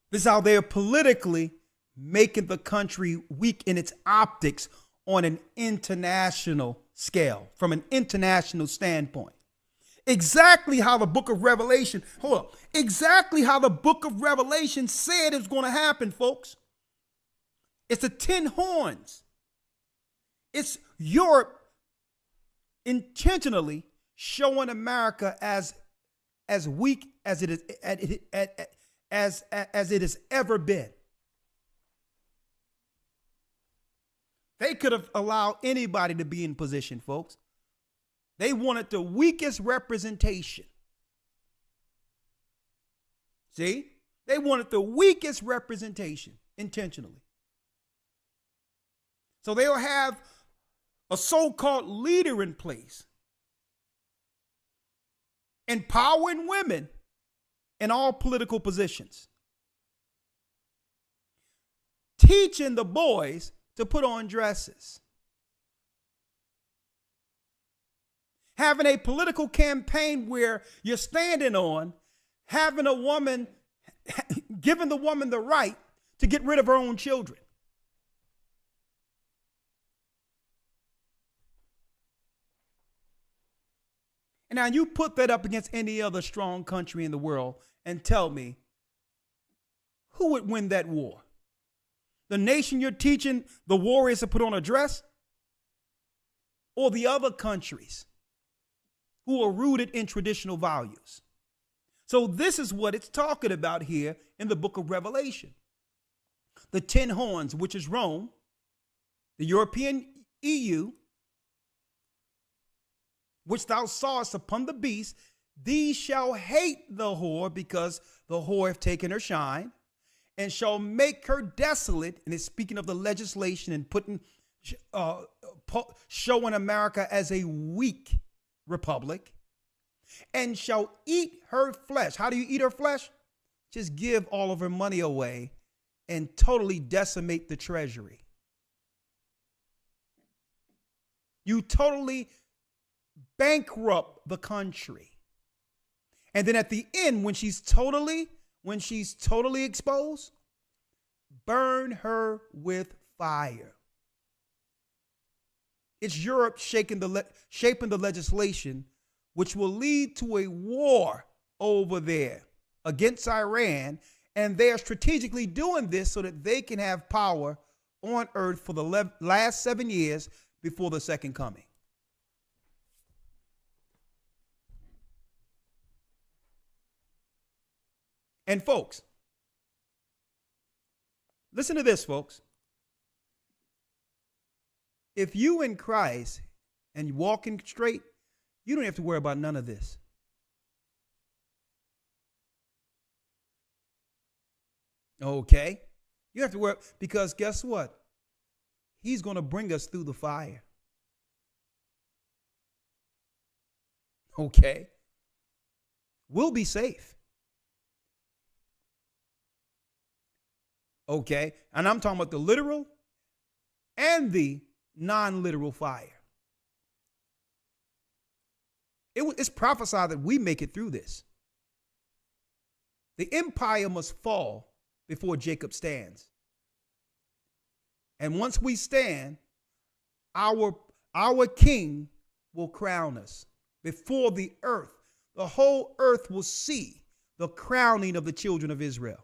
This is how they're politically making the country weak in its optics on an international scale, from an international standpoint. Exactly how the book of Revelation, hold up, exactly how the book of Revelation said it was going to happen, folks. It's the 10 horns. It's Europe intentionally showing America as weak as it is as it has ever been. They could have allowed anybody to be in position, folks. They wanted the weakest representation. See? They wanted the weakest representation intentionally. So they'll have a so-called leader in place, empowering women in all political positions, teaching the boys to put on dresses, having a political campaign where you're standing on having a woman, giving the woman the right to get rid of her own children. And now you put that up against any other strong country in the world and tell me who would win that war? The nation you're teaching the warriors to put on a dress, or the other countries who are rooted in traditional values? So this is what it's talking about here in the book of Revelation. The 10 horns, which is Rome, the European EU, which thou sawest upon the beast, these shall hate the whore, because the whore hath taken her shine, and shall make her desolate. And it's speaking of the legislation and putting, showing America as a weak republic, and shall eat her flesh. How do you eat her flesh? Just give all of her money away and totally decimate the treasury. You totally bankrupt the country. And then at the end, when she's totally exposed, burn her with fire. It's Europe shaping the legislation, which will lead to a war over there against Iran. And they are strategically doing this so that they can have power on earth for the last 7 years before the second coming. And folks, listen to this, folks. If you in Christ and walking straight, you don't have to worry about none of this. Okay? You have to worry, because guess what? He's going to bring us through the fire. Okay? We'll be safe. Okay? And I'm talking about the literal and the non-literal fire. It's prophesied that we make it through this. The empire must fall before Jacob stands. And once we stand, our king will crown us before the earth. The whole earth will see the crowning of the children of Israel.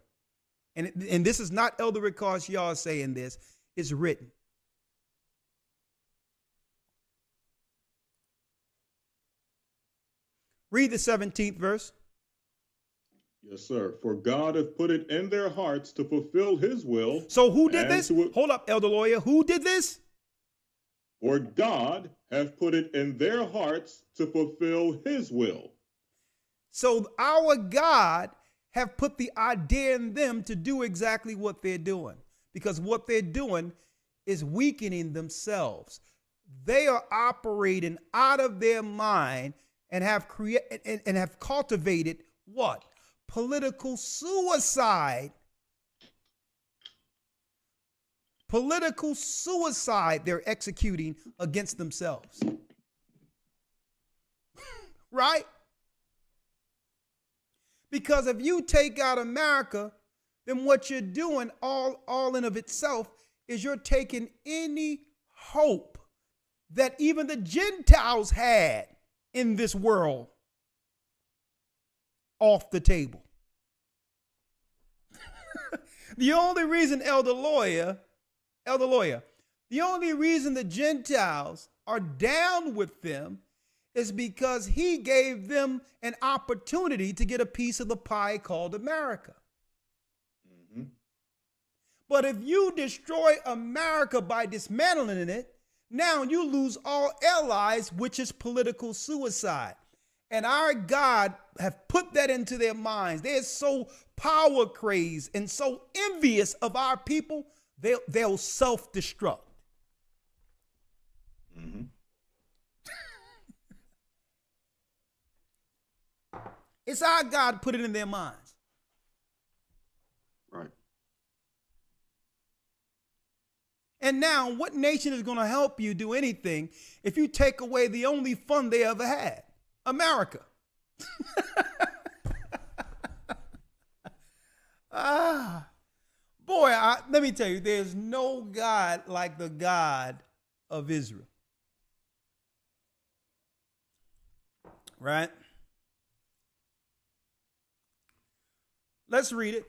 And this is not Elder Ricard Yah saying this. It's written. Read the 17th verse. Yes, sir. For God hath put it in their hearts to fulfill his will. So who did this? Hold up, Elder Lawyer. Who did this? For God hath put it in their hearts to fulfill his will. So our God have put the idea in them to do exactly what they're doing, because what they're doing is weakening themselves. They are operating out of their mind and have cultivated what? Political suicide. Political suicide they're executing against themselves. Right? Because if you take out America, then what you're doing all in of itself is you're taking any hope that even the Gentiles had in this world off the table. The only reason, Elder Lawyer, the only reason the Gentiles are down with them is because he gave them an opportunity to get a piece of the pie called America. Mm-hmm. But if you destroy America by dismantling it, now you lose all allies, which is political suicide. And our God have put that into their minds. They're so power crazed and so envious of our people, they'll self-destruct. Mm-hmm. It's our God put it in their minds. Right. And now, what nation is going to help you do anything if you take away the only fun they ever had? America. Boy, let me tell you, there's no God like the God of Israel. Right? Let's read it.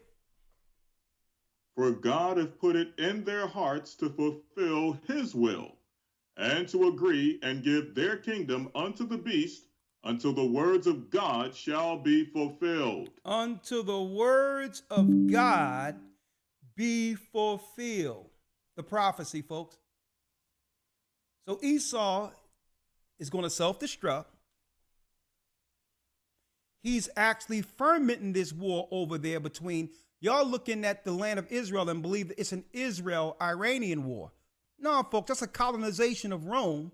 For God hath put it in their hearts to fulfill his will, and to agree and give their kingdom unto the beast, until the words of God shall be fulfilled. Until the words of God be fulfilled. The prophecy, folks. So Esau is going to self-destruct. He's actually fermenting this war over there between, y'all looking at the land of Israel and believe that it's an Israel-Iranian war. No, folks, that's a colonization of Rome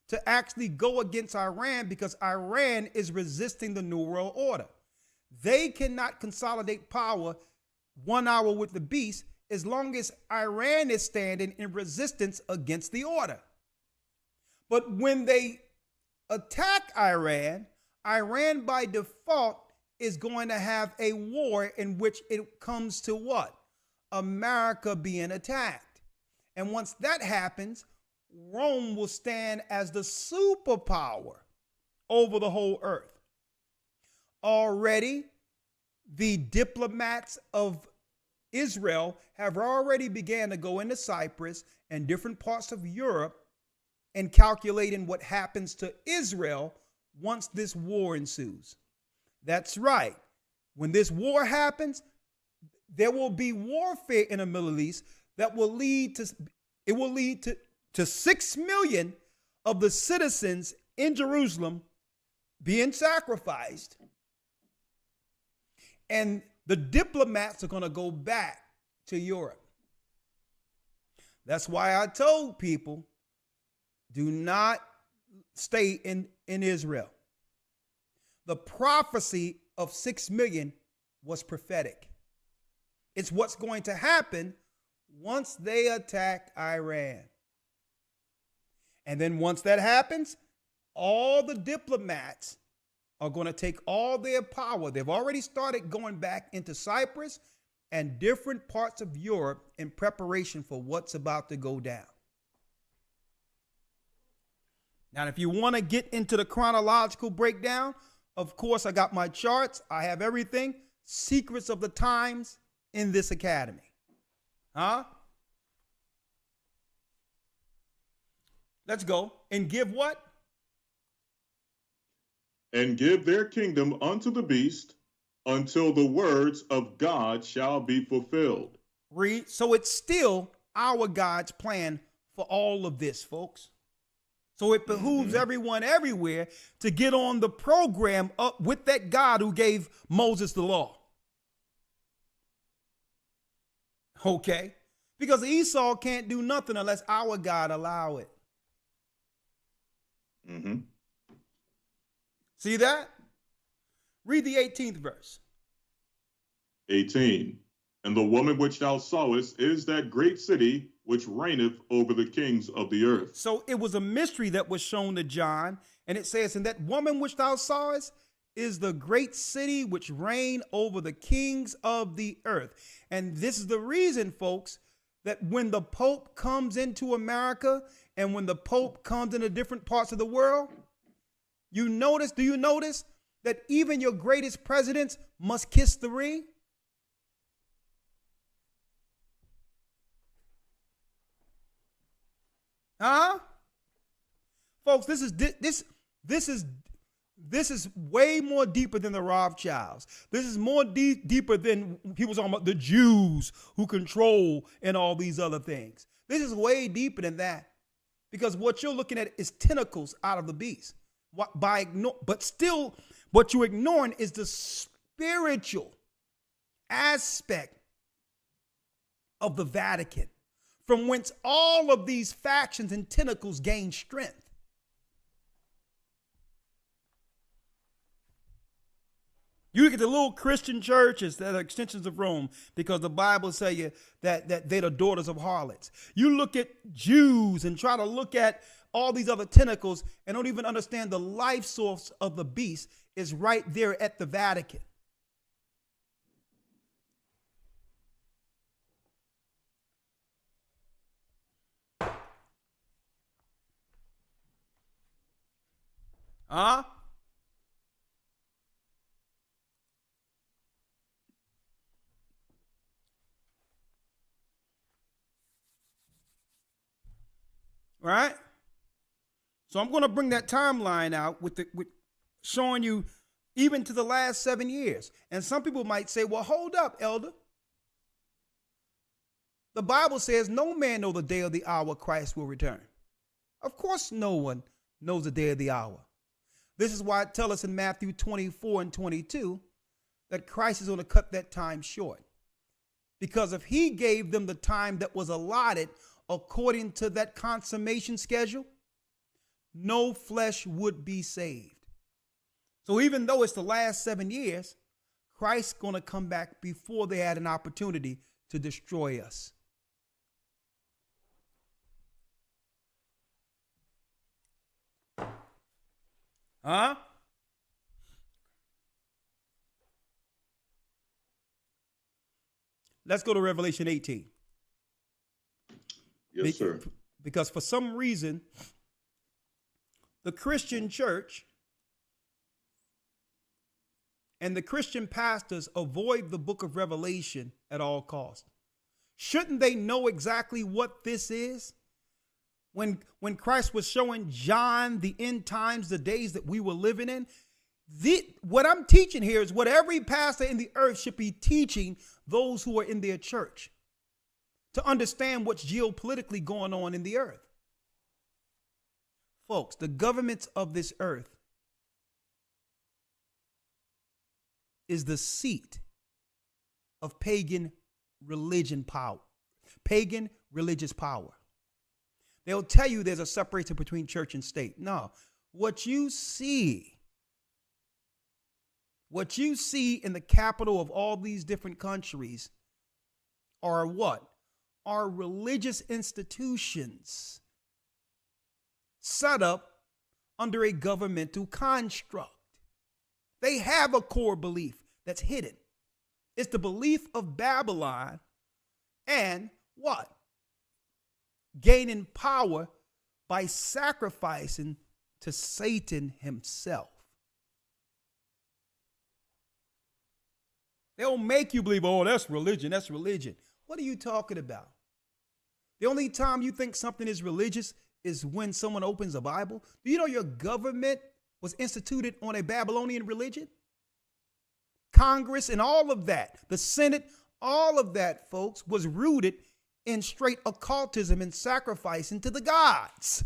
to actually go against Iran because Iran is resisting the New World Order. They cannot consolidate power 1 hour with the beast as long as Iran is standing in resistance against the order. But when they attack Iran, Iran by default is going to have a war in which it comes to what? America being attacked. And once that happens, Rome will stand as the superpower over the whole earth. Already, the diplomats of Israel have already began to go into Cyprus and different parts of Europe and calculating what happens to Israel once this war ensues. That's right. When this war happens, there will be warfare in the Middle East that will lead to 6 million of the citizens in Jerusalem being sacrificed. And the diplomats are going to go back to Europe. That's why I told people, do not stay in Israel. The prophecy of 6 million was prophetic. It's what's going to happen once they attack Iran. And then once that happens, all the diplomats are going to take all their power. They've already started going back into Cyprus and different parts of Europe in preparation for what's about to go down. Now, if you want to get into the chronological breakdown, of course, I got my charts. I have everything. Secrets of the Times in this academy. Huh? Let's go. And give what? And give their kingdom unto the beast, until the words of God shall be fulfilled. Read. So it's still our God's plan for all of this, folks. So it behooves everyone everywhere to get on the program up with that God who gave Moses the law. Okay? Because Esau can't do nothing unless our God allow it. Mm-hmm. See that? Read the 18th verse. 18. And the woman which thou sawest is that great city which reigneth over the kings of the earth. So it was a mystery that was shown to John. And it says, and that woman which thou sawest is the great city which reign over the kings of the earth. And this is the reason, folks, that when the Pope comes into America and when the Pope comes into different parts of the world, do you notice that even your greatest presidents must kiss the ring? Huh? Folks, this is way more deeper than the Rothschilds. This is more deeper than people talking about the Jews who control and all these other things. This is way deeper than that, because what you're looking at is tentacles out of the beast. But still, what you're ignoring is the spiritual aspect of the Vatican, from whence all of these factions and tentacles gain strength. You look at the little Christian churches that are extensions of Rome, because the Bible says you that they're the daughters of harlots. You look at Jews and try to look at all these other tentacles and don't even understand the life source of the beast is right there at the Vatican. Huh? Right? So I'm going to bring that timeline out with showing you even to the last 7 years. And some people might say, well, hold up, elder. The Bible says no man knows the day or the hour Christ will return. Of course, no one knows the day or the hour. This is why it tells us in Matthew 24 and 22 that Christ is going to cut that time short. Because if he gave them the time that was allotted according to that consummation schedule, no flesh would be saved. So even though it's the last 7 years, Christ's going to come back before they had an opportunity to destroy us. Huh? Let's go to Revelation 18. Yes, sir. Because for some reason, the Christian church and the Christian pastors avoid the book of Revelation at all costs. Shouldn't they know exactly what this is? When Christ was showing John the end times, the days that we were living in, what I'm teaching here is what every pastor in the earth should be teaching those who are in their church to understand what's geopolitically going on in the earth. Folks, the governments of this earth is the seat of pagan religion power, pagan religious power. They'll tell you there's a separation between church and state. No, what you see in the capital of all these different countries are what? Are religious institutions set up under a governmental construct. They have a core belief that's hidden. It's the belief of Babylon and what? Gaining power by sacrificing to Satan himself. They'll make you believe, oh, that's religion, that's religion. What are you talking about? The only time you think something is religious is when someone opens a Bible. Do you know your government was instituted on a Babylonian religion? Congress and all of that, the Senate, all of that, folks, was rooted in straight occultism and sacrificing to the gods.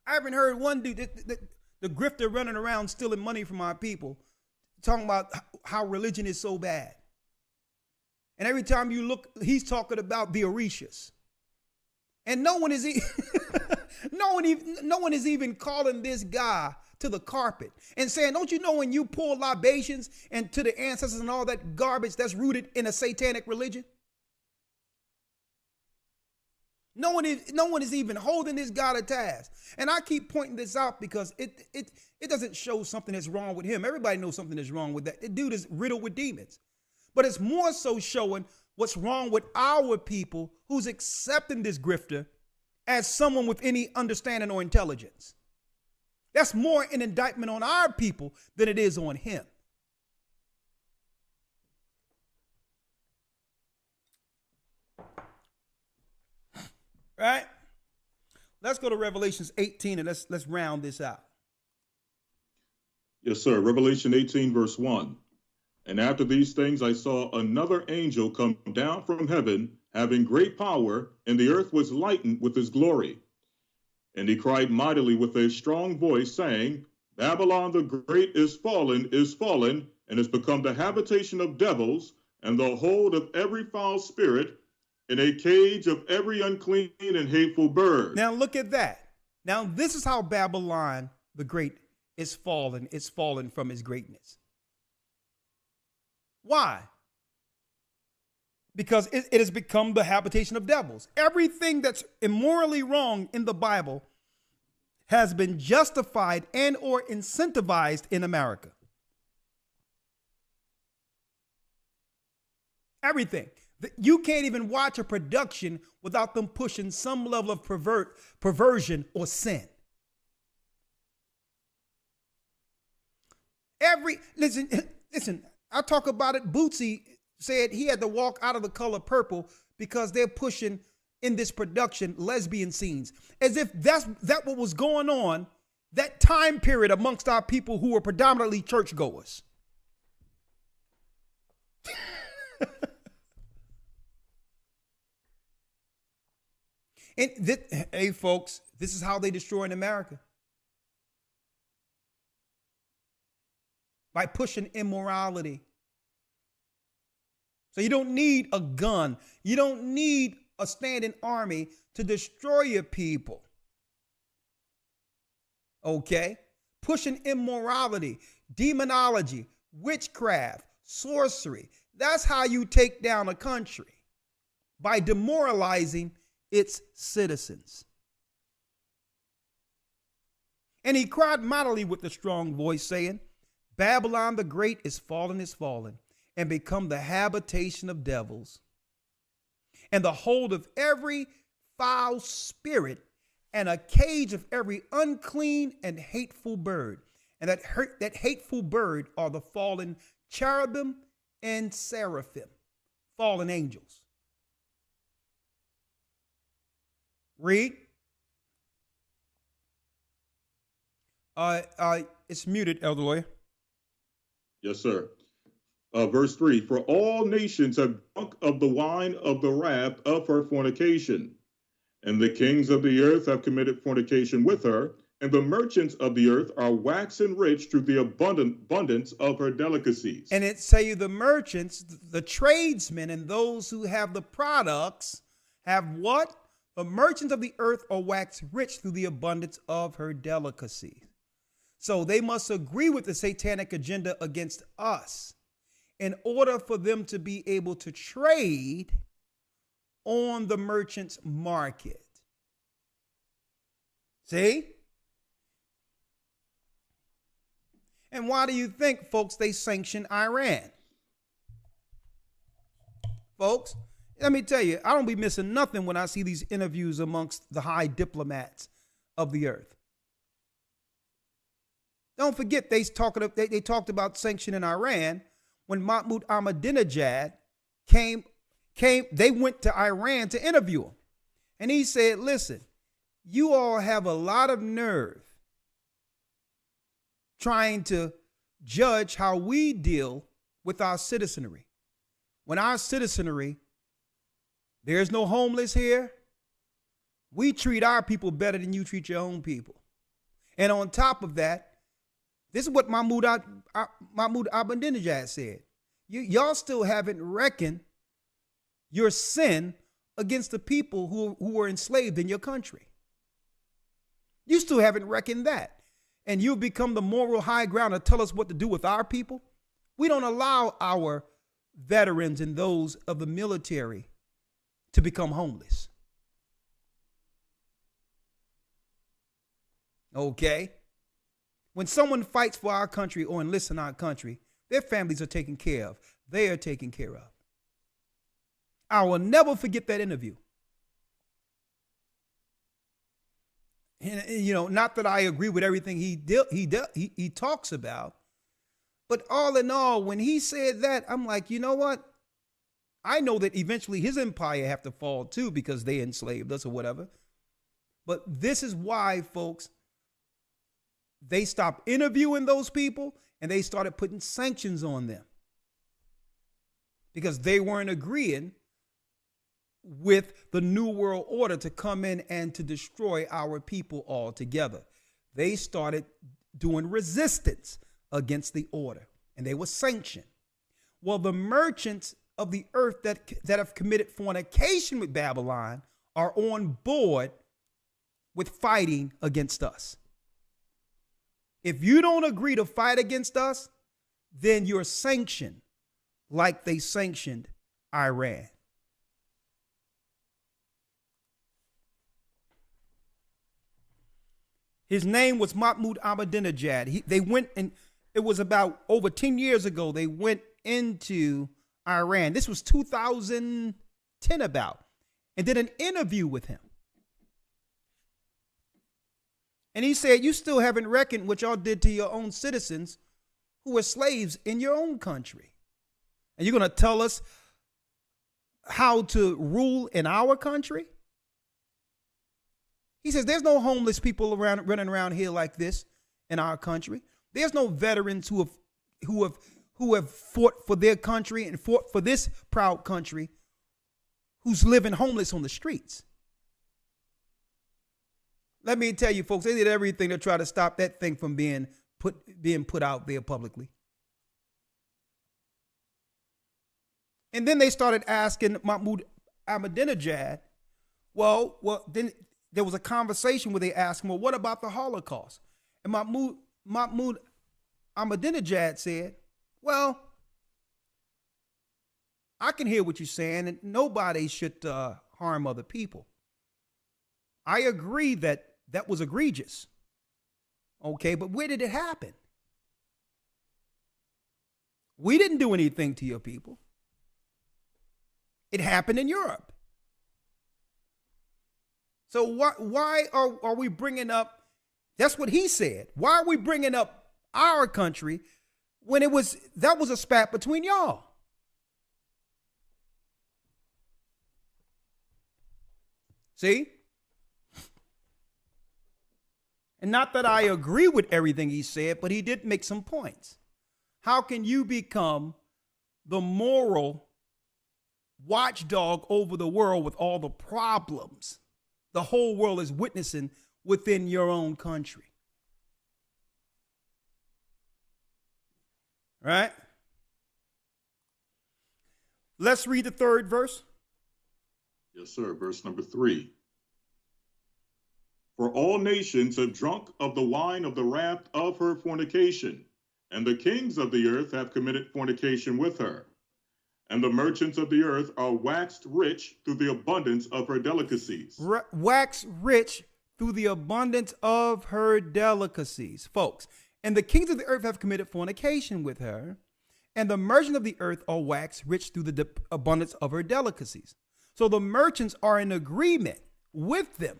I haven't heard one dude, the grifter running around stealing money from our people, talking about how religion is so bad. And every time you look, he's talking about the Orishas. And no one is even calling this guy to the carpet and saying, don't you know when you pour libations and to the ancestors and all that garbage that's rooted in a satanic religion? No one is even holding this guy to task. And I keep pointing this out because it doesn't show something that's wrong with him. Everybody knows something is wrong with that. The dude is riddled with demons. But it's more so showing what's wrong with our people who's accepting this grifter as someone with any understanding or intelligence. That's more an indictment on our people than it is on him. Right? Let's go to Revelations 18 and let's round this out. Yes, sir. Revelation 18, verse 1. And after these things, I saw another angel come down from heaven, having great power, and the earth was lightened with his glory. And he cried mightily with a strong voice, saying, Babylon the great is fallen, and has become the habitation of devils, and the hold of every foul spirit, and a cage of every unclean and hateful bird. Now look at that. Now this is how Babylon the great is fallen. It's fallen from his greatness. Why? Because it has become the habitation of devils. Everything that's immorally wrong in the Bible has been justified and or incentivized in America. Everything. You can't even watch a production without them pushing some level of perversion or sin. Listen, I talk about it. Bootsy said he had to walk out of The Color Purple because they're pushing in this production lesbian scenes, as if that what was going on that time period amongst our people who were predominantly churchgoers. And hey, folks, this is how they destroy in America. By pushing immorality. So you don't need a gun. You don't need a standing army to destroy your people. Okay? Pushing immorality, demonology, witchcraft, sorcery. That's how you take down a country. By demoralizing its citizens. And he cried mightily with a strong voice, saying, Babylon the great is fallen, and become the habitation of devils, and the hold of every foul spirit, and a cage of every unclean and hateful bird. And that hateful bird are the fallen cherubim and seraphim, fallen angels. Read. It's muted, Elder Lawyer. Yes, sir. Verse 3, for all nations have drunk of the wine of the wrath of her fornication, and the kings of the earth have committed fornication with her, and the merchants of the earth are waxen rich through the abundance of her delicacies. And it say you the merchants, the tradesmen, and those who have the products have what? The merchants of the earth are waxed rich through the abundance of her delicacies. So they must agree with the satanic agenda against us in order for them to be able to trade on the merchant's market. See? And why do you think, folks, they sanction Iran? Folks, let me tell you, I don't be missing nothing when I see these interviews amongst the high diplomats of the earth. Don't forget they talked about sanctioning Iran when Mahmoud Ahmadinejad came. They went to Iran to interview him. And he said, listen, you all have a lot of nerve trying to judge how we deal with our citizenry. When our citizenry, there's no homeless here. We treat our people better than you treat your own people. And on top of that, this is what Mahmoud Ahmadinejad said. Y'all still haven't reckoned your sin against the people who were enslaved in your country. You still haven't reckoned that. And you've become the moral high ground to tell us what to do with our people. We don't allow our veterans and those of the military to become homeless. Okay? When someone fights for our country or enlists in our country, their families are taken care of. They are taken care of. I will never forget that interview. And, not that I agree with everything he talks about, but all in all, when he said that, I'm like, you know what? I know that eventually his empire have to fall too because they enslaved us or whatever. But this is why, folks, they stopped interviewing those people and they started putting sanctions on them because they weren't agreeing with the New World Order to come in and to destroy our people altogether. They started doing resistance against the order, and they were sanctioned. Well, the merchants of the earth that have committed fornication with Babylon are on board with fighting against us. If you don't agree to fight against us, then you're sanctioned like they sanctioned Iran. His name was Mahmoud Ahmadinejad. They went, and it was about over 10 years ago, they went into Iran. This was 2010 about, and did an interview with him. And he said, you still haven't reckoned what y'all did to your own citizens who were slaves in your own country. And you're going to tell us how to rule in our country? He says, there's no homeless people running around here like this in our country. There's no veterans who have fought for their country and fought for this proud country who's living homeless on the streets. Let me tell you, folks, they did everything to try to stop that thing from being put out there publicly. And then they started asking Mahmoud Ahmadinejad, well, then there was a conversation where they asked him, well, what about the Holocaust? And Mahmoud Ahmadinejad said, well, I can hear what you're saying, and nobody should harm other people. I agree that was egregious. Okay, but where did it happen? We didn't do anything to your people. It happened in Europe. So why are we bringing up, that's what he said. Why are we bringing up our country when that was a spat between y'all? See? And not that I agree with everything he said, but he did make some points. How can you become the moral watchdog over the world with all the problems the whole world is witnessing within your own country? Right? Let's read the third verse. Yes, sir. Verse number 3. For all nations have drunk of the wine of the wrath of her fornication, and the kings of the earth have committed fornication with her. And the merchants of the earth are waxed rich through the abundance of her delicacies. Wax rich through the abundance of her delicacies. Folks, and the kings of the earth have committed fornication with her, and the merchants of the earth are waxed rich through the abundance of her delicacies. So the merchants are in agreement with them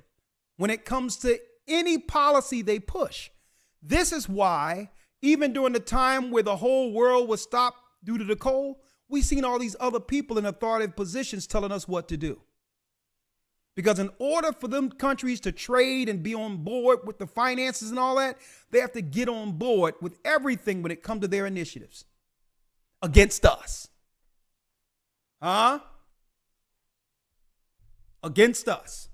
when it comes to any policy they push. This is why, even during the time where the whole world was stopped due to the coal, we've seen all these other people in authoritative positions telling us what to do. Because in order for them countries to trade and be on board with the finances and all that, they have to get on board with everything when it comes to their initiatives against us. Huh? Against us.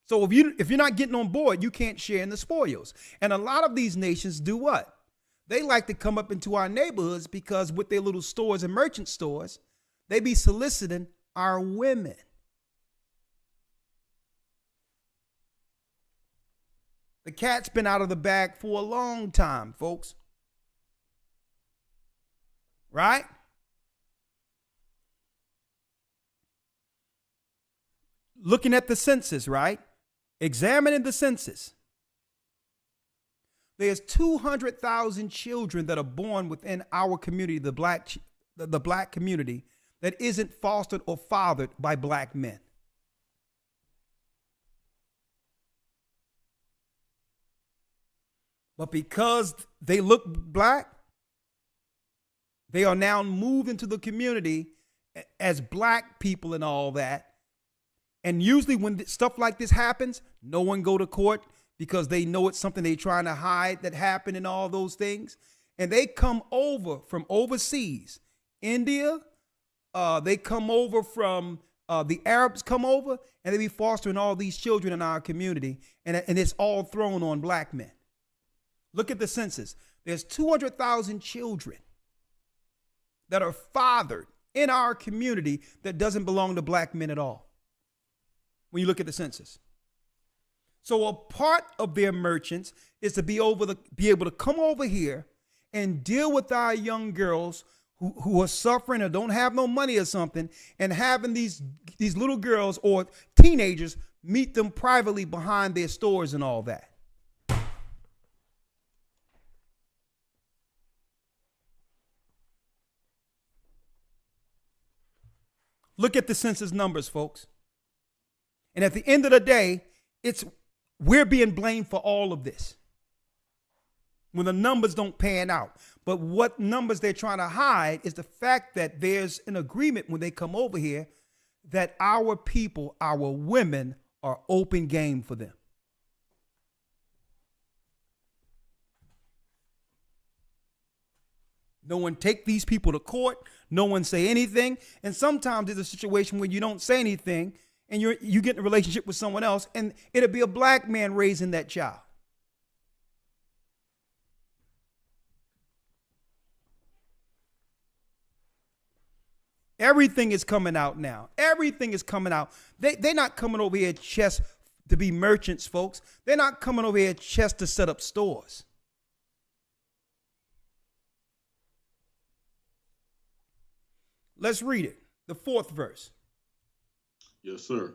So if you're not getting on board, you can't share in the spoils. And a lot of these nations do what? They like to come up into our neighborhoods because with their little stores and merchant stores, they be soliciting our women. The cat's been out of the bag for a long time, folks. Right? Looking at the census, right? Examining the census. There's 200,000 children that are born within our community, the black community, that isn't fostered or fathered by black men. But because they look black, they are now moved into the community as black people and all that. And usually when stuff like this happens, no one go to court because they know it's something they're trying to hide that happened and all those things. And they come over from overseas, India. They come over from the Arabs come over, and they be fostering all these children in our community. And it's all thrown on black men. Look at the census. There's 200,000 children that are fathered in our community that doesn't belong to black men at all. When you look at the census. So a part of their merchants is to be able to come over here and deal with our young girls who are suffering or don't have no money or something, and having these little girls or teenagers meet them privately behind their stores and all that. Look at the census numbers, folks. And at the end of the day, we're being blamed for all of this when the numbers don't pan out. But what numbers they're trying to hide is the fact that there's an agreement when they come over here that our people, our women, are open game for them. No one take these people to court. No one say anything. And sometimes there's a situation where you don't say anything and you get in a relationship with someone else, and it'll be a black man raising that child. Everything is coming out now. Everything is coming out. They're not coming over here just to be merchants, folks. They're not coming over here just to set up stores. Let's read it. The 4th verse. Yes, sir.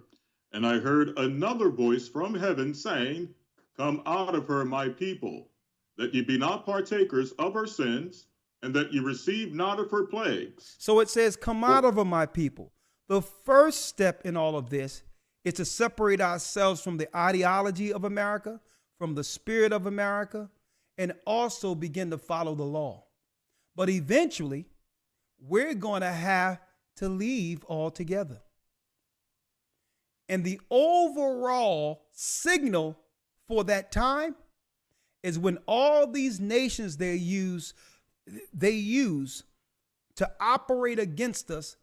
And I heard another voice from heaven saying, Come out of her, my people, that ye be not partakers of her sins, and that ye receive not of her plagues. So it says, come out of her, my people. The first step in all of this is to separate ourselves from the ideology of America, from the spirit of America, and also begin to follow the law. But eventually, we're going to have to leave altogether. And the overall signal for that time is when all these nations they use to operate against us,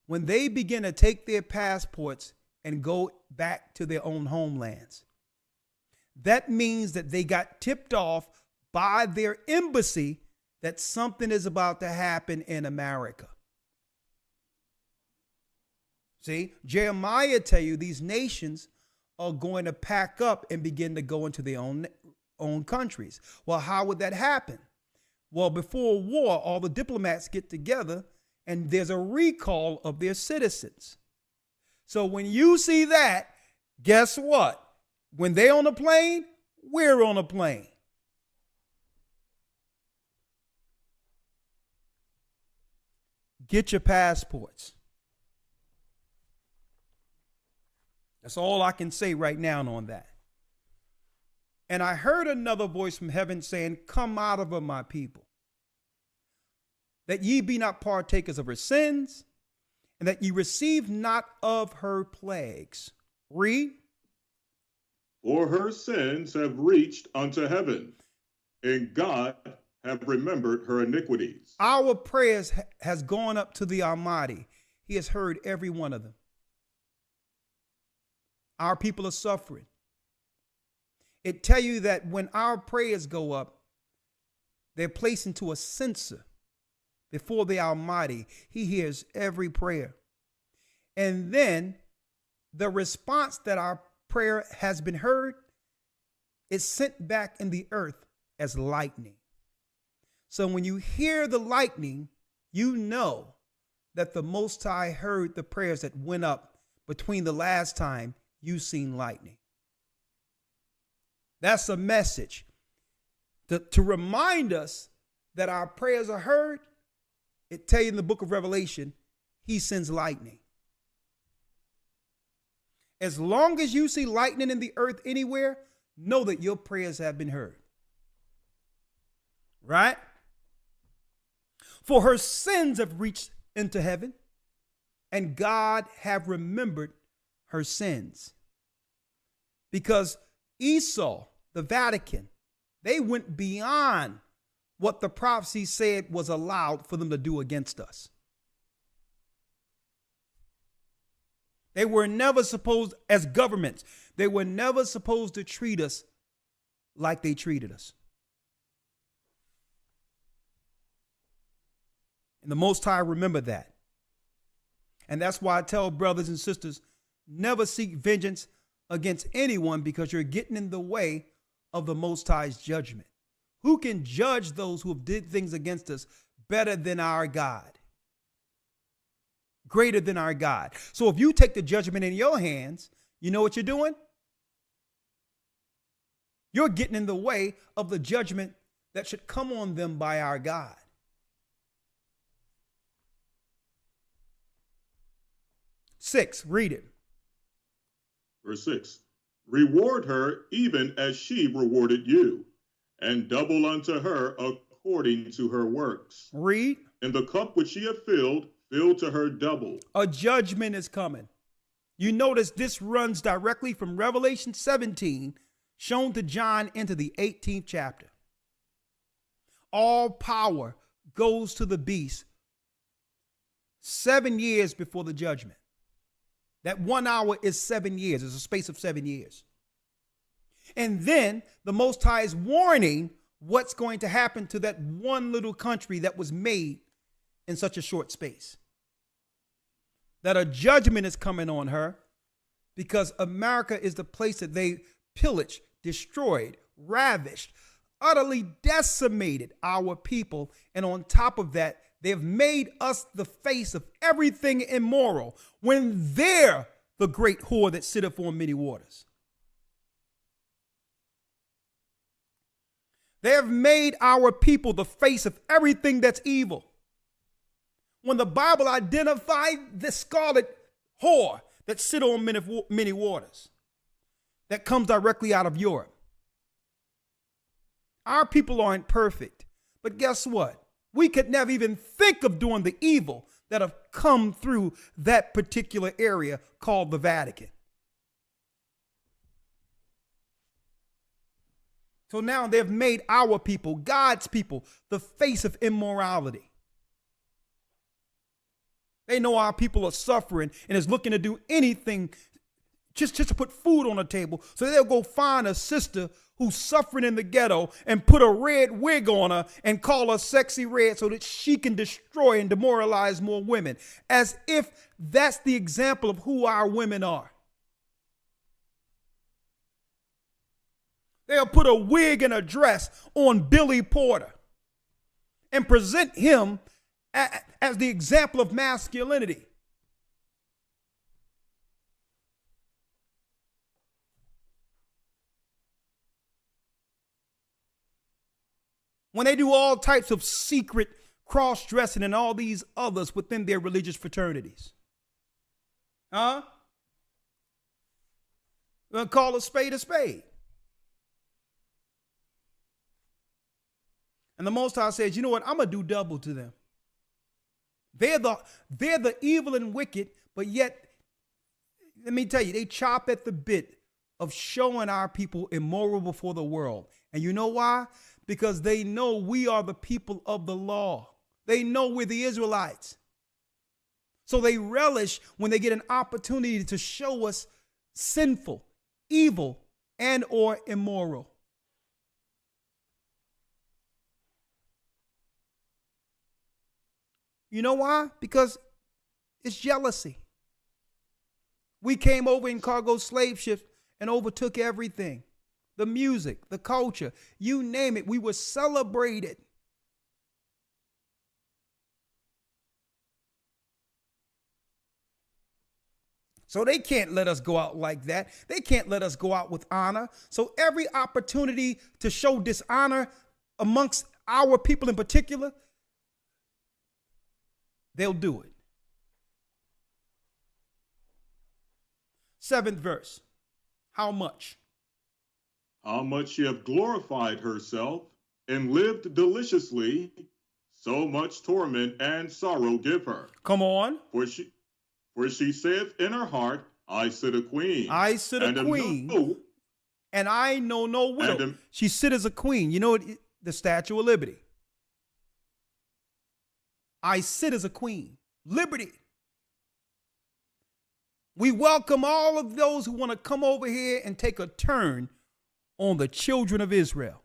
when they begin to take their passports and go back to their own homelands. That means that they got tipped off by their embassy that something is about to happen in America. See, Jeremiah tell you these nations are going to pack up and begin to go into their own countries. Well, how would that happen? Well, before war, all the diplomats get together and there's a recall of their citizens. So when you see that, guess what? When they're on a plane, we're on a plane. Get your passports. That's all I can say right now on that. And I heard another voice from heaven saying, come out of her, my people, that ye be not partakers of her sins, and that ye receive not of her plagues. Read. For her sins have reached unto heaven, and God have remembered her iniquities. Our prayers has gone up to the Almighty. He has heard every one of them. Our people are suffering. It tell you that when our prayers go up, they're placed into a censer before the Almighty. He hears every prayer. And then the response that our prayer has been heard is sent back in the earth as lightning. So when you hear the lightning, you know that the Most High heard the prayers that went up between the last time you seen lightning. That's a message to remind us that our prayers are heard. It tell you in the book of Revelation, he sends lightning. As long as you see lightning in the earth anywhere, know that your prayers have been heard. right? For her sins have reached into heaven, and God have remembered her sins. Because Esau, the Vatican, they went beyond what the prophecy said was allowed for them to do against us. They were never supposed, as governments, they were never supposed to treat us like they treated us. And the Most High remember that. And that's why I tell brothers and sisters, never seek vengeance against anyone, because you're getting in the way of the Most High's judgment. Who can judge those who have did things against us better than our God? Greater than our God. So if you take the judgment in your hands, you know what you're doing? You're getting in the way of the judgment that should come on them by our God. Six, read it. Verse 6. Reward her even as she rewarded you, and double unto her according to her works. Read. And the cup which she hath filled, fill to her double. A judgment is coming. You notice this runs directly from Revelation 17, shown to John, into the 18th chapter. All power goes to the beast 7 years before the judgment. That 1 hour is 7 years. It's a space of 7 years. And then the Most High is warning what's going to happen to that one little country that was made in such a short space. That a judgment is coming on her, because America is the place that they pillaged, destroyed, ravished, utterly decimated our people. And on top of that, they have made us the face of everything immoral, when they're the great whore that sitteth on many waters. They have made our people the face of everything that's evil. When the Bible identified the scarlet whore that sit on many waters, that comes directly out of Europe. Our people aren't perfect, but guess what? We could never even think of doing the evil that have come through that particular area called the Vatican. So now they've made our people, God's people, the face of immorality. They know our people are suffering and is looking to do anything just to put food on the table. So they'll go find a sister who's suffering in the ghetto and put a red wig on her and call her Sexy Red so that she can destroy and demoralize more women. As if that's the example of who our women are. They'll put a wig and a dress on Billy Porter and present him as the example of masculinity. When they do all types of secret cross-dressing and all these others within their religious fraternities. Huh? We're going to call a spade a spade. And the Most High says, you know what? I'm going to do double to them. They're the evil and wicked, but yet, let me tell you, they chop at the bit of showing our people immoral before the world. And you know why? Because they know we are the people of the law. They know we're the Israelites. So they relish when they get an opportunity to show us sinful, evil, and or immoral. You know why? Because it's jealousy. We came over in cargo slave ships and overtook everything. The music, the culture, you name it, we were celebrated. So they can't let us go out like that. They can't let us go out with honor. So every opportunity to show dishonor amongst our people in particular, they'll do it. 7th verse. How much? How much she hath glorified herself and lived deliciously, so much torment and sorrow give her. Come on. For she saith in her heart, I sit a queen. I sit a queen, and I know no widow. She sit as a queen. You know the Statue of Liberty. I sit as a queen. Liberty. We welcome all of those who want to come over here and take a turn on the children of Israel.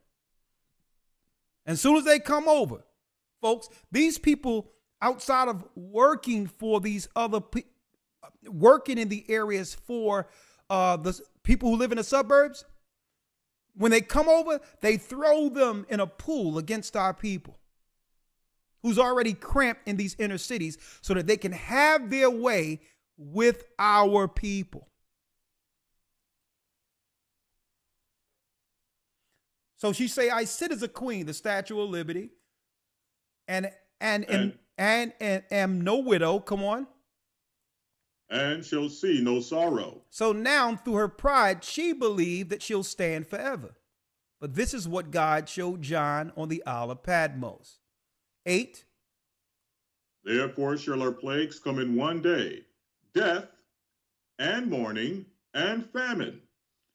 As soon as they come over, folks, these people outside of working for these other people, working in the areas for the people who live in the suburbs, when they come over, they throw them in a pool against our people who's already cramped in these inner cities so that they can have their way with our people. So she say, I sit as a queen, the Statue of Liberty, and am no widow. Come on. And shall see no sorrow. So now through her pride, she believed that she'll stand forever. But this is what God showed John on the Isle of Patmos. 8. Therefore shall her plagues come in one day, death and mourning and famine,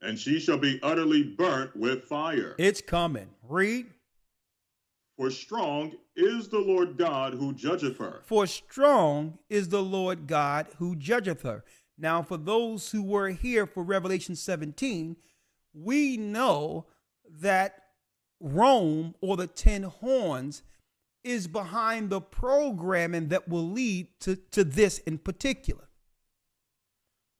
and she shall be utterly burnt with fire. It's coming. Read. For strong is the Lord God who judgeth her. For strong is the Lord God who judgeth her. Now, for those who were here for Revelation 17, we know that Rome, or the 10 horns, is behind the programming that will lead to this in particular.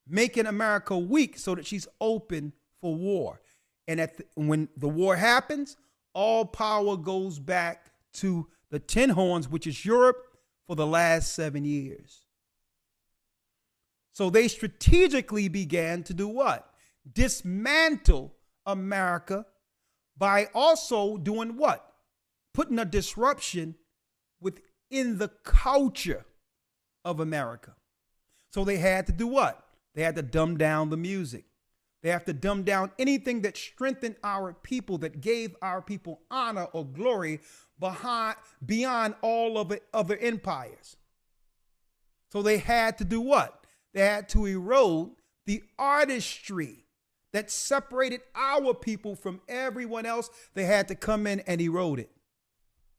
Making America weak so that she's open for war. And when the war happens, all power goes back to the 10 horns, which is Europe, for the last 7 years. So they strategically began to do what? Dismantle America by also doing what? Putting a disruption within the culture of America. So they had to do what? They had to dumb down the music. They have to dumb down anything that strengthened our people, that gave our people honor or glory beyond all of the other empires. So they had to do what? They had to erode the artistry that separated our people from everyone else. They had to come in and erode it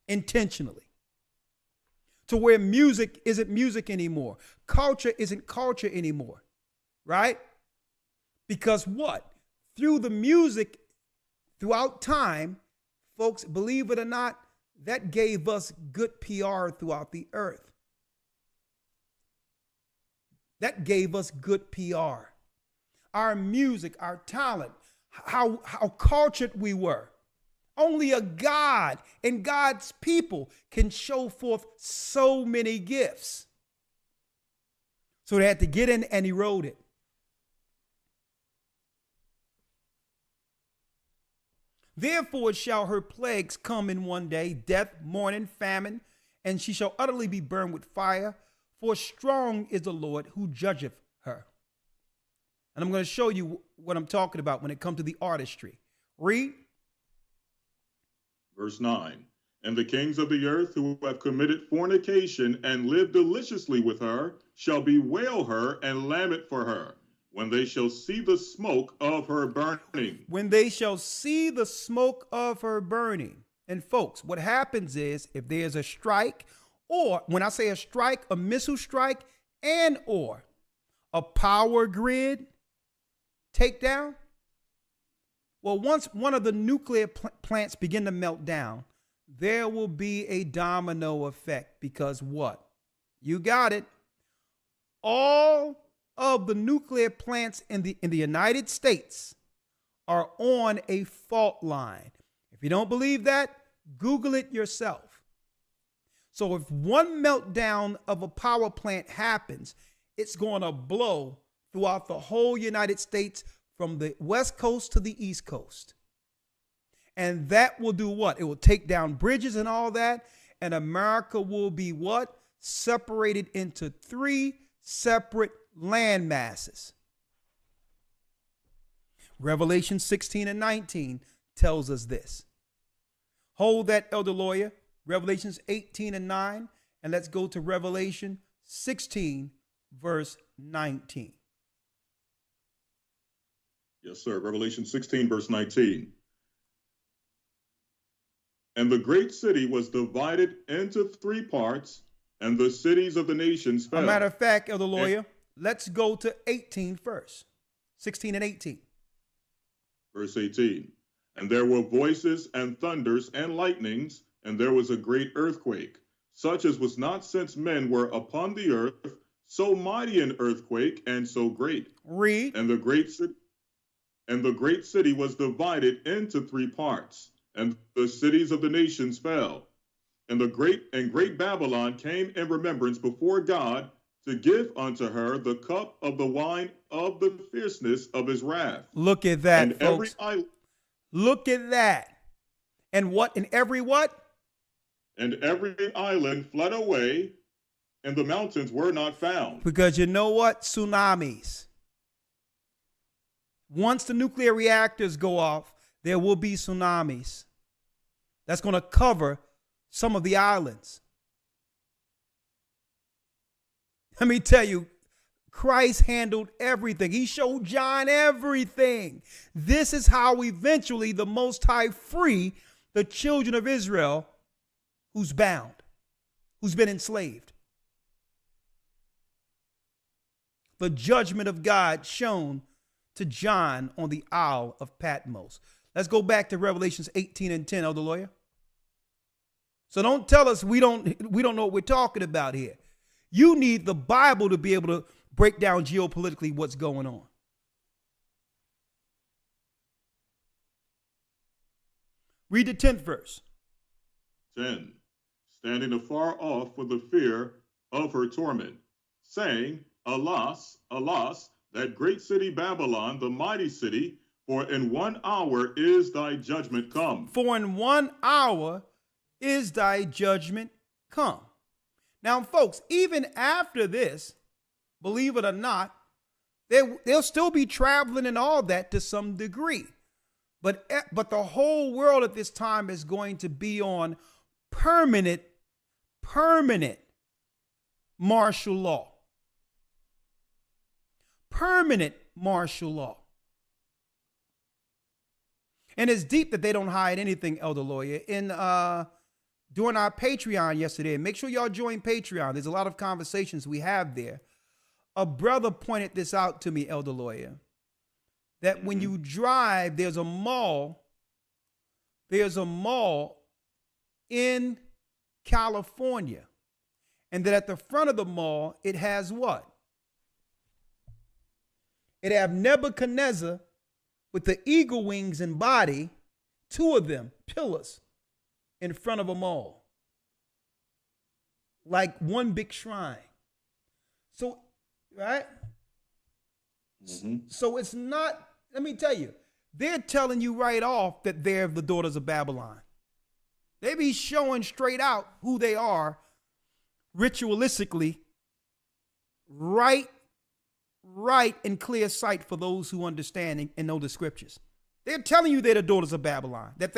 intentionally, to where music isn't music anymore. Culture isn't culture anymore, right? Because what? Through the music, throughout time, folks, believe it or not, that gave us good PR throughout the earth. That gave us good PR. Our music, our talent, how cultured we were. Only a God and God's people can show forth so many gifts. So they had to get in and erode it. Therefore shall her plagues come in one day, death, mourning, famine, and she shall utterly be burned with fire, for strong is the Lord who judgeth her. And I'm going to show you what I'm talking about when it comes to the artistry. Read. Verse 9. And the kings of the earth who have committed fornication and lived deliciously with her shall bewail her and lament for her, when they shall see the smoke of her burning. When they shall see the smoke of her burning. And folks, what happens is, if there's a strike, or when I say a strike, a missile strike, and or a power grid takedown, well, once one of the nuclear plants begin to melt down, there will be a domino effect, because what? You got it. All of the nuclear plants in the United States are on a fault line. If you don't believe that, Google it yourself. So if one meltdown of a power plant happens, it's going to blow throughout the whole United States, from the West Coast to the East Coast. And that will do what? It will take down bridges and all that. And America will be what? Separated into 3 separate land masses. Revelation 16 and 19 tells us this. Hold that, elder lawyer. Revelations 18 and 9. And let's go to Revelation 16, verse 19. Yes, sir. Revelation 16, verse 19. And the great city was divided into 3 parts, and the cities of the nations fell. A matter of fact, elder lawyer, let's go to 18 first. 16 and 18. Verse 18. And there were voices and thunders and lightnings, and there was a great earthquake, such as was not since men were upon the earth, so mighty an earthquake and so great. Read. And the great city was divided into 3 parts, and the cities of the nations fell. And great Babylon came in remembrance before God to give unto her the cup of the wine of the fierceness of his wrath. Look at that, and folks. Look at that. And what? And every what? And every island fled away, and the mountains were not found. Because you know what? Tsunamis. Once the nuclear reactors go off, there will be tsunamis. That's going to cover some of the islands. Let me tell you, Christ handled everything. He showed John everything. This is how eventually the Most High free the children of Israel who's bound, who's been enslaved. The judgment of God shown to John on the Isle of Patmos. Let's go back to Revelations 18 and 10, elder lawyer. So don't tell us we don't know what we're talking about here. You need the Bible to be able to break down geopolitically what's going on. Read the 10th verse. 10. Standing afar off for the fear of her torment, saying, Alas, alas, that great city Babylon, the mighty city, for in 1 hour is thy judgment come. For in 1 hour is thy judgment come. Now, folks, even after this, believe it or not, they'll still be traveling and all that to some degree. But the whole world at this time is going to be on permanent martial law. Permanent martial law. And it's deep that they don't hide anything, elder lawyer. During our Patreon yesterday, make sure y'all join Patreon. There's a lot of conversations we have there. A brother pointed this out to me, elder lawyer, that when you drive, there's a mall in California. And that at the front of the mall, it has what? It have Nebuchadnezzar with the eagle wings and body, 2 of them, pillars, in front of a mall. Like one big shrine. So, right? So it's not, let me tell you, they're telling you right off that they're the daughters of Babylon. They be showing straight out who they are ritualistically, right in clear sight for those who understand and know the scriptures. They're telling you they're the daughters of Babylon, that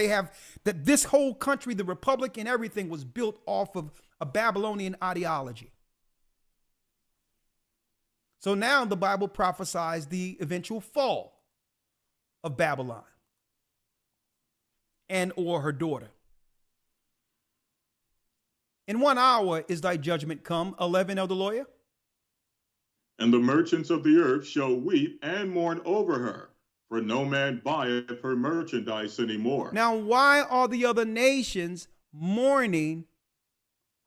this whole country, the republic and everything was built off of a Babylonian ideology. So now the Bible prophesies the eventual fall of Babylon and or her daughter. In 1 hour is thy judgment come. 11, elder lawyer. And the merchants of the earth shall weep and mourn over her, for no man buyeth her merchandise anymore. Now, why are the other nations mourning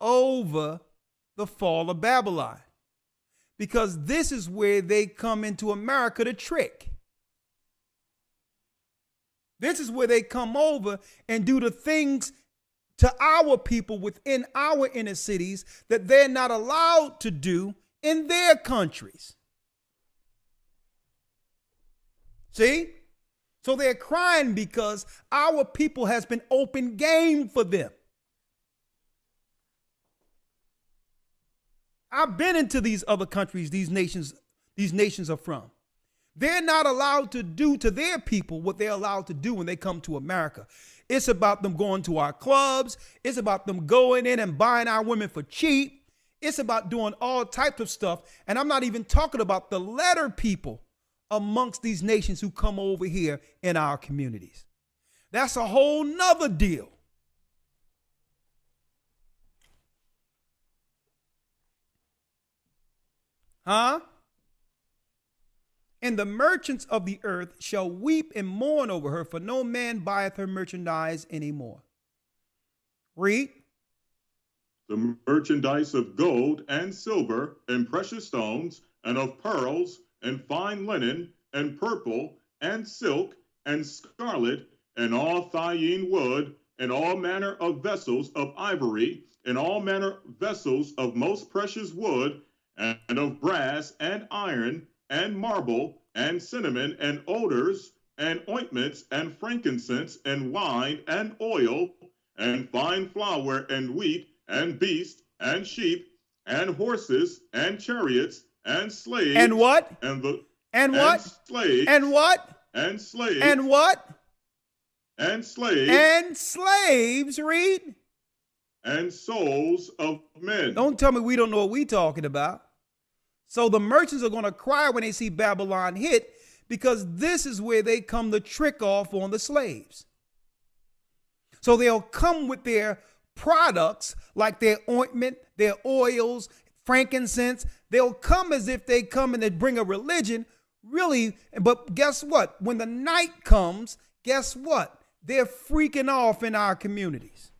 over the fall of Babylon? Because this is where they come into America to trick. This is where they come over and do the things to our people within our inner cities that they're not allowed to do in their countries. See? So they're crying because our people has been open game for them. I've been into these other countries these nations are from. They're not allowed to do to their people what they're allowed to do when they come to America. It's about them going to our clubs. It's about them going in and buying our women for cheap. It's about doing all types of stuff. And I'm not even talking about the letter people amongst these nations who come over here in our communities. That's a whole nother deal. Huh? And the merchants of the earth shall weep and mourn over her, for no man buyeth her merchandise anymore. Read. The merchandise of gold and silver and precious stones and of pearls and fine linen and purple and silk and scarlet and all thyine wood and all manner of vessels of ivory and all manner vessels of most precious wood and of brass and iron and marble, and cinnamon, and odors, and ointments, and frankincense, and wine, and oil, and fine flour, and wheat, and beasts, and sheep, and horses, and chariots, and slaves. And what? And what? And slaves. And what? And slaves. And what? And slaves. And slaves, read. And souls of men. Don't tell me we don't know what we're talking about. So the merchants are going to cry when they see Babylon hit, because this is where they come to trick off on the slaves. So they'll come with their products like their ointment, their oils, frankincense. They'll come as if they come and they bring a religion, really. But guess what? When the night comes, guess what? They're freaking off in our communities.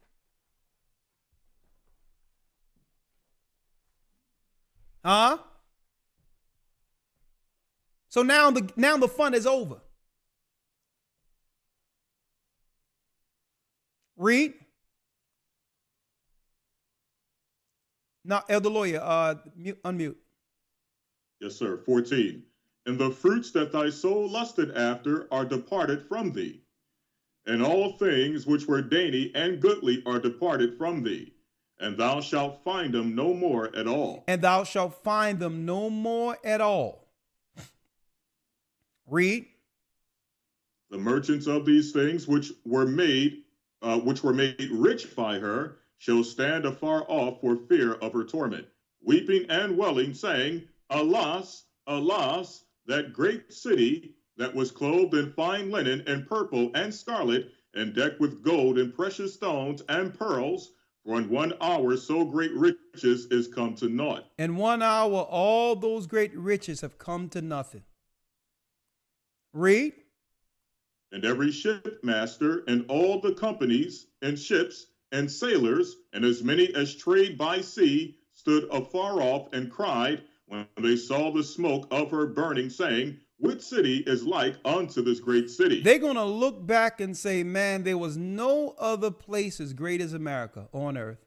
Huh? So now the fun is over. Read. Now, Elder Lawyer, unmute. Yes, sir. 14. And the fruits that thy soul lusted after are departed from thee, and all things which were dainty and goodly are departed from thee, and thou shalt find them no more at all. And thou shalt find them no more at all. Read. The merchants of these things which were made rich by her shall stand afar off for fear of her torment, weeping and wailing, saying, Alas, alas, that great city that was clothed in fine linen and purple and scarlet, and decked with gold and precious stones and pearls, for in 1 hour so great riches is come to naught. In 1 hour all those great riches have come to nothing. Read. And every shipmaster and all the companies and ships and sailors and as many as trade by sea stood afar off and cried when they saw the smoke of her burning, saying, Which city is like unto this great city? They're going to look back and say, man, there was no other place as great as America on earth.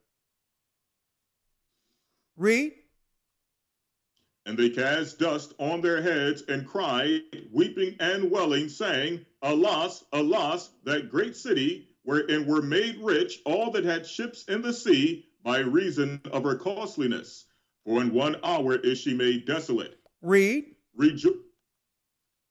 Read. And they cast dust on their heads and cried, weeping and wailing, saying, Alas, alas, that great city, wherein were made rich all that had ships in the sea by reason of her costliness. For in 1 hour is she made desolate. Read.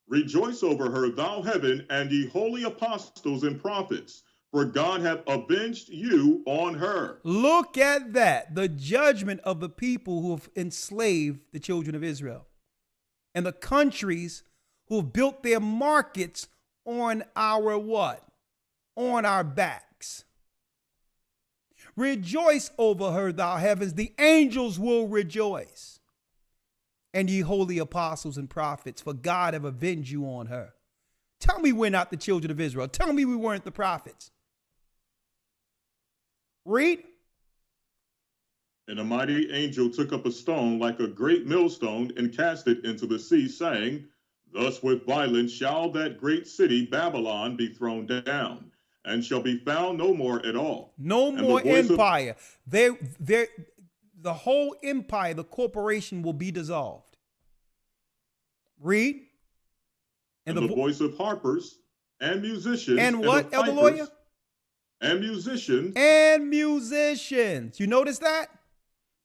Rejoice over her, thou heaven, and ye holy apostles and prophets, for God hath avenged you on her. Look at that. The judgment of the people who have enslaved the children of Israel and the countries who have built their markets on our what? On our backs. Rejoice over her, thou heavens. The angels will rejoice. And ye holy apostles and prophets, for God have avenged you on her. Tell me we're not the children of Israel. Tell me we weren't the prophets. Read. And a mighty angel took up a stone like a great millstone and cast it into the sea, saying, Thus with violence shall that great city Babylon be thrown down, and shall be found no more at all. No more empire. The whole empire, the corporation will be dissolved. Read. And the voice of harpers and musicians. And what, Elder Lawyer? And musicians. And musicians. You notice that?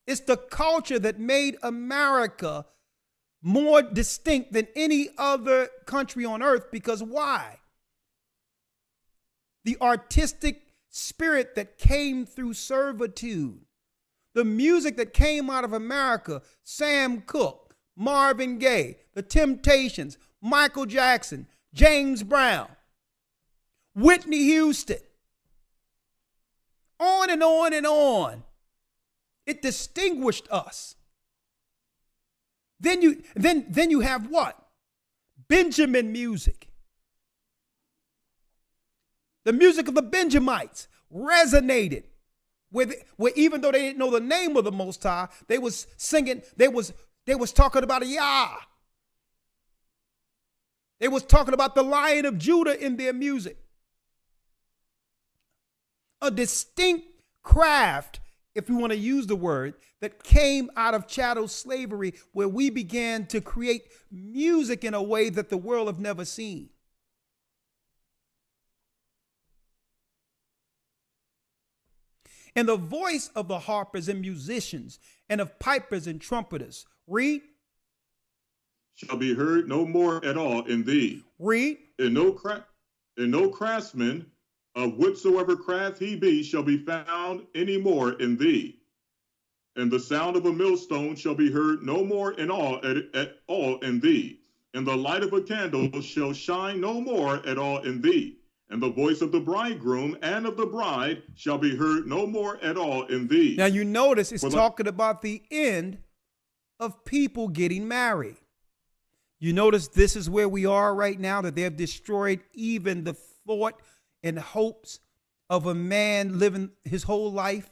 It's the culture that made America more distinct than any other country on earth. Because why? The artistic spirit that came through servitude, the music that came out of America, Sam Cooke, Marvin Gaye, The Temptations, Michael Jackson, James Brown, Whitney Houston, on and on and on. It distinguished us. Then you have what? Benjamin music. The music of the Benjamites resonated where even though they didn't know the name of the Most High, they was singing, they was talking about Yah. They was talking about the Lion of Judah in their music. A distinct craft, if you want to use the word, that came out of chattel slavery, where we began to create music in a way that the world have never seen. And the voice of the harpers and musicians and of pipers and trumpeters, read, shall be heard no more at all in thee. Read. And no craftsman of whatsoever craft he be shall be found any more in thee. And the sound of a millstone shall be heard no more at all in thee. And the light of a candle shall shine no more at all in thee. And the voice of the bridegroom and of the bride shall be heard no more at all in thee. Now you notice it's talking about the end of people getting married. You notice this is where we are right now, that they have destroyed even the thought and hopes of a man living his whole life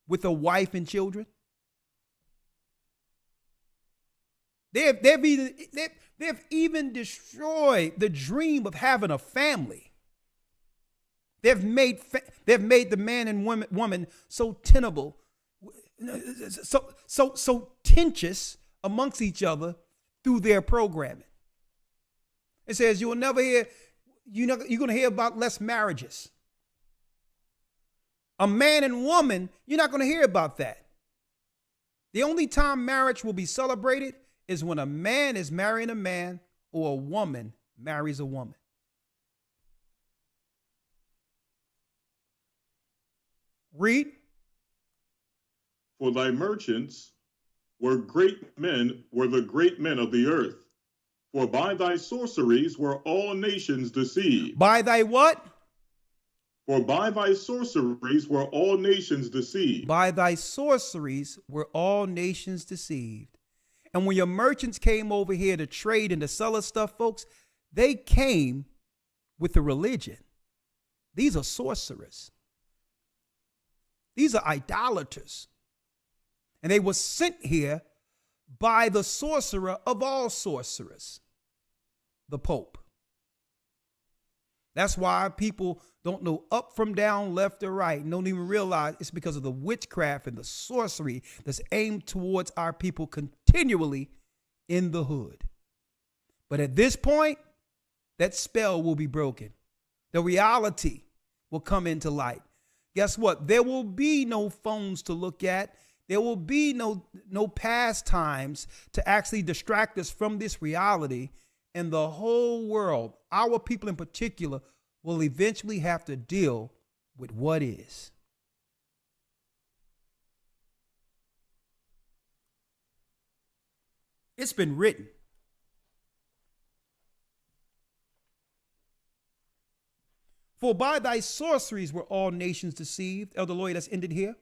with a wife and children. They've even destroyed the dream of having a family. They've made the man and woman so tenable, so tenuous amongst each other through their programming. It says you're going to hear about less marriages. A man and woman, you're not going to hear about that. The only time marriage will be celebrated is when a man is marrying a man or a woman marries a woman. Read. For thy merchants were the great men of the earth. For by thy sorceries were all nations deceived. By thy what? For by thy sorceries were all nations deceived. By thy sorceries were all nations deceived. And when your merchants came over here to trade and to sell us stuff, folks, they came with a religion. These are sorcerers. These are idolaters. And they were sent here by the sorcerer of all sorcerers, the Pope. That's why people don't know up from down, left or right, and don't even realize it's because of the witchcraft and the sorcery that's aimed towards our people continually in the hood. But at this point, that spell will be broken. The reality will come into light. Guess what? There will be no phones to look at. There will be no pastimes to actually distract us from this reality. And the whole world, our people in particular, will eventually have to deal with what is. It's been written. For by thy sorceries were all nations deceived. Elder Lloyd, that's ended here.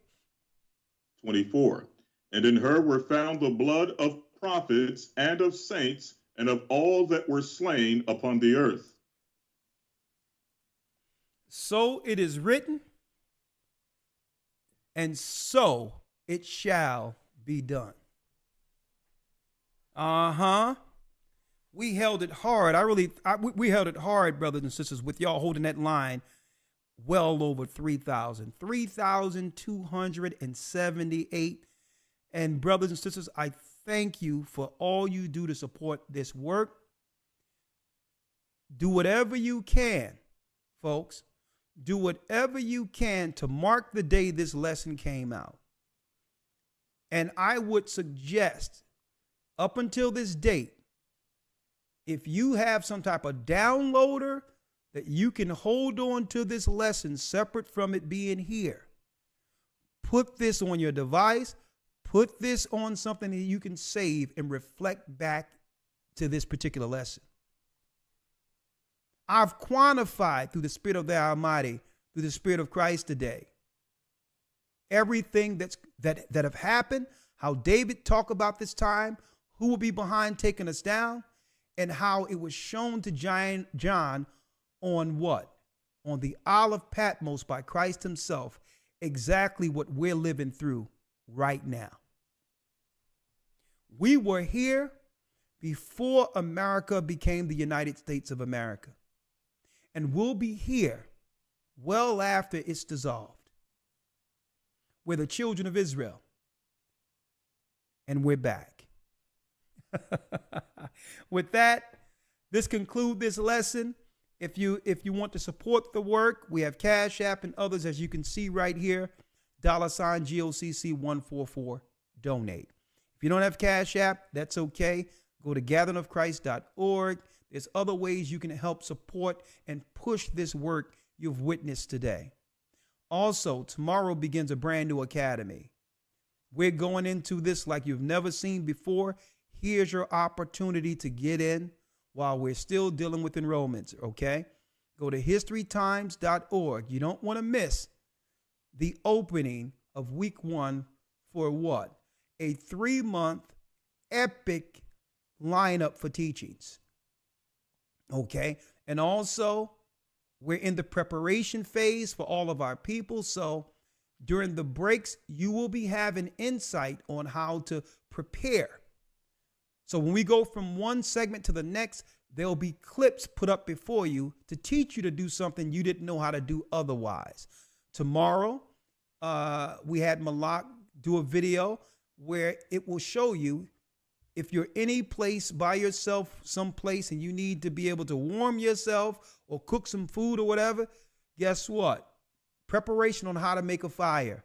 24. And in her were found the blood of prophets and of saints and of all that were slain upon the earth. So it is written, and so it shall be done. We held it hard. We held it hard, brothers and sisters, with y'all holding that line well over 3,278. And brothers and sisters, I thank you for all you do to support this work. Do whatever you can, folks. Do whatever you can to mark the day this lesson came out. And I would suggest up until this date, if you have some type of downloader that you can hold on to this lesson separate from it being here, put this on your device, put this on something that you can save and reflect back to this particular lesson. I've quantified through the Spirit of the Almighty, through the Spirit of Christ today, everything that have happened, how David talked about this time, who will be behind taking us down, and how it was shown to John on what? On the Isle of Patmos by Christ himself, exactly what we're living through right now. We were here before America became the United States of America, and we'll be here well after it's dissolved. We're the children of Israel, and we're back. With that, this concludes this lesson. If you want to support the work, we have Cash App and others, as you can see right here, $ GOCC 144 donate. If you don't have Cash App, that's okay. Go to gatheringofchrist.org. There's other ways you can help support and push this work you've witnessed today. Also, tomorrow begins a brand new academy. We're going into this like you've never seen before. Here's your opportunity to get in while we're still dealing with enrollments, okay? Go to historytimes.org. You don't want to miss the opening of week 1 for what? A 3-month epic lineup for teachings, okay? And also, we're in the preparation phase for all of our people. So during the breaks, you will be having insight on how to prepare. So when we go from one segment to the next, there'll be clips put up before you to teach you to do something you didn't know how to do otherwise. Tomorrow, we had Malak do a video where it will show you if you're any place by yourself, someplace, and you need to be able to warm yourself or cook some food or whatever, guess what? Preparation on how to make a fire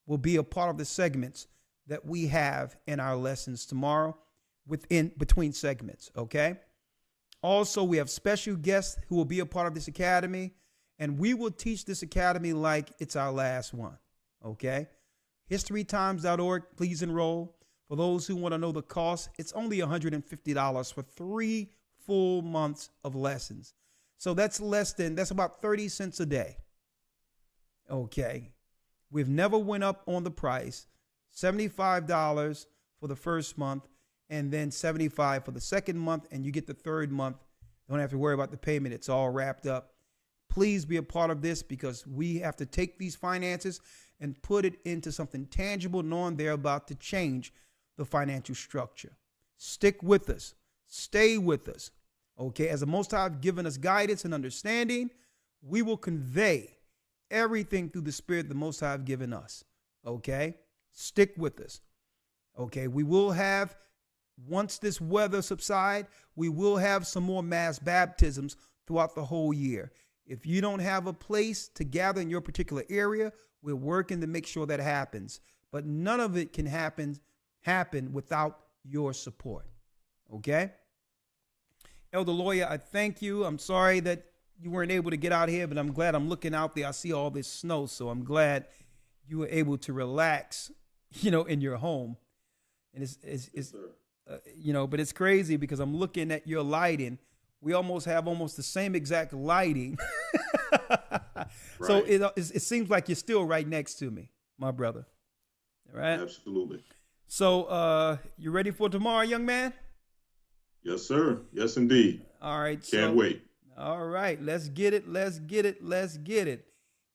will be a part of the segments that we have in our lessons tomorrow between segments, okay? Also, we have special guests who will be a part of this academy, and we will teach this academy like it's our last one, okay? historytimes.org, please enroll. For those who want to know the cost, it's only $150 for 3 full months of lessons. So that's about 30 cents a day. Okay. We've never went up on the price. $75 for the first month and then $75 for the second month, and you get the third month. Don't have to worry about the payment. It's all wrapped up. Please be a part of this because we have to take these finances and put it into something tangible, knowing they're about to change the financial structure. Stick with us. Stay with us. Okay, as the Most High have given us guidance and understanding, we will convey everything through the Spirit the Most High have given us. Okay, stick with us. Okay, we will have, once this weather subside, we will have some more mass baptisms throughout the whole year. If you don't have a place to gather in your particular area, we're working to make sure that happens. But none of it can happen without your support. Okay? Elder Lawyer, I thank you. I'm sorry that you weren't able to get out here, but I'm glad. I'm looking out there. I see all this snow, so I'm glad you were able to relax, in your home. And it's but it's crazy because I'm looking at your lighting. We almost have the same exact lighting. Right. So it seems like you're still right next to me, my brother. All right? Absolutely. So you ready for tomorrow, young man? Yes, sir. Yes, indeed. All right. Can't wait. All right. Let's get it. Let's get it. Let's get it.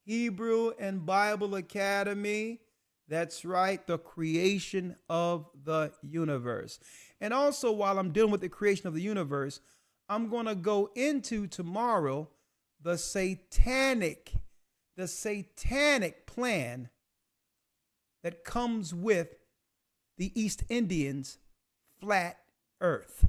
Hebrew and Bible Academy. That's right. The creation of the universe. And also, while I'm dealing with the creation of the universe, I'm going to go into tomorrow the satanic plan that comes with the East Indians' flat earth.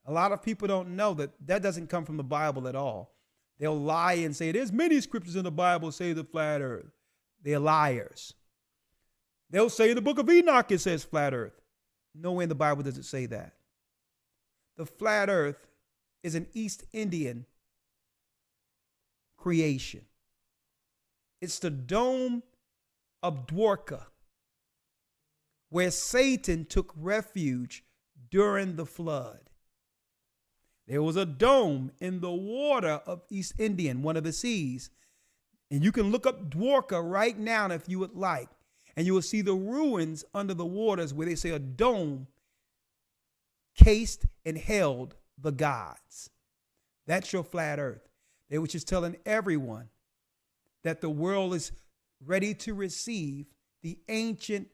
A lot of people don't know that doesn't come from the Bible at all. They'll lie and say, there's many scriptures in the Bible say the flat earth. They're liars. They'll say in the book of Enoch it says flat earth. Nowhere in the Bible does it say that. The flat earth is an East Indian creation. It's the dome of Dwarka, where Satan took refuge during the flood. There was a dome in the water of East Indian, one of the seas. And you can look up Dwarka right now if you would like. And you will see the ruins under the waters where they say a dome cased and held the gods. That's your flat earth. They were just telling everyone that the world is ready to receive the ancient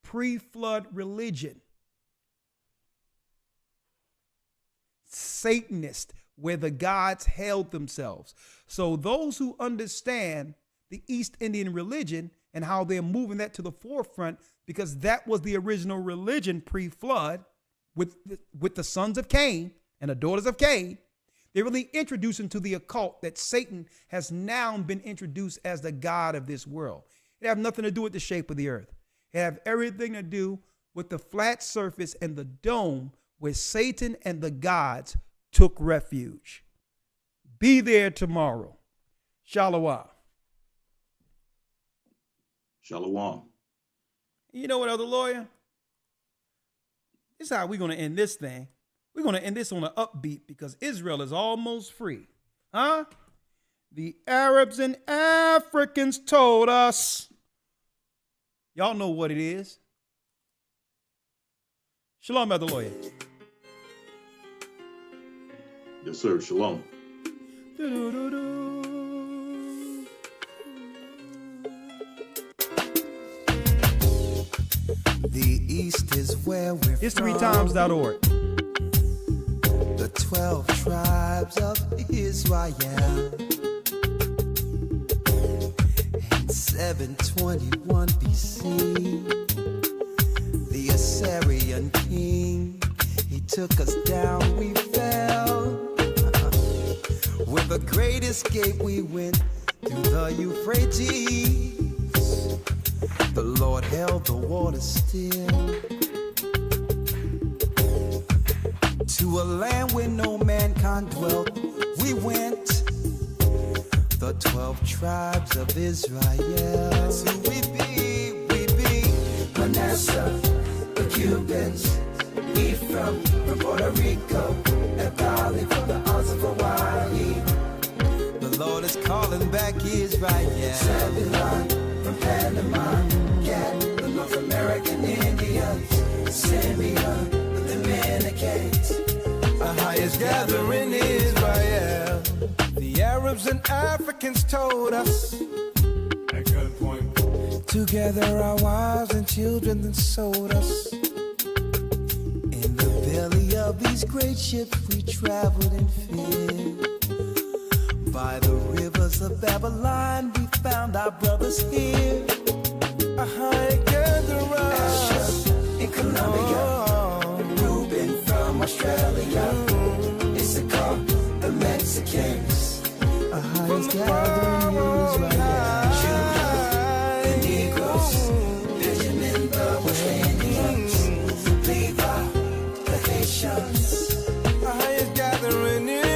pre-flood religion. Satanist, where the gods held themselves. So those who understand the East Indian religion and how they're moving that to the forefront, because that was the original religion pre-flood with the sons of Cain and the daughters of Cain, they're really introducing to the occult that Satan has now been introduced as the God of this world. It have nothing to do with the shape of the earth. It have everything to do with the flat surface and the dome where Satan and the gods took refuge. Be there tomorrow. Shalom. Shalom. You know what, other lawyer? This is how we're going to end this thing. We're going to end this on an upbeat because Israel is almost free. Huh? The Arabs and Africans told us. Y'all know what it is. Shalom, other lawyer. Yes, sir. Shalom. The East is where we're HistoryTimes.org. The 12 tribes of Israel. In 721 BC, the Assyrian king, he took us down, we fell. With a great escape, we went through the Euphrates. The Lord held the water still. To a land where no mankind dwelt, we went. The 12 tribes of Israel. That's who we be, Manasseh, the Cubans, Ephraim from Puerto Rico, and Bali from the Isles of Hawaii. The Lord is calling back Israel. Zebulon from Panama, Gad, the North American Indians, Simeon, the Dominicans. AHAYAH's gathering Israel. The Arabs and Africans told us. At gunpoint. Together our wives and children then sold us. In the belly of these great ships we traveled in fear. By the rivers of Babylon we found our brothers here. AHAYAH gathered us. In Colombia, Reuben from Australia, Issachar, the Mexicans. AHAYAH's gathering Israel. Judah, the Negroes, Benjamin, the West Indians, Levi, the Haitians. AHAYAH's gathering Israel.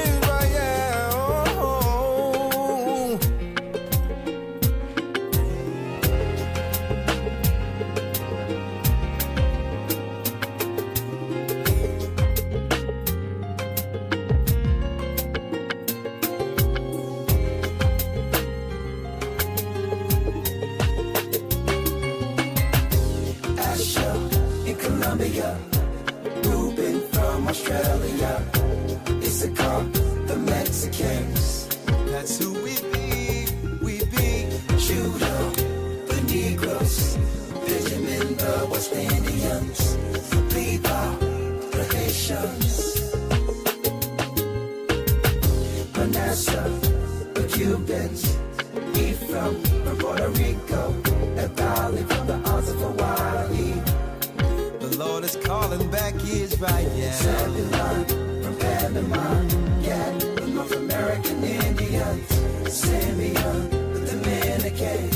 Reuben from Australia, Issachar, the Mexicans. That's who we be, Judah, the Negroes, Benjamin, the West Indians, Levi, the Haitians, Manasseh, the Cubans, Ephraim from Puerto Rico, and Bali from the Isles of Hawaii. The Lord is calling back Israel. Zebulon from Panama, Gad, the North American Indians, Simeon, the Dominicans.